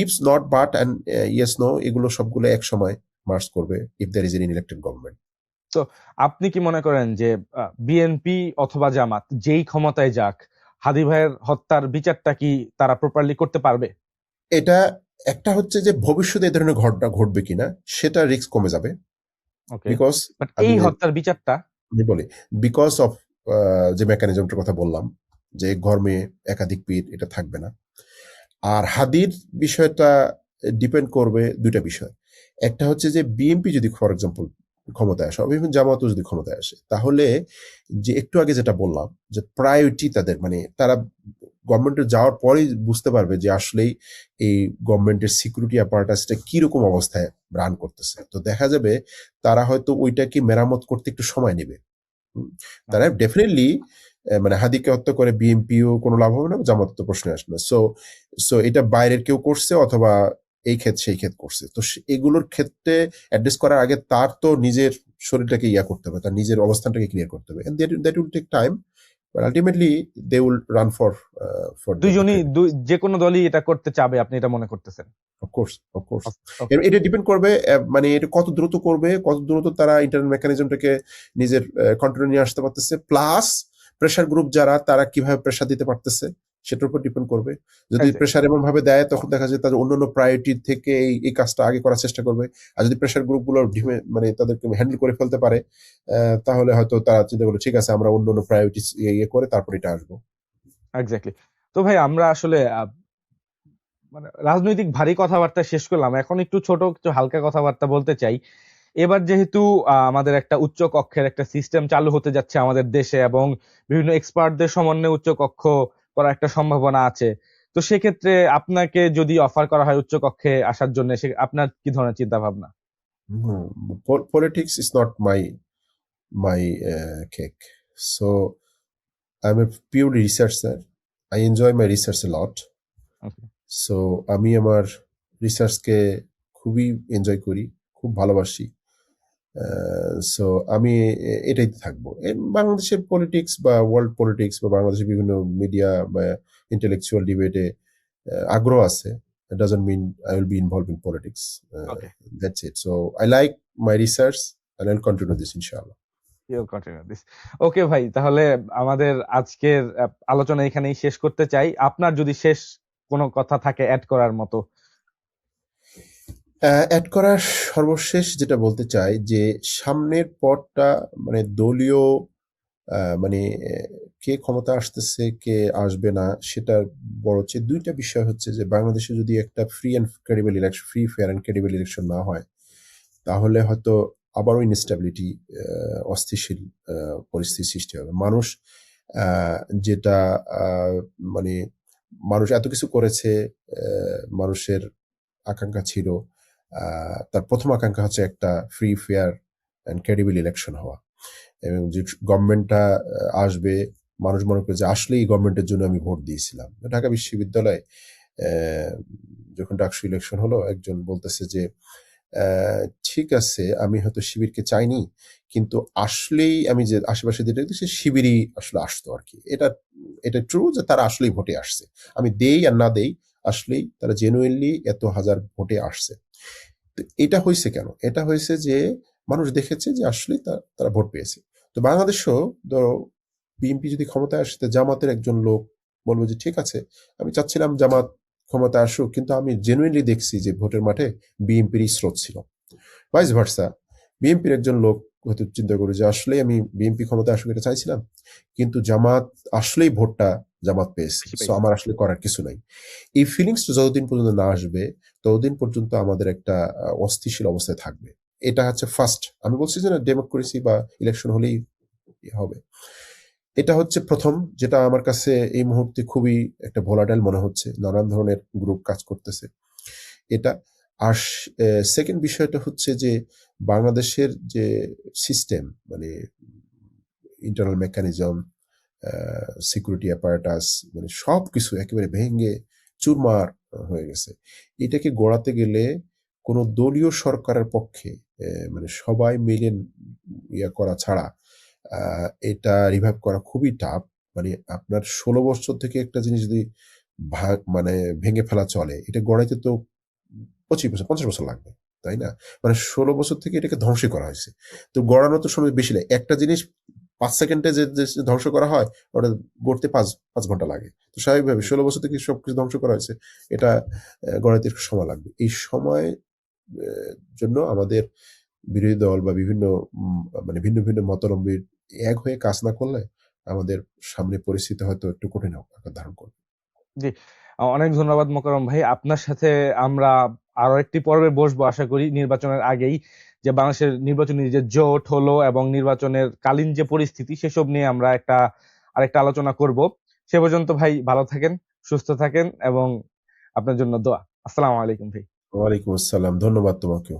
ifs not but and yes no, এগুলো সবগুলো এক সময় মার্চ করবে if there is an elected government. তো আপনি কি মনে করেন যে বিএনপি অথবা জামাত যেই ক্ষমতায় যাক, হাদি ভাইয়ের হত্যার বিচারটা কি তারা প্রপারলি করতে পারবে? এটা একটা হচ্ছে যে ভবিষ্যতে এই ধরনের ঘটনা ঘটবে কিনা সেটা রিস্ক কমে যাবে। ওকে, বিকজ বাট আমি এই হত্যার বিচারটা আমি বলি, বিকজ অফ যে মেকানিজমটার কথা বললাম, যে ঘর মেয়ে একাধিক পীর, এটা থাকবে না। আর হাদির বিষয়টা ডিপেন্ড করবে দুইটা বিষয়। একটা হচ্ছে যে বিএনপি যদি ফর এক্সাম্পল ক্ষমতায় আসে, বিভিন্ন জামাতও যদি ক্ষমতায় আসে, তাহলে যে একটু আগে যেটা বললাম যে প্রায়োরিটি তাদের, মানে তারা গভর্নমেন্টে যাওয়ার পরেই বুঝতে পারবে যে আসলেই এই গভর্নমেন্টের সিকিউরিটি অ্যাপারেটাসটা কিরকম অবস্থায় রান করতেছে। তো দেখা যাবে তারা হয়তো ওইটাকে মেরামত করতে একটু সময় নেবে। তারা আচ্ছা, ডেফিনেটলি, মানে হাদিকে হত্যা করে বিএনপিও কোনো লাভ হবে না, জামাত তো প্রশ্নে আসবে না। সো সো এটা বাইরের কেউ করছে, অথবা এই ক্ষেত সেই ক্ষেত করছে। তো এগুলোর ক্ষেত্রে অ্যাড্রেস করার আগে তার তো নিজের শরীরটাকে ইয়া করতে হবে, তার নিজের অবস্থানটাকে ক্লিয়ার করতে হবে, and that will take time, but ultimately they will run for for the দুইজনই ক্রেডিট। যে কোনো দলই এটা করতে চাবে, আপনি এটা মনে করতেছেন? Of course, of course. ওকে, এটা ডিপেন্ড করবে, মানে এটা কত দ্রুত করবে, কত দ্রুত তারা ইন্টারনেট মেকানিজমটাকে নিজের কন্ট্রোলে নিয়ে আসতে পারতেছে, প্লাস প্রেশার গ্রুপ যারা, তারা কিভাবে প্রেশার দিতে পারতেছে সেটার উপর ডিপেন্ড করবে। যদি এক্স্যাক্টলি। প্রেশার এমন ভাবে দেয়, তখন দেখা যায় তাদের অন্যান্য প্রায়োরিটি থেকে এই কাজটা আগে করার চেষ্টা করবে। আর যদি প্রেশার গ্রুপগুলো মানে তাদেরকে হ্যান্ডেল করে ফেলতে পারে, তাহলে হয়তো তারা চিন্তা করবে ঠিক আছে, আমরা অন্যান্য প্রায়োরিটি ইয়ে করে তারপর এটা আসবো। এক্স্যাক্টলি। তো ভাই, আমরা আসলে মানে রাজনৈতিক ভারী কথাবার্তা শেষ করলাম, এখন একটু ছোট কিছু হালকা কথাবার্তা বলতে চাই। এবার যেহেতু আমাদের একটা উচ্চ কক্ষের একটা সিস্টেম চালু হতে যাচ্ছে আমাদের দেশে, এবং বিভিন্ন এক্সপার্টদের সমন্বয়ে উচ্চ কক্ষ করার একটা সম্ভাবনা আছে। তো সেক্ষেত্রে আপনাকে যদি অফার করা হয় উচ্চ কক্ষে আসার জন্য, আপনার কি ধরনের চিন্তা ভাবনা? Politics is not my cake. So I'm a pure researcher. I enjoy my research a lot. Okay. So আমি আমার রিসার্চকে খুবই এনজয় করি, খুব ভালোবাসি। সো আমি এটাই থাকবো। বাংলাদেশের পলিটিক্স বা ওয়ার্ল্ড পলিটিক্স বা বাংলাদেশের বিভিন্ন মিডিয়া বা ইন্টেলেকচুয়াল ডিবেটে আগ্রহ আছে। It doesn't mean I will be involved in politics. Okay, That's it. So I like my research and I'll continue this inshallah. You continue this. Okay ভাই, তাহলে আমাদের আজকের আলোচনা এখানেই শেষ করতে চাই। আপনার যদি শেষ কোনো কথা থাকে অ্যাড করার মতো। অ্যাড করার সর্বশেষ যেটা বলতে চাই যে সামনের পথটা, মানে দলীয় মানে কে ক্ষমতা আসতেছে কে আসবে না সেটার বড় হচ্ছে দুইটা বিষয়। হচ্ছে যে বাংলাদেশে যদি একটা free and credible election, free fair and credible election না হয়, তাহলে হয়তো আবারও ইনস্টেবিলিটি, অস্থিতিশীল পরিস্থিতির সৃষ্টি হবে। মানুষ যেটা মানে মানুষ এত কিছু করেছে, মানুষের আকাঙ্ক্ষা ছিল, তার প্রথম আকাঙ্ক্ষা হচ্ছে একটা free fair and credible election হওয়া, এবং যে গভর্নমেন্টটা আসবে, মানুষ মনে করে যে আসলে এই গভর্নমেন্টের জন্য আমি ভোট দিয়েছিলাম। ঢাকা বিশ্ববিদ্যালয়ে যখন ডাকসু ইলেকশন হলো, একজন বলতেছে যে ঠিক আছে, আমি হয়তো শিবিরকে চাইনি, কিন্তু আসলেই আমি যে আশেপাশে যেটা দেখছি শিবিরই আসলে আসতো আর কি। এটা এটা ট্রু যে তারা আসলেই ভোটে আসছে। আমি দেই আর না দেই, আসলেই তারা জেনুইনলি এত হাজার ভোটে আসছে। তো এটা হয়েছে কেন? এটা হয়েছে যে মানুষ দেখেছে যে আসলেই তারা ভোট পেয়েছে। তো বাংলাদেশেও ধরো বিএনপি যদি ক্ষমতায় আসে, তো জামাতের একজন লোক বলবো যে ঠিক আছে, আমি চাচ্ছিলাম জামাত ক্ষমতায় আসুক, কিন্তু আমি জেনুইনলি দেখছি যে ভোটের মাঠে বিএনপিরই স্রোত ছিল। ভাইস ভার্সা, বিএনপির একজন লোক হয়তো চিন্তা করে যে আসলেই আমি বিএনপি ক্ষমতায় আসুক এটা চাইছিলাম, কিন্তু জামাত আসলেই ভোটটা জামাত পেয়েছে, বেশি সো পাইছে। আমার আসলে করার কিছু নাই। এই ফিলিংসটা যতদিন পর্যন্ত না আসবে, ততদিন পর্যন্ত আমাদের একটা অস্থিতিশীল অবস্থায় থাকবে। এটা হচ্ছে ফার্স্ট, আমি বলছি যে না ডেমোক্রেসি বা ইলেকশন হলেই হবে। এটা হচ্ছে প্রথম, যেটা আমার কাছে এই মুহূর্তে খুবই একটা ভোলাটাইল মনে হচ্ছে, নানান ধরনের গ্রুপ কাজ করতেছে এটা। আর সেকেন্ড বিষয়টা হচ্ছে যে বাংলাদেশের যে সিস্টেম, মানে ইন্টারনাল মেকানিজম, সিকিউরিটি অ্যাপারেটাস, মানে সব কিছু একেবারে ভেঙে চুরমার হয়ে গেছে। এটাকে গড়াতে গেলে কোনো দলীয় সরকারের পক্ষে মানে সবাই মিলে ইয়া করা ছাড়া এটা রিভাইভ করা খুবই টাফ। মানে আপনার ১৬ বছর থেকে একটা জিনিস যদি মানে ভেঙে ফেলা চলে, এটা গড়াইতে তো ২৫ বছর ৫০ বছর লাগবে, তাই না? মানে ১৬ বছর থেকে এটাকে ধ্বংস করা হয়েছে। তো গড়ানো তো সময় বেশি লাগে, একটা জিনিস ৫ সেকেন্ডে যে ধ্বংস করা হয়, ওটা গড়তে ৫ ঘন্টা লাগে। তো স্বাভাবিকভাবে ১৬ বছর থেকে সবকিছু ধ্বংস করা হয়েছে, এটা গড়াইতে একটু সময় লাগবে। এই সময় জন্য আমাদের বিরোধী দল বা বিভিন্ন মানে ভিন্ন ভিন্ন মতাবলম্বীর এক হয়ে কাজ না করলে আমাদের সামনে পরিস্থিতি হয়তো একটু কঠিন আকার ধারণ করবে। জি, অনেক ধন্যবাদ মোকাররম ভাই। আপনার সাথে আমরা আরো একটি পর্বে বসবো আশা করি নির্বাচনের আগেই, যে বাংলাদেশের নির্বাচনী যে জোট হলো এবং নির্বাচনের কালীন যে পরিস্থিতি সেসব নিয়ে আমরা আরেকটা আলোচনা করব। সে পর্যন্ত ভাই ভালো থাকেন, সুস্থ থাকেন এবং আপনার জন্য দোয়া। আসসালামু আলাইকুম ভাই। ওয়ালাইকুম আসসালাম, ধন্যবাদ তোমাকেও।